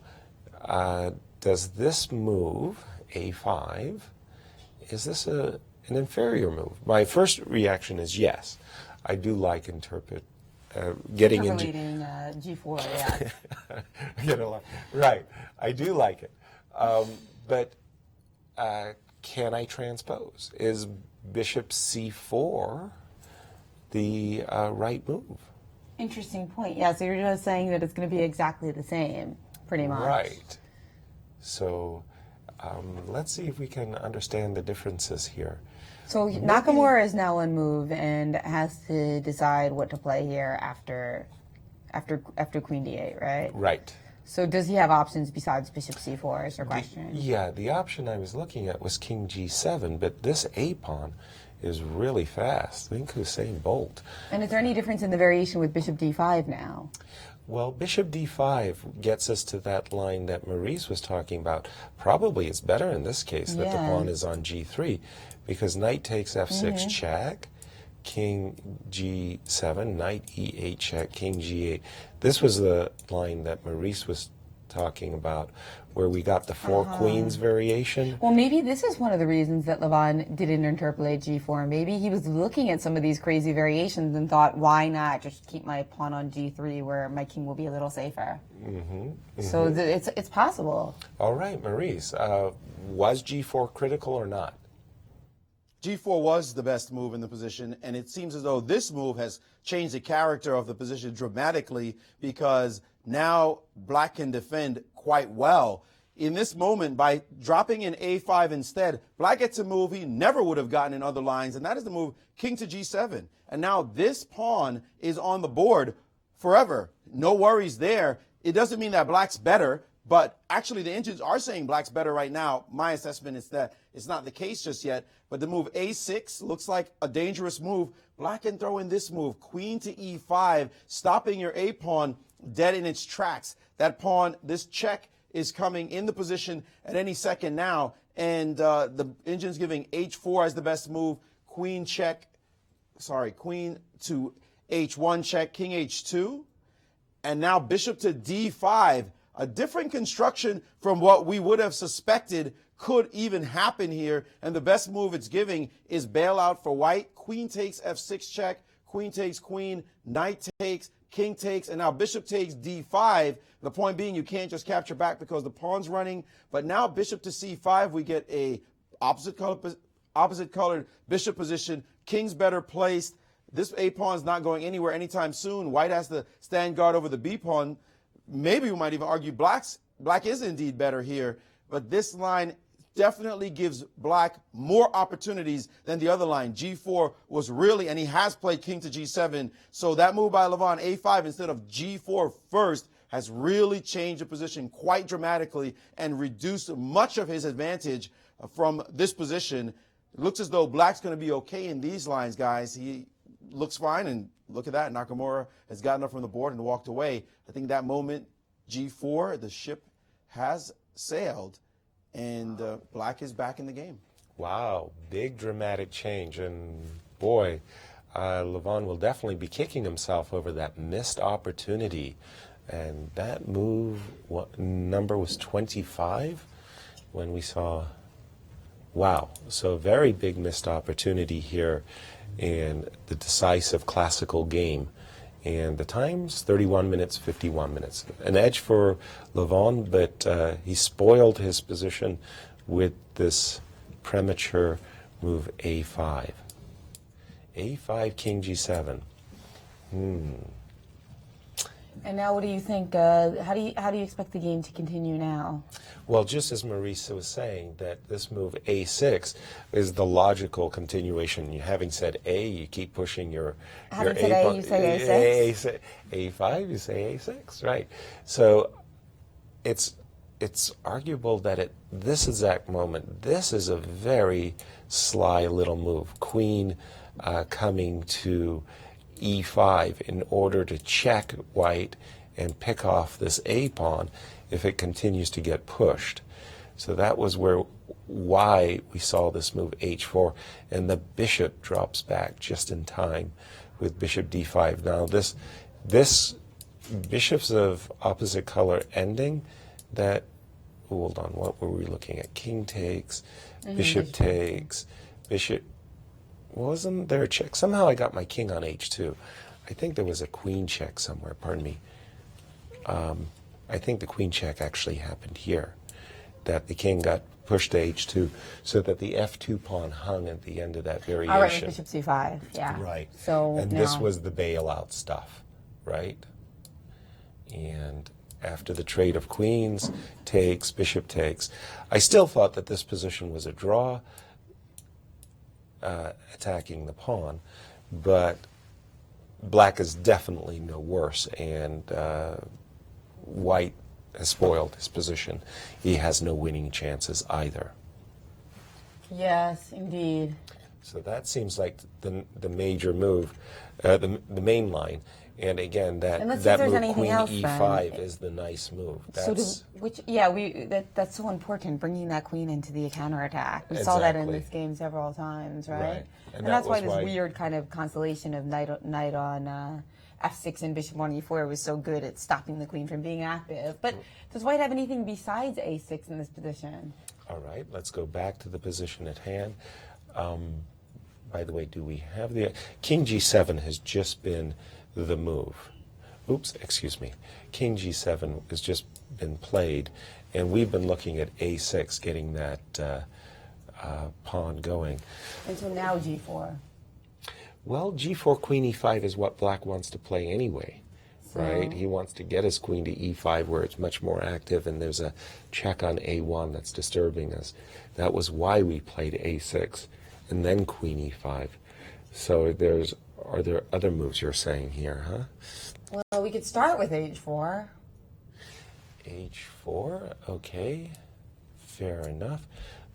does this move a5. Is this an inferior move? My first reaction is yes. I do like getting into G4, yeah. Right, I do like it. But can I transpose? Is bishop c4 the right move? Interesting point. Yeah, so you're just saying that it's going to be exactly the same, pretty much. Right. So let's see if we can understand the differences here. So Nakamura is now on move and has to decide what to play here after queen d8, right? Right. So does he have options besides bishop c4 is your question? Yeah, the option I was looking at was king g7, but this a-pawn is really fast. Think Hussein Bolt. And is there any difference in the variation with bishop d5 now? Well, bishop d5 gets us to that line that Maurice was talking about. Probably it's better in this case that the pawn is on g3, because knight takes f6 check, king g7, knight e8 check, king g8. This was the line that Maurice was talking about, where we got the four queens variation. Well, maybe this is one of the reasons that Levon didn't interpolate g4. Maybe he was looking at some of these crazy variations and thought, why not just keep my pawn on g3 where my king will be a little safer? So it's possible. All right, Maurice, was g4 critical or not? G4 was the best move in the position, and it seems as though this move has changed the character of the position dramatically, because now black can defend quite well. In this moment, by dropping in a5 instead, black gets a move he never would have gotten in other lines, and that is the move king to g7. And now this pawn is on the board forever. No worries there. It doesn't mean that black's better, but actually the engines are saying black's better right now. My assessment is that it's not the case just yet, but the move a6 looks like a dangerous move. Black can throw in this move, queen to e5, stopping your a-pawn dead in its tracks. That pawn, this check, is coming in the position at any second now, and the engine's giving h4 as the best move, queen to h1 check, king h2, and now bishop to d5. A different construction from what we would have suspected could even happen here, and the best move it's giving is bailout for white. Queen takes f6 check, queen takes queen, knight takes, king takes, and now bishop takes d5. The point being, you can't just capture back because the pawn's running, but now bishop to c5, we get a opposite colored bishop position. King's better placed. This a-pawn's not going anywhere anytime soon. White has to stand guard over the b-pawn. Maybe we might even argue black is indeed better here, but this line definitely gives black more opportunities than the other line. G4 was really, and he has played king to G7, so that move by Levon, A5 instead of G4 first, has really changed the position quite dramatically and reduced much of his advantage from this position. It looks as though black's going to be okay in these lines, guys. He looks fine, and look at that. Nakamura has gotten up from the board and walked away. I think that moment, G4, the ship has sailed, and black is back in the game. Wow, big dramatic change. And boy, Levon will definitely be kicking himself over that missed opportunity. And that move, what number was 25 when we saw, wow, so very big missed opportunity here in the decisive classical game. And the time's 31 minutes, 51 minutes. An edge for Levon, but he spoiled his position with this premature move a5. a5, king g7. And now what do you think? How do you expect the game to continue now? Well, just as Maurice was saying, that this move a6 is the logical continuation. You having said A, you keep pushing your Having said A, you say A6? A5, you say a6, right. So it's arguable that at this exact moment, this is a very sly little move. Queen coming to e5 in order to check white and pick off this a-pawn if it continues to get pushed. So that was why we saw this move h4, and the bishop drops back just in time with bishop d5. Now this bishops of opposite color ending, that hold on, what were we looking at? King takes, bishop takes, bishop. Wasn't there a check? Somehow I got my king on h2. I think there was a queen check somewhere, pardon me. I think the queen check actually happened here, that the king got pushed to h2 so that the f2 pawn hung at the end of that variation. All right, with bishop c5, yeah. Right. So and now, this was the bailout stuff, right? And after the trade of queens, takes, bishop takes. I still thought that this position was a draw, attacking the pawn, but black is definitely no worse, and white has spoiled his position. He has no winning chances either. yes, indeed. So that seems like the major move, the main line. And again, that And let's see if there's move, anything queen else, e5, then. is the nice move. So That's, that's so important, bringing that queen into the counterattack. We saw that in Exactly. this game several times, right? Right. And And that's that why was this why- weird kind of constellation of knight on f6 and bishop on e4 was so good at stopping the queen from being active. But does white have anything besides a6 in this position? all right, let's go back to the position at hand. By the way, do we have the... King g7 has just been the move. Oops, excuse me. King g7 has just been played, and we've been looking at a6, getting that pawn going. And so now g4. Well, g4, queen e5 is what black wants to play anyway, right? He wants to get his queen to e5 where it's much more active, and there's a check on a1 that's disturbing us. That was why we played a6 and then queen e5. So are there other moves you're saying here, huh? Well, we could start with h4. h4, okay, fair enough.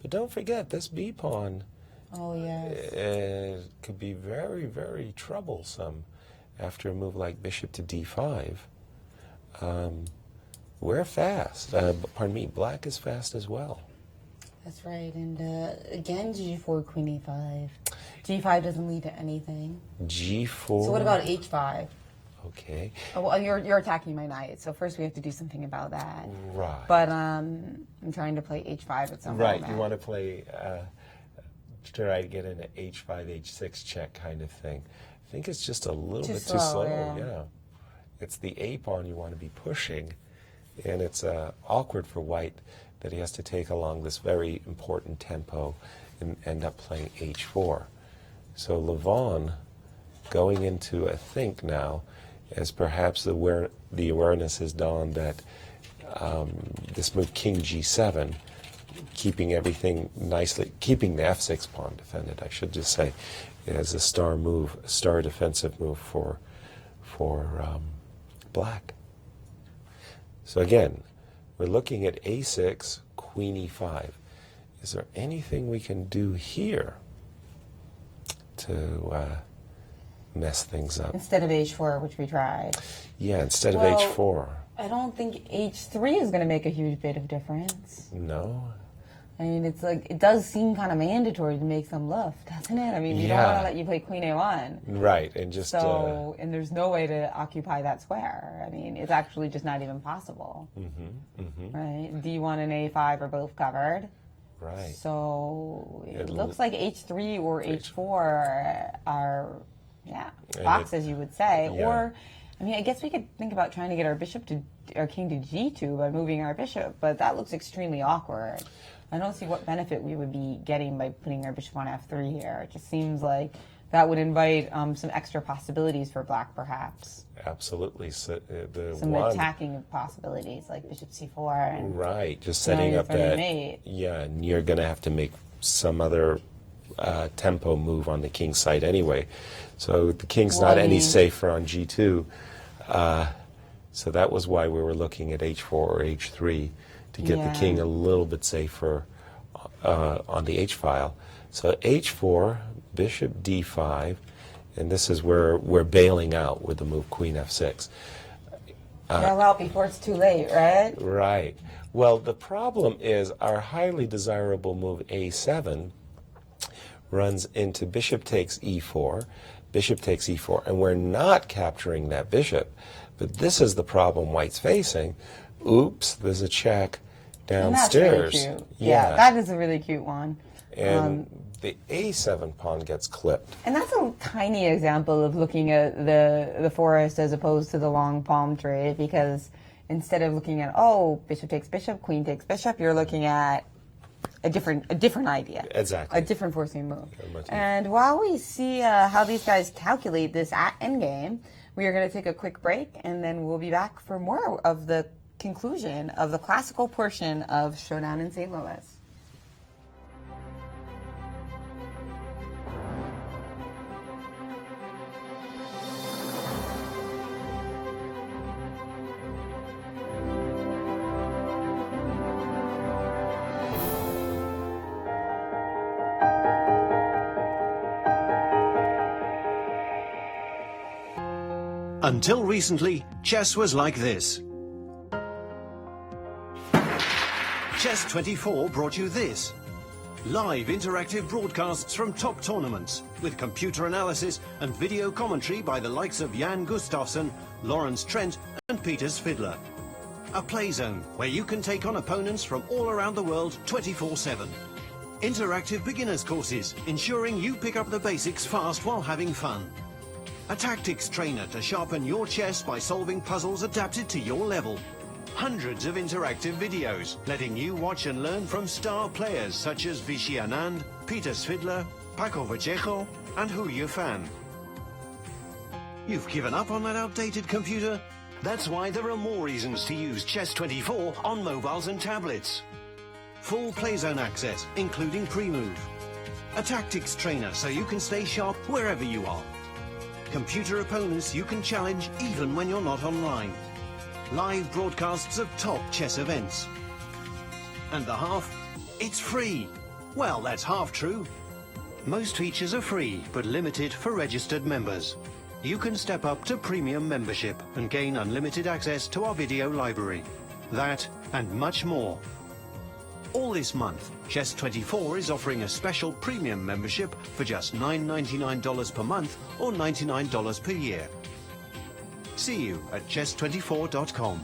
But don't forget, this b pawn Oh, yes. could be very, very troublesome after a move like bishop to d5. We're fast. Pardon me, black is fast as well. That's right. And again, g4, queen e5. g5 doesn't lead to anything. g4. So what about h5? Okay. Oh, well, you're attacking my knight, so first we have to do something about that. Right. But I'm trying to play h5 at some point. Right, you want to play, try to get an h5, h6 check kind of thing. I think it's just a little bit too slow, yeah. It's the a pawn you want to be pushing, and it's awkward for white that he has to take along this very important tempo and end up playing h4. So Levon going into a think now, as perhaps the awareness has dawned that this move king g7, keeping everything nicely, keeping the f6 pawn defended, I should just say, as a star move, a star defensive move for black. So again, we're looking at a6, queen e5. Is there anything we can do here to mess things up? Instead of h4, which we tried. Yeah, instead of Well, h4. I don't think h3 is going to make a huge bit of difference. No? I mean, it's like, it does seem kind of mandatory to make some luft, doesn't it? I mean, you don't Yeah. want to let you play queen a1. Right, and just... So, and there's no way to occupy that square. I mean, it's actually just not even possible. Right? d1 and a5 are both covered. right. So it It looks like h3 or h4 are, yeah, And boxes, you would say. yeah. Or, I mean, I guess we could think about trying to get our king to g2 by moving our bishop, but that looks extremely awkward. I don't see what benefit we would be getting by putting our bishop on f3 here. It just seems like that would invite some extra possibilities for black, perhaps. Absolutely. So, Some attacking possibilities, like bishop c4. And Right, just now setting you're up friendly that... mate. Yeah, and you're going to have to make some other tempo move on the king's side anyway. So the king's Well, not I any mean- safer on g2. So that was why we were looking at h4 or h3 to get Yeah. the king a little bit safer on the h file. So h4, bishop d5, and this is where we're bailing out with the move queen f6. Bail out before it's too late, right? Right. Well, the problem is our highly desirable move a7 runs into bishop takes e4, bishop takes e4, and we're not capturing that bishop. But this is the problem white's facing. Oops, there's a check. downstairs. And that's really cute. Yeah, that is a really cute one. And the A7 pawn gets clipped. And that's a tiny example of looking at the forest as opposed to the long palm tree, because instead of looking at, oh, bishop takes bishop, queen takes bishop, you're looking at a different idea. Exactly. A different forcing move. And while we see how these guys calculate this at endgame, we are going to take a quick break, and then we'll be back for more of the conclusion of the classical portion of Showdown in St. Louis. Until recently, chess was like this. Chess24 brought you this. Live interactive broadcasts from top tournaments, with computer analysis and video commentary by the likes of Jan Gustafsson, Lawrence Trent and Peter Svidler. A play zone where you can take on opponents from all around the world 24/7. Interactive beginners courses, ensuring you pick up the basics fast while having fun. A tactics trainer to sharpen your chess by solving puzzles adapted to your level. Hundreds of interactive videos, letting you watch and learn from star players such as Vichy Anand, Peter Svidler, Paco Vallejo, and Hu Yifan. You've given up on that outdated computer? That's why there are more reasons to use Chess24 on mobiles and tablets. Full playzone access, including pre-move. A tactics trainer so you can stay sharp wherever you are. Computer opponents you can challenge even when you're not online. Live broadcasts of top chess events. And the half? It's free. Well, that's half true. Most features are free, but limited for registered members. You can step up to premium membership and gain unlimited access to our video library. That and much more. All this month, Chess24 is offering a special premium membership for just $9.99 per month or $99 per year. See you at chess24.com.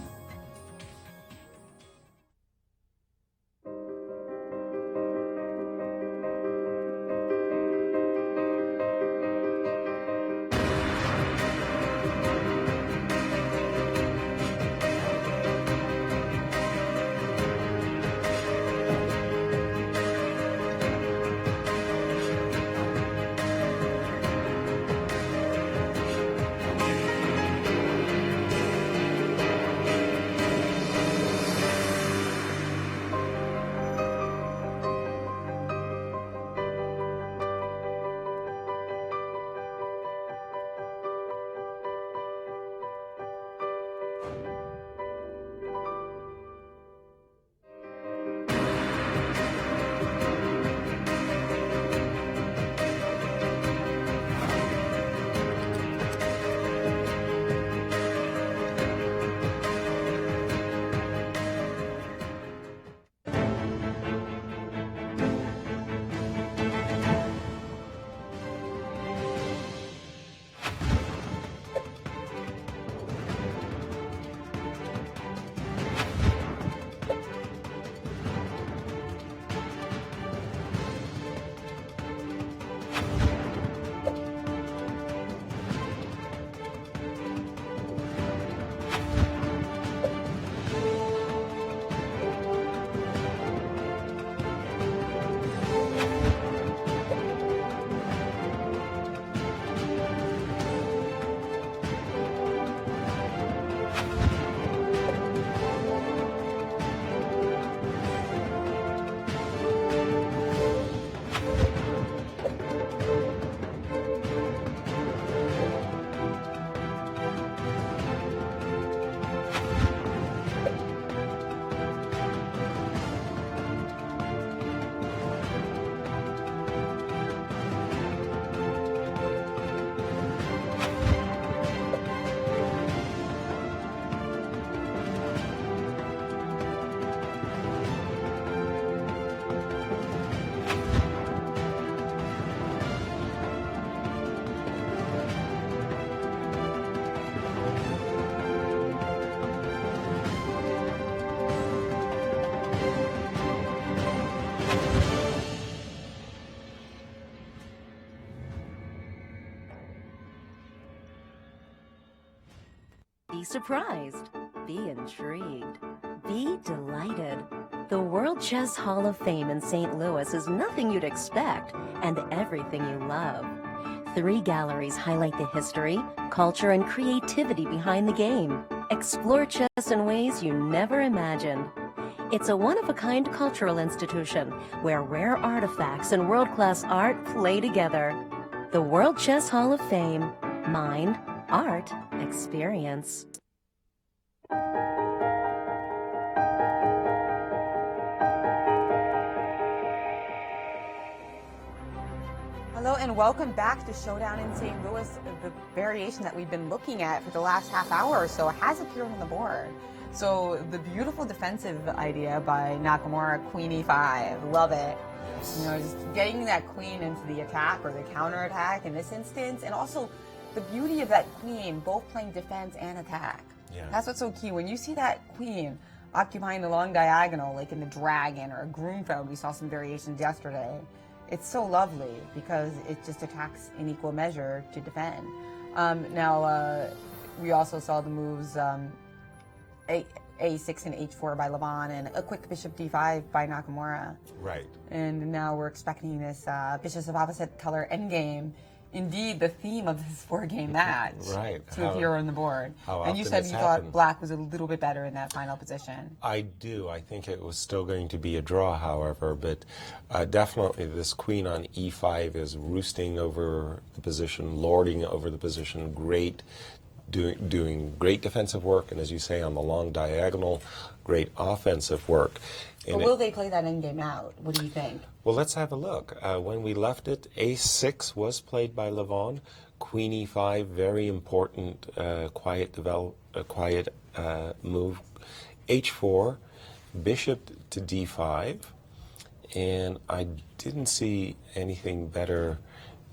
surprised. Be intrigued. Be delighted. The World Chess Hall of Fame in St. Louis is nothing you'd expect and everything you love. 3 galleries highlight the history, culture, and creativity behind the game. Explore chess in ways you never imagined. It's a one-of-a-kind cultural institution where rare artifacts and world-class art play together. The World Chess Hall of Fame. Mind, art, experience. Hello and welcome back to Showdown in St. Louis. The variation that we've been looking at for the last half hour or so has appeared on the board. So the beautiful defensive idea by Nakamura, Queen E5, love it. You know, just getting that queen into the attack or the counterattack in this instance, and also the beauty of that queen, both playing defense and attack. Yeah. That's what's so key. When you see that queen occupying the long diagonal, like in the dragon or a Grunfeld, we saw some variations yesterday. It's so lovely because it just attacks in equal measure to defend. We also saw the moves A6 and H4 by Levon and a quick bishop D5 by Nakamura. Right. And now we're expecting this bishops of opposite color endgame. Indeed, the theme of this 4-game match right. to appear on the board. And you said you thought black was a little bit better in that final position. I do. I think it was still going to be a draw, however, but definitely this queen on E5 is roosting over the position, lording over the position, doing great defensive work, and as you say, on the long diagonal, great offensive work. But will they play that endgame out? What do you think? Well, let's have a look. When we left it, A6 was played by Levon. Queen E5, very important, quiet move. H4, bishop to D5, and I didn't see anything better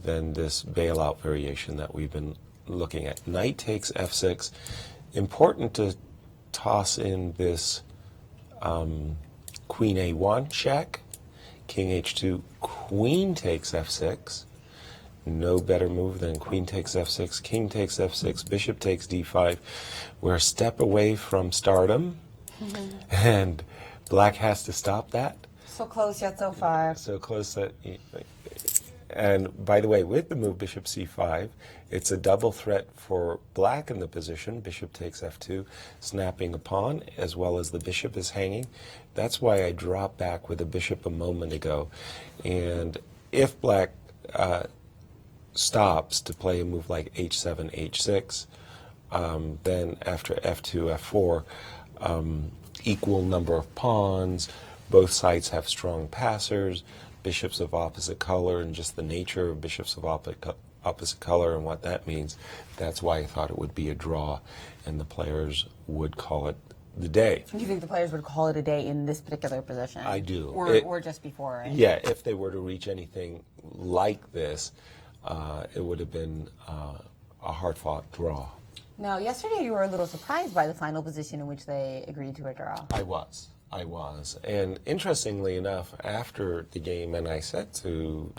than this bailout variation that we've been looking at. Knight takes F6. Important to toss in this Queen A1 check, King H2, Queen takes F6. No better move than Queen takes F6, King takes F6, Bishop takes D5. We're a step away from stardom, and black has to stop that. So close yet so far. So close that. And by the way, with the move Bishop C5, it's a double threat for black in the position. Bishop takes F2, snapping a pawn, as well as the bishop is hanging. That's why I dropped back with a bishop a moment ago. And if black stops to play a move like H7, H6, then after F2, F4, equal number of pawns, both sides have strong passers, bishops of opposite color, and just the nature of bishops of opposite color and what that means. That's why I thought it would be a draw, and the players would call it the day. Do you think the players would call it a day in this particular position? I do. Or just before, right? Yeah, if they were to reach anything like this, it would have been a hard-fought draw. Now, yesterday you were a little surprised by the final position in which they agreed to a draw. I was. And interestingly enough, after the game, and I said to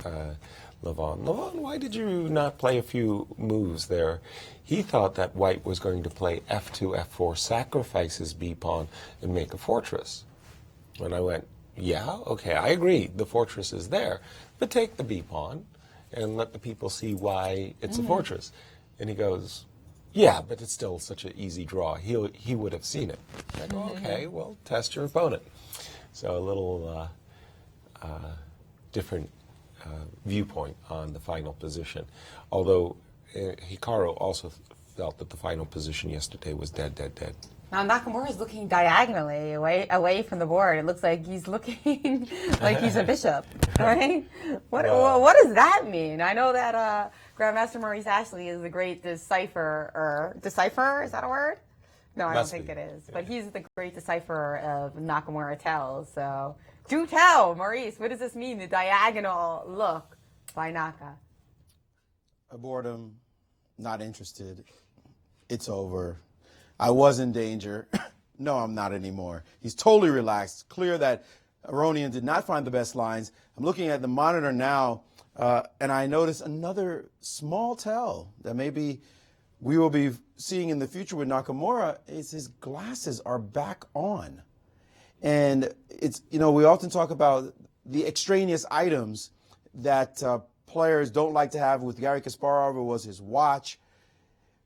Levon, why did you not play a few moves there? He thought that white was going to play F2, F4, sacrifice his B-pawn, and make a fortress. And I went, yeah, okay, I agree, the fortress is there, but take the B-pawn and let the people see why it's a fortress. And he goes, yeah, but it's still such an easy draw. He would have seen it. I go, okay, well, test your opponent. So a little different viewpoint on the final position. Although Hikaru also felt that the final position yesterday was dead. Now Nakamura is looking diagonally away from the board. It looks like he's looking like he's a bishop, right? What does that mean? I know that Grandmaster Maurice Ashley is the great decipherer. Decipher, is that a word? No, I don't think it is. But he's the great decipherer of Nakamura tells. So do tell, Maurice, what does this mean, the diagonal look by Naka? Boredom, not interested. It's over. I was in danger. No, I'm not anymore. He's totally relaxed. Clear that Aronian did not find the best lines. I'm looking at the monitor now, and I notice another small tell that maybe we will be seeing in the future with Nakamura is his glasses are back on. And it's, we often talk about the extraneous items that players don't like to have. With Gary Kasparov, it was his watch.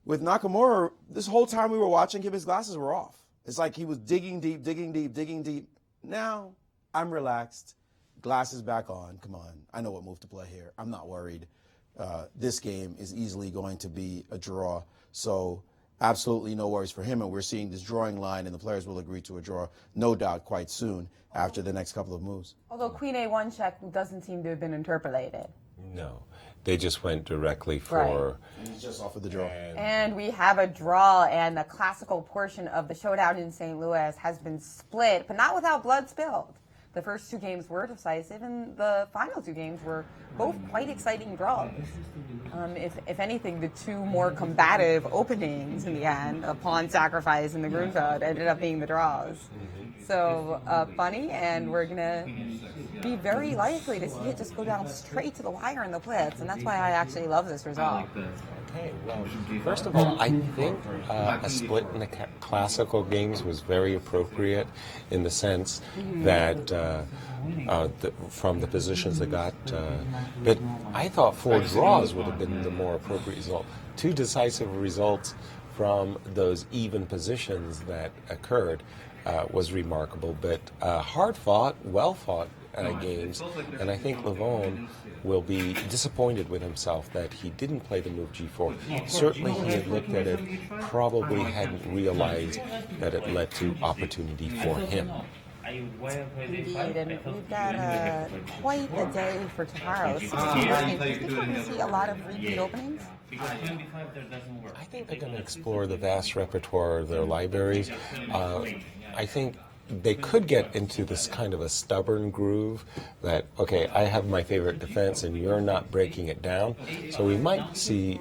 With Nakamura, this whole time we were watching him, his glasses were off. It's like he was digging deep, digging deep, digging deep. Now I'm relaxed. Glasses back on. Come on. I know what move to play here. I'm not worried. This game is easily going to be a draw. So absolutely no worries for him. And we're seeing this drawing line, and the players will agree to a draw, no doubt, quite soon after the next couple of moves. Although Queen A1 check doesn't seem to have been interpolated. No. They just went directly for... Right. He's just offered the draw. And we have a draw, and the classical portion of the Showdown in St. Louis has been split, but not without blood spilled. The first 2 games were decisive, and the final 2 games were both quite exciting draws. If anything, the 2 more combative openings in the end, a pawn sacrifice and the Grunfeld, ended up being the draws. So funny, and we're going to be very likely to see it just go down straight to the wire in the blitz, and that's why I actually love this result. Okay, well, first of all, I think a split in the classical games was very appropriate in the sense that from the positions that got, but I thought 4 draws would have been the more appropriate result. 2 decisive results from those even positions that occurred was remarkable, but hard-fought, well-fought games, and I think Levon will be disappointed with himself that he didn't play the move G4. Certainly he had looked at it, probably hadn't realized that it led to opportunity for him. Indeed, and we've got quite a day for tomorrow. 16 games. Do you think we're going to see a lot of repeat openings? I think they're going to explore the vast repertoire of their libraries. I think they could get into this kind of a stubborn groove that, okay, I have my favorite defense and you're not breaking it down. So we might see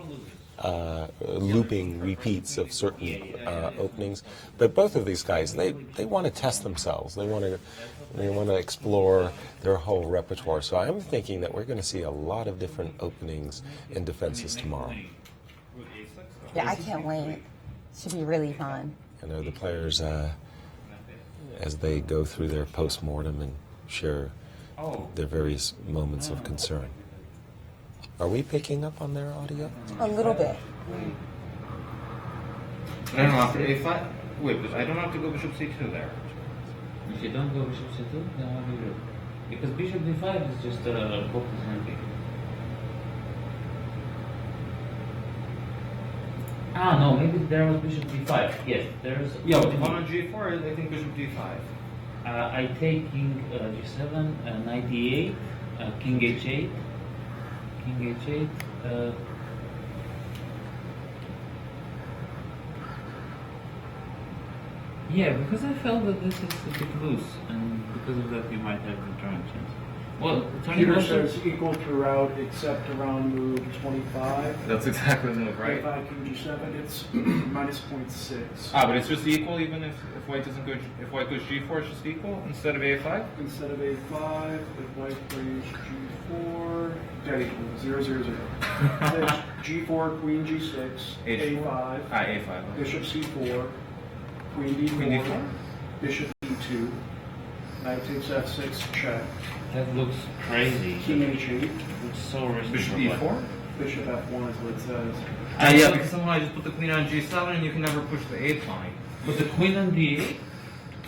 looping repeats of certain openings. But both of these guys, they want to test themselves. They want to explore their whole repertoire. So I'm thinking that we're going to see a lot of different openings and defenses tomorrow. Yeah, I can't wait. It should be really fun. I know the players, as they go through their post-mortem and share their various moments of concern. Are we picking up on their audio? A little bit. I don't know, after A5? Wait, because I don't have to go bishop C2 there. If you don't go bishop C2, then what do you do? Because bishop D5 is just a focus handling. Ah, no, maybe there was bishop D5. Yes, there's... Yeah, but on G4, I think bishop D5. I take king G7, knight D8, king H8. King H8. Yeah, because I felt that this is a bit loose, and because of that you might have the turn chance. Well, Peter says equal throughout except around move 25. That's exactly the move, right? A5 king G7, it's minus 0.6. Ah, but it's just equal even if white doesn't go, if white goes G4, it's just equal instead of A5? Instead of A5, if white plays G4, dead equal, 0, 0, 0. Then G4, queen G6, H4. A5, A5. Okay. bishop C4, queen D4, Queen D4? bishop E2, knight takes F6, check. That looks crazy. King H8. Looks so risky. Bishop E4? Bishop F1 is what it says. Yeah, because somehow I just put the queen on G7 and you can never push the 8th line. But the queen on D8,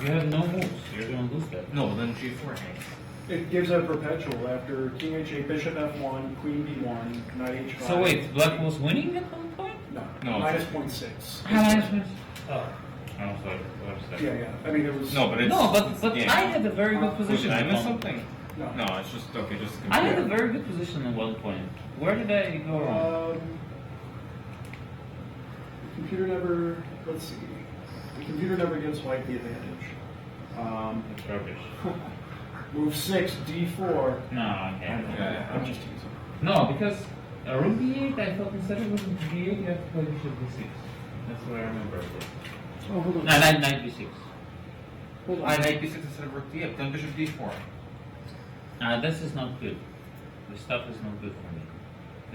you have no moves. You're going to lose that. No, then G4 hangs. It gives a perpetual after king H8, bishop F1, queen B1, knight H5. So wait, black was winning at one point? No, minus 0.6. Minus 0.6. Oh. Oh, sorry. Yeah. I mean, it was... No, but it's... No, but yeah. I had a very good position. Did I miss something? No, it's just, okay, just... I had a very good position at one point. Where did I go wrong? The computer never... Let's see. The computer never gives white the advantage. It's rubbish. Move 6, D4. No, okay. Yeah, I'm just teasing. No, because rook D8, I thought instead of rook D8, you have to play bishop D6. That's what I remember. Oh, hold on. No, knight B6. Hold on. Knight B6 instead of rook D8, then bishop D4. This is not good. This stuff is not good for me.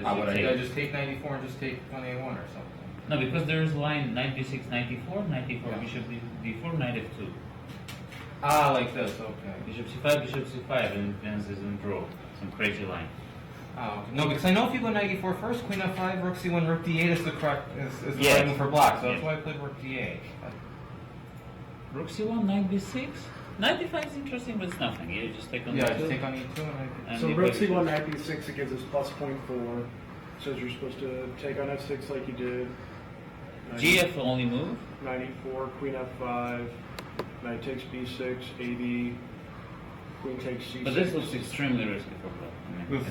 But I just take 94 and just take 1A1 or something. No, because there is line knight b6, knight d4, knight d4, bishop d4, knight f2. Ah, like this, okay. Bishop c5, bishop c5, and then there's a draw. Some crazy line. Oh, okay. No, because I know if you go knight e4 first, queen f5, rook c1, rook d8 is the correct is the right move for black. So that's why I played rook d8. Rook c1, knight b6. Knight d5 is interesting, but it's nothing. You just take on Yeah, e2. just take on e2 and So rook c1, knight b6, it gives us plus 0.4. Says you're supposed to take on f6 like you did. GF only move. Knight e4, queen f5, knight takes b6, ab, queen takes c6. But this looks extremely risky for black. I mean,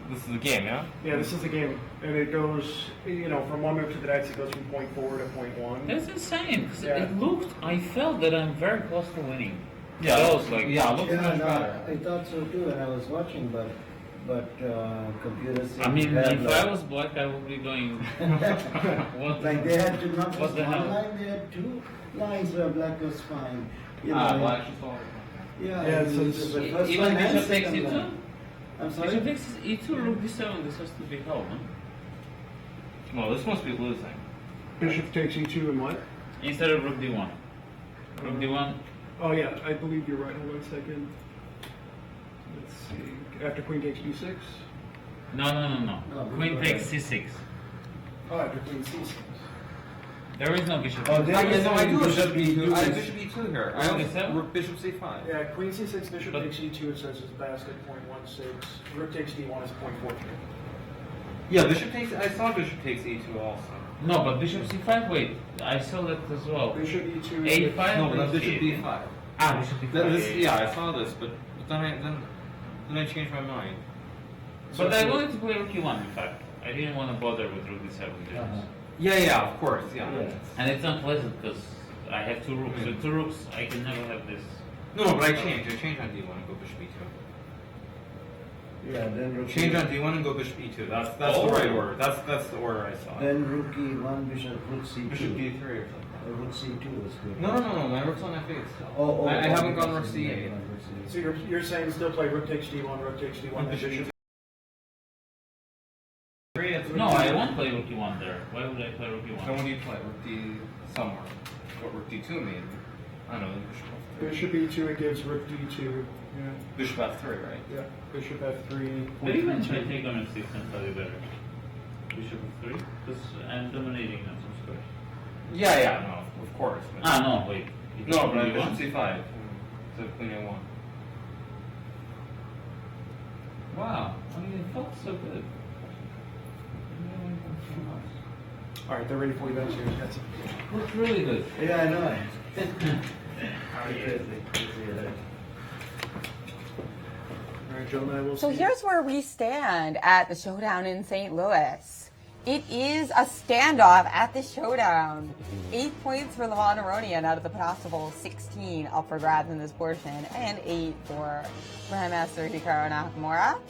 this is a game, yeah? Yeah, this is the game, and it goes, from one move to the next, it goes from 0.4 to 0.1. That's insane. 'Cause Yeah. it looked, I felt that I'm very close to winning. Yeah, that was like, it looks much better. I thought so too when I was watching, but computers. I mean, if I was black, I would be going. What? Like they had to not What just the one hell? line, they had two lines where black was fine. Black is all. Yeah, so it's the first Even line and bishop takes second e2? line. I'm sorry? Bishop takes e2, rook d7, this has to be held, no? Well, this must be losing. Bishop takes e2 and what? Instead of rook d1. Rook d1. Oh yeah, I believe you're right. Hold on a second. Let's see. After queen takes b6? No. Queen right. takes c6. Oh, after queen c6. There is no bishop. Oh, there is I do bishop bishop e2. I have e2. bishop e2 here. I Rook only d7? rook bishop c5. Yeah, queen c6, bishop takes e2, it says it's basket 0.16. Rook takes d1 is 0.43. Yeah, bishop takes. I saw bishop takes e2 also. No, but bishop c5, wait, I saw that as well. Bishop e2 a5? No, but that's rook bishop d8. b5. Ah, bishop d5. Yeah, I saw this, but then I changed my mind. But I wanted to play rook e1, in fact. I didn't want to bother with rook d7. Yeah, of course, yeah. And it's unpleasant because I have two rooks. With two rooks, I can never have this. No, but I changed. I changed on d1 and go bishop e2. Yeah, then rook Change on d1 and go bishop e2. That's the right order. That's the order I saw. Then rook e1, bishop rook c2. Bishop d3 or something. Rook c2 was good. No. My rook's on f8 still. Oh, I haven't gone rook rook c8. So you're saying still play rook takes d1, rook takes d1, and bishop. No, I won't play rook e1 there. Why would I play rook e1? Then what do you play? Rook d somewhere. What rook d2 mean? I don't know. Bishop e2, it gives rook d2. Yeah. Bishop f3, right? Yeah. Bishop f3. But even if I take on f6 and play better. Bishop f3? Because I'm dominating on some squares. Yeah, no, of course. Ah, no, wait. No, but I bishop c5. So queen a1. Wow. I mean, it felt so good. All right, they're ready for you downstairs. That's it. Looks really good. Yeah, I know. All right, Joe and I will So see. here's where we stand at the Showdown in St. Louis. It is a standoff at the Showdown. 8 points for Levon Aronian out of the possible 16 up for grabs in this portion, and 8 for Grandmaster Hikaru Nakamura.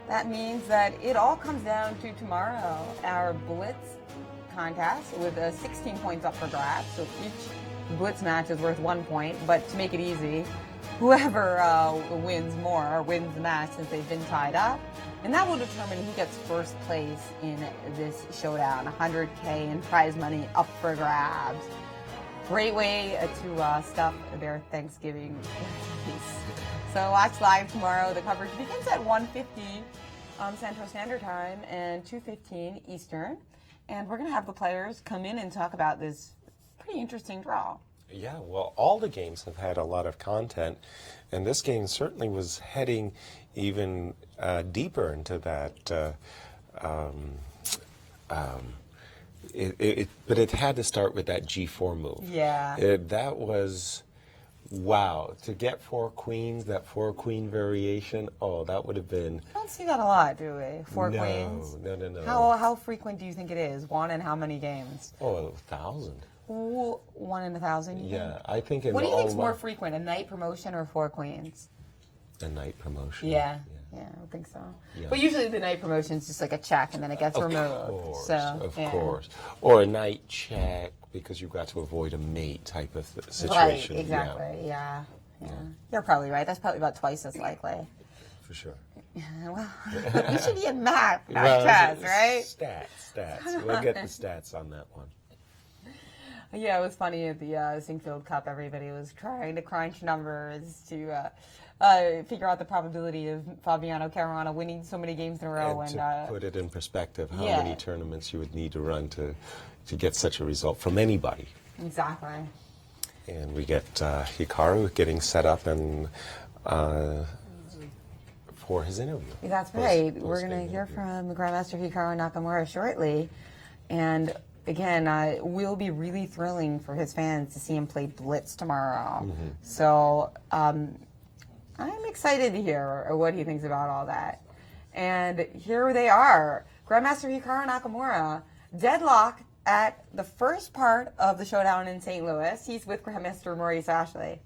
That means that it all comes down to tomorrow, our blitz contest with 16 points up for grabs. So each blitz match is worth 1 point, but to make it easy, whoever wins more wins the match since they've been tied up. And that will determine who gets first place in this showdown. 100K in prize money up for grabs. Great way to stuff their Thanksgiving feast. So watch live tomorrow. The coverage begins at 1:50 Central Standard Time and 2:15 Eastern. And we're going to have the players come in and talk about this pretty interesting draw. Yeah, well, all the games have had a lot of content, and this game certainly was heading even deeper into that. But it had to start with that G4 move. Yeah. That was, wow, to get 4 queens, that 4-queen variation, oh, that would have been... I don't see that a lot, do we? 4 no, queens? No. How frequent do you think it is? One in how many games? Oh, 1,000. Ooh, 1 in 1,000? Yeah, I think in What do you all think is more frequent, a night promotion or 4 queens? a night promotion. Yeah, I would think so. Yeah. But usually the night promotion is just like a check and then it gets removed. Of course. Or a night check because you've got to avoid a mate type of situation. Right, exactly, yeah. You're probably right. That's probably about twice as likely. For sure. Yeah, well, you should be in math, not chess, right? Stats. We'll get the stats on that one. Yeah, it was funny at the Sinkfield Cup. Everybody was trying to crunch numbers to figure out the probability of Fabiano Caruana winning so many games in a row. And to put it in perspective, how yeah. many tournaments you would need to run to get such a result from anybody. Exactly. And we get Hikaru getting set up and for his interview. That's right. We're going to hear from Grandmaster Hikaru Nakamura shortly. And again, will be really thrilling for his fans to see him play blitz tomorrow. Mm-hmm. So I'm excited to hear what he thinks about all that. And here they are. Grandmaster Hikaru Nakamura, deadlock at the first part of the Showdown in St. Louis. He's with Grandmaster Maurice Ashley.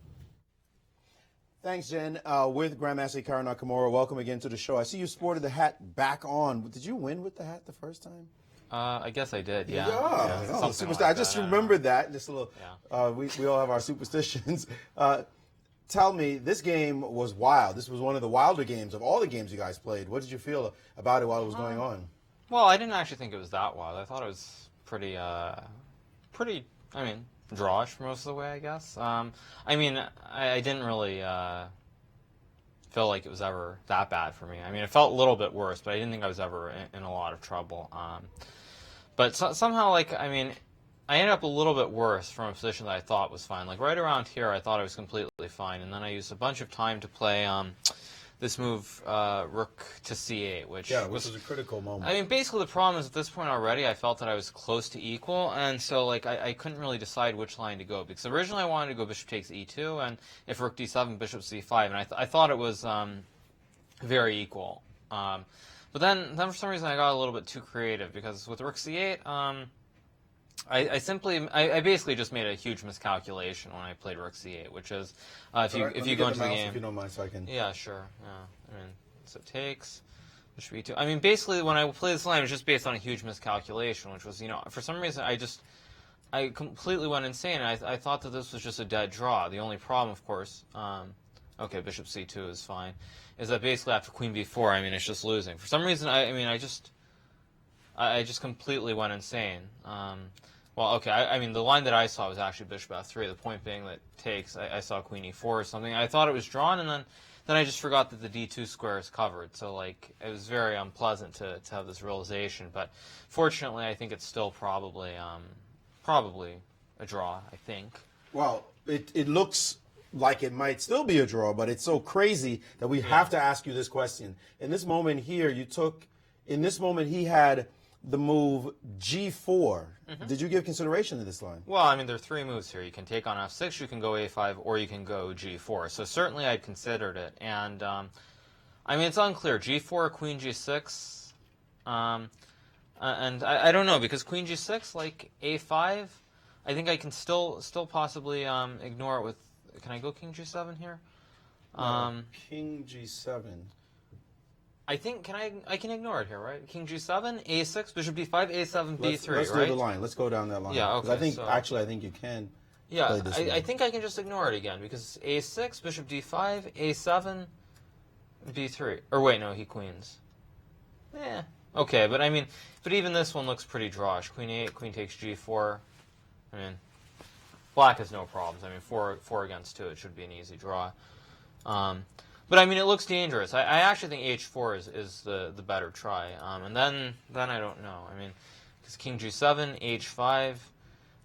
Thanks, Jen. With Grandmaster Hikaru Nakamura, welcome again to the show. I see you sported the hat back on. Did you win with the hat the first time? I guess I did, yeah. Oh, superstar. I just remembered that. Just a little. Yeah. We all have our superstitions. Tell me, this game was wild. This was one of the wilder games of all the games you guys played. What did you feel about it while it was going on? Well, I didn't actually think it was that wild. I thought it was pretty, drawish for most of the way, I guess. I didn't really feel like it was ever that bad for me. I mean, it felt a little bit worse, but I didn't think I was ever in a lot of trouble. But somehow, I ended up a little bit worse from a position that I thought was fine. Like, right around here, I thought I was completely fine, and then I used a bunch of time to play this move, rook to c8, which was a critical moment. I mean, basically the problem is at this point already, I felt that I was close to equal, and so I couldn't really decide which line to go, because originally I wanted to go bishop takes e2, and if rook d7, bishop c5, and I thought it was very equal. But then for some reason I got a little bit too creative, because with rook c8, I basically just made a huge miscalculation when I played rook c8, which is if you go into the game. If you don't mind, so I can. Yeah, sure. Yeah, so it takes bishop e2. I mean, basically when I played this line, it was just based on a huge miscalculation, which was, for some reason I completely went insane. And I thought that this was just a dead draw. The only problem, of course, okay, bishop c2 is fine, is that basically after queen b4, it's just losing. For some reason, I just completely went insane. Well, okay, the line that I saw was actually bishop f3, the point being that takes, I saw queen e4 or something. I thought it was drawn, and then I just forgot that the d2 square is covered. So, it was very unpleasant to have this realization. But fortunately, I think it's still probably a draw, I think. Well, it looks like it might still be a draw, but it's so crazy that we have to ask you this question. In this moment here, he had the move g4. Mm-hmm. Did you give consideration to this line? Well, there are three moves here. You can take on f6, you can go a5, or you can go g4. So certainly I considered it. And, it's unclear. g4, queen g6. And I don't know, because queen g6, like a5, I think I can still possibly ignore it with... Can I go king g7 here? King g7. I think I can ignore it here, right? King g7, a6, bishop d5, a7, b3, let's right? do the line. Let's go down that line. Yeah, okay. I think I think you can. Yeah, play this I think I can just ignore it again, because a6, bishop d5, a7, b3. Or wait, no, he queens. Yeah. Okay, but even this one looks pretty drawish. Queen a8, queen takes g4. Black has no problems. 4 against 2, it should be an easy draw. But it looks dangerous. I actually think h4 is the better try. And then I don't know. Because king g7, h5, I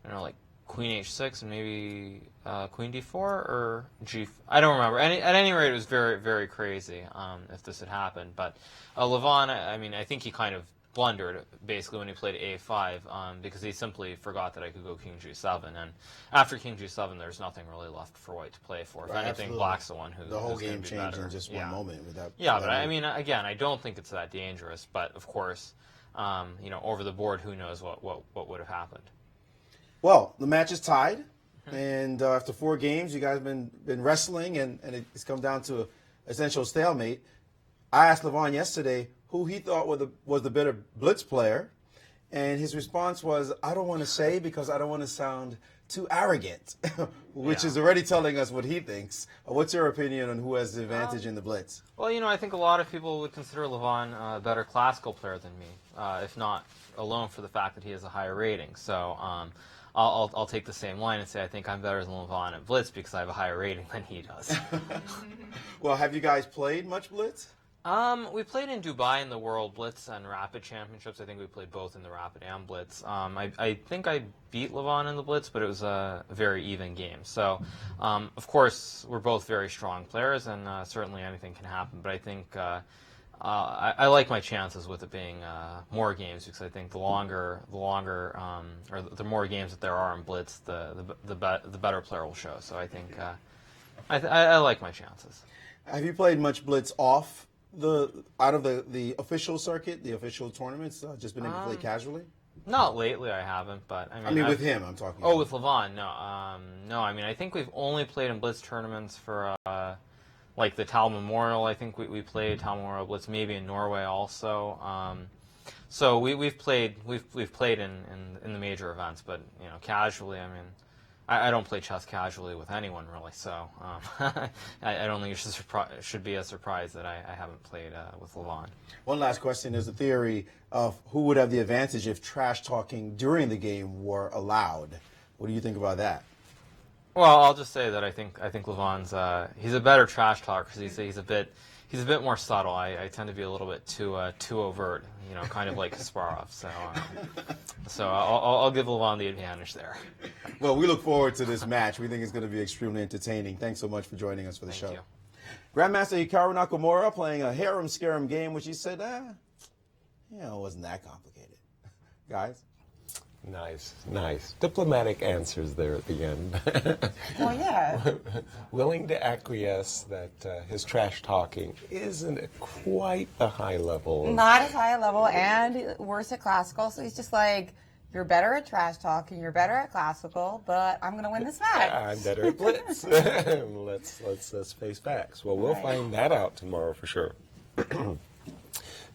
don't know, like queen h6, and maybe queen d4 or I don't remember. At any rate, it was very, very crazy if this had happened. But Levon, I think he kind of blundered basically when he played a5 because he simply forgot that I could go king g7, and after king g7 there's nothing really left for white to play for. If anything, absolutely. Black's the one who's the whole game be changed better. in just one moment with that. Yeah, but again, I don't think it's that dangerous, but of course over the board, who knows what would have happened. Well, the match is tied, and after 4 games you guys have been wrestling, and it's come down to an essential stalemate. I asked Levon yesterday who he thought was the better blitz player, and his response was, I don't want to say because I don't want to sound too arrogant, which is already telling us what he thinks. What's your opinion on who has the advantage in the blitz? Well, I think a lot of people would consider Levon a better classical player than me, if not alone for the fact that he has a higher rating. So I'll take the same line and say I think I'm better than Levon at blitz because I have a higher rating than he does. Well, have you guys played much blitz? We played in Dubai in the World Blitz and Rapid Championships. I think we played both in the Rapid and Blitz. I think I beat Levon in the Blitz, but it was a very even game. So, of course, we're both very strong players, and certainly anything can happen. But I think I like my chances with it being more games because I think the longer, or the more games that there are in Blitz, the better player will show. So I think I like my chances. Have you played much blitz out of the official circuit, the official tournaments? Just been able to play casually? Not lately, I haven't, but I mean with him, I'm talking. Oh, with Levon, no, no. I mean, I think we've only played in blitz tournaments for like the Tal Memorial. I think we played Tal Memorial Blitz, maybe in Norway also. So we've played in the major events, but casually. I mean, I don't play chess casually with anyone really, so I don't think it should be a surprise that I haven't played with Levon. One last question. There's a theory of who would have the advantage if trash talking during the game were allowed. What do you think about that? Well, I'll just say that I think Levon's he's a better trash talker because he's a bit more subtle. I tend to be a little bit too overt, kind of like Kasparov. So I'll give Levon the advantage there. Well, we look forward to this match. We think it's going to be extremely entertaining. Thanks so much for joining us for the show. Thank you. Grandmaster Hikaru Nakamura playing a harem-scarum game, which he said, it wasn't that complicated. Guys? Nice. Diplomatic answers there at the end. Well, yeah. Willing to acquiesce that his trash talking isn't at quite the high level. Not as high a level and worse at classical. So he's just like, you're better at trash talking, you're better at classical, but I'm going to win this match. I'm better at blitz. Let's face facts. Well, we'll find that out tomorrow for sure.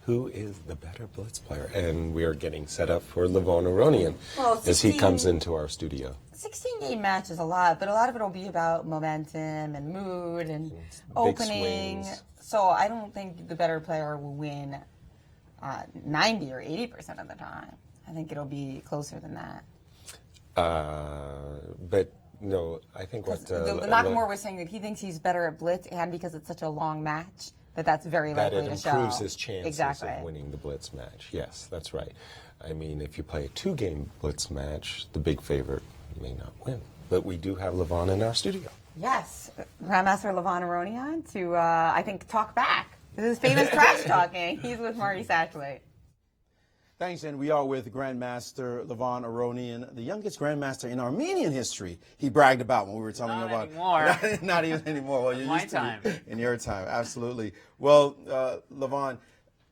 Who is the better blitz player? And we are getting set up for Levon Aronian as he comes into our studio. 16-game match is a lot, but a lot of it will be about momentum and mood and opening. So I don't think the better player will win 90 or 80% of the time. I think it'll be closer than that. But no, I think what Nakamura was saying that he thinks he's better at blitz, and because it's such a long match, that's very likely to show. That it improves his chances of winning the blitz match. Yes, that's right. I mean, if you play a 2-game blitz match, the big favorite may not win. But we do have Levon in our studio. Yes, Grandmaster Levon Aronian to, I think, talk back. This is famous trash talking. He's with Maurice actually. Thanks, and we are with Grandmaster Levon Aronian, the youngest Grandmaster in Armenian history. He bragged about when we were telling him about. Anymore. Not even anymore. Well, you're My used to time. In your time, absolutely. Well, Levon,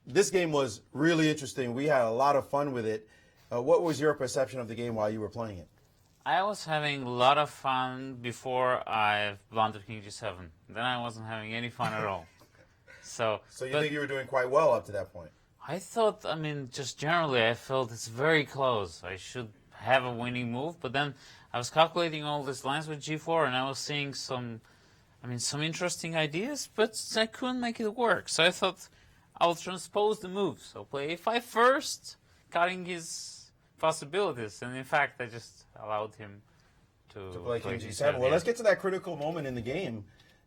this game was really interesting. We had a lot of fun with it. What was your perception of the game while you were playing it? I was having a lot of fun before I blundered King G7. Then I wasn't having any fun at all. So you think you were doing quite well up to that point? I thought, just generally, I felt it's very close. I should have a winning move, but then I was calculating all these lines with G4, and I was seeing some interesting ideas, but I couldn't make it work. So I thought I'll transpose the move. So play A5 first, cutting his possibilities, and in fact, I just allowed him to play King G7. G7. Well, let's get to that critical moment in the game.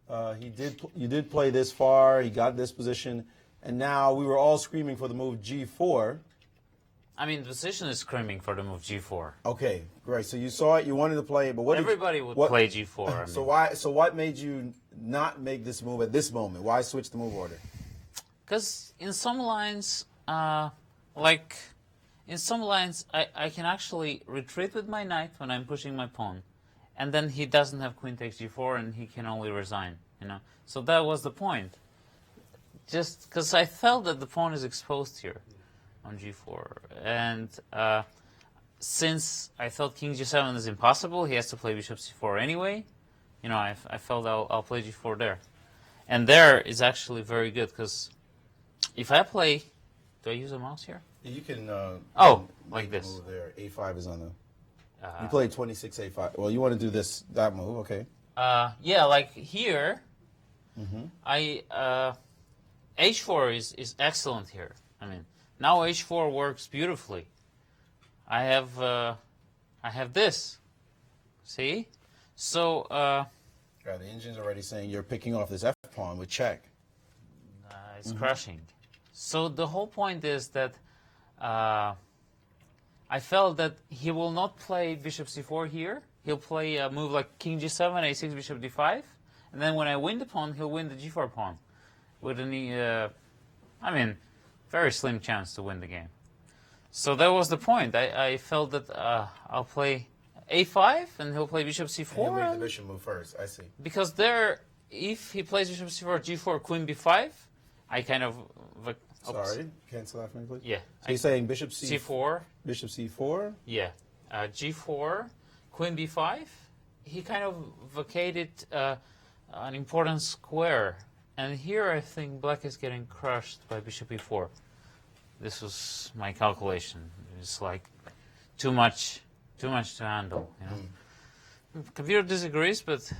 You did play this far. He got this position. And now we were all screaming for the move G4. The position is screaming for the move G4. Okay, great. So you saw it, you wanted to play it, but everybody would play G4. So what made you not make this move at this moment? Why switch the move order? Because in some lines, I can actually retreat with my knight when I'm pushing my pawn, and then he doesn't have queen takes G4, and he can only resign. So that was the point. Just because I felt that the pawn is exposed here on G4. And since I felt King G7 is impossible, he has to play Bishop C4 anyway. I felt I'll play G4 there. And there is actually very good, because if I play... Do I use a mouse here? You can... like this. Move there. A5 is on the... you played 26 A5. Well, you want to do that move, okay. Yeah, like here, H4 is excellent here. Now H4 works beautifully. I have I have this. See? So, Yeah, the engine's already saying you're picking off this F pawn with check. it's crushing. So the whole point is that I felt that he will not play bishop c4 here. He'll play a move like king g7, a6, bishop d5. And then when I win the pawn, he'll win the g4 pawn. With any, very slim chance to win the game. So that was the point. I felt that I'll play a5 and he'll play bishop c4. And he'll make the bishop move first, I see. Because there, if he plays bishop c4, g4, queen b5, I kind of... Sorry, cancel that for me, please. Yeah. So you're saying bishop c4. Bishop c4? Yeah. G4, queen b5. He kind of vacated an important square. And here I think black is getting crushed by bishop e4. This was my calculation. It's like too much to handle. You know? Computer disagrees, but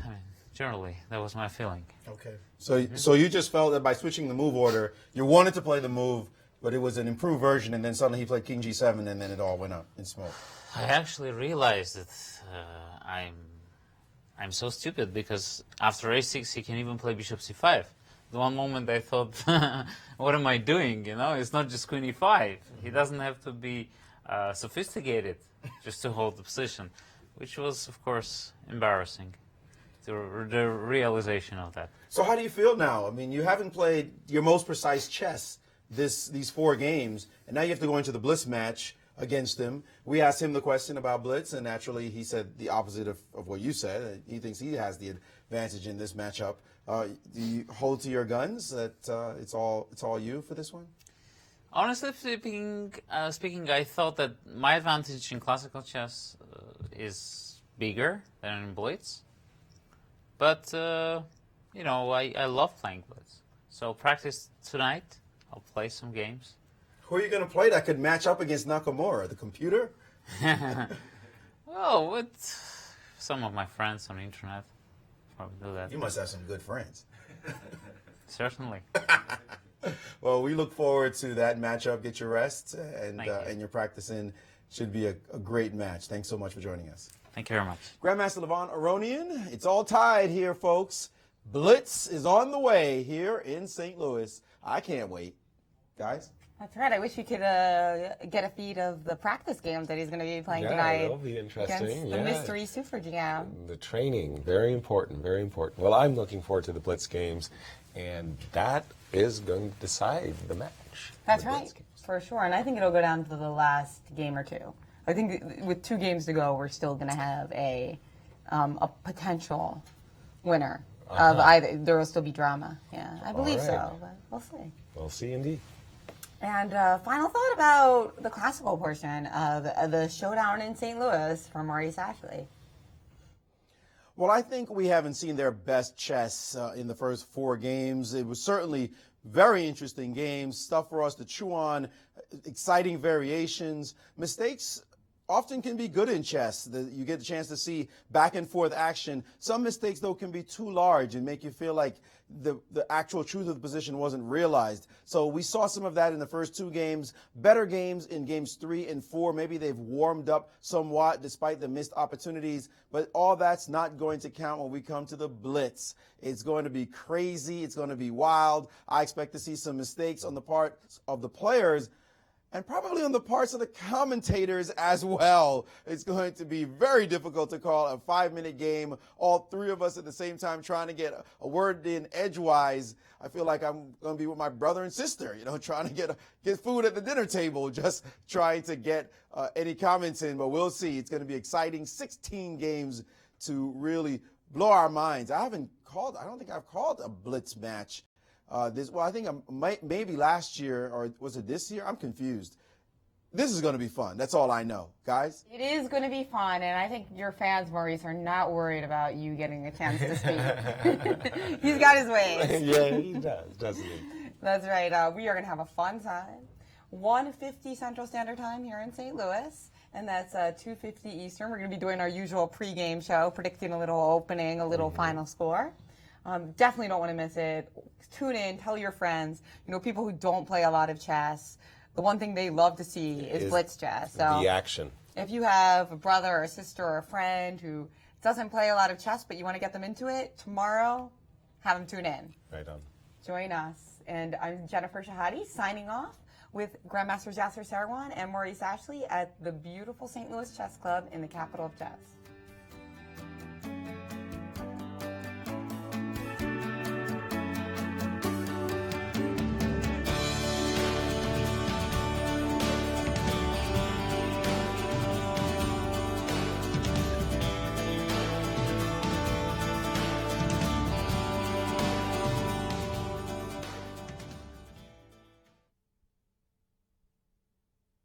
generally that was my feeling. Okay. So you just felt that by switching the move order, you wanted to play the move, but it was an improved version, and then suddenly he played king g7, and then it all went up in smoke. I actually realized that I'm so stupid because after a6 he can even play bishop c5. The one moment I thought, what am I doing? You know, it's not just queen e5. He doesn't have to be sophisticated just to hold the position, which was, of course, embarrassing. The realization of that. So how do you feel now? I mean, you haven't played your most precise chess these 4 games, and now you have to go into the blitz match against him. We asked him the question about blitz, and naturally he said the opposite of what you said. He thinks he has the advantage in this matchup. Do you hold to your guns that it's all you for this one? Honestly speaking, I thought that my advantage in classical chess is bigger than in blitz. But I love playing blitz. So practice tonight. I'll play some games. Who are you going to play that could match up against Nakamura? The computer? Well, with some of my friends on the internet. Probably do that. You must have some good friends. Certainly. Well, we look forward to that matchup. Get your rest, and your practicing should be a great match. Thanks so much for joining us. Thank you very much. Grandmaster Levon Aronian, it's all tied here, folks. Blitz is on the way here in St. Louis. I can't wait. Guys? That's right. I wish we could get a feed of the practice games that he's going to be playing tonight. That'll be interesting. Against the mystery Super GM. The training, very important, very important. Well, I'm looking forward to the blitz games, and that is going to decide the match. That's right, for sure. And I think it'll go down to the last game or two. I think with 2 games to go, we're still going to have a potential winner of either. There will still be drama. Yeah, I believe so, but we'll see. We'll see indeed. And final thought about the classical portion of the Showdown in St. Louis for Maurice Ashley. Well, I think we haven't seen their best chess in the first 4 games. It was certainly very interesting games, stuff for us to chew on, exciting variations. Mistakes often can be good in chess. You get the chance to see back and forth action. Some mistakes, though, can be too large and make you feel like the actual truth of the position wasn't realized. So we saw some of that in the first 2 games. Better games in games 3 and 4. Maybe they've warmed up somewhat despite the missed opportunities. But all that's not going to count when we come to the blitz. It's going to be crazy. It's going to be wild. I expect to see some mistakes on the part of the players, and probably on the parts of the commentators as well. It's going to be very difficult to call a 5-minute game, all 3 of us at the same time trying to get a word in edgewise. I feel like I'm going to be with my brother and sister, trying to get food at the dinner table, just trying to get any comments in. But we'll see. It's going to be exciting. 16 games to really blow our minds. I don't think I've called a blitz match. I think maybe last year, or was it this year? I'm confused. This is going to be fun. That's all I know. Guys? It is going to be fun, and I think your fans, Maurice, are not worried about you getting a chance to speak. He's got his ways. Yeah, he does, doesn't he? That's right. We are going to have a fun time. 1:50 Central Standard Time here in St. Louis, and that's 2:50 Eastern. We're going to be doing our usual pregame show, predicting a little opening, a little final score. Definitely don't want to miss it. Tune in, tell your friends. People who don't play a lot of chess, the one thing they love to see is blitz chess. So the action. If you have a brother or a sister or a friend who doesn't play a lot of chess, but you want to get them into it, tomorrow, have them tune in. Right on. Join us. And I'm Jennifer Shahade, signing off with Grandmasters Yasser Seirawan and Maurice Ashley at the beautiful St. Louis Chess Club in the capital of chess.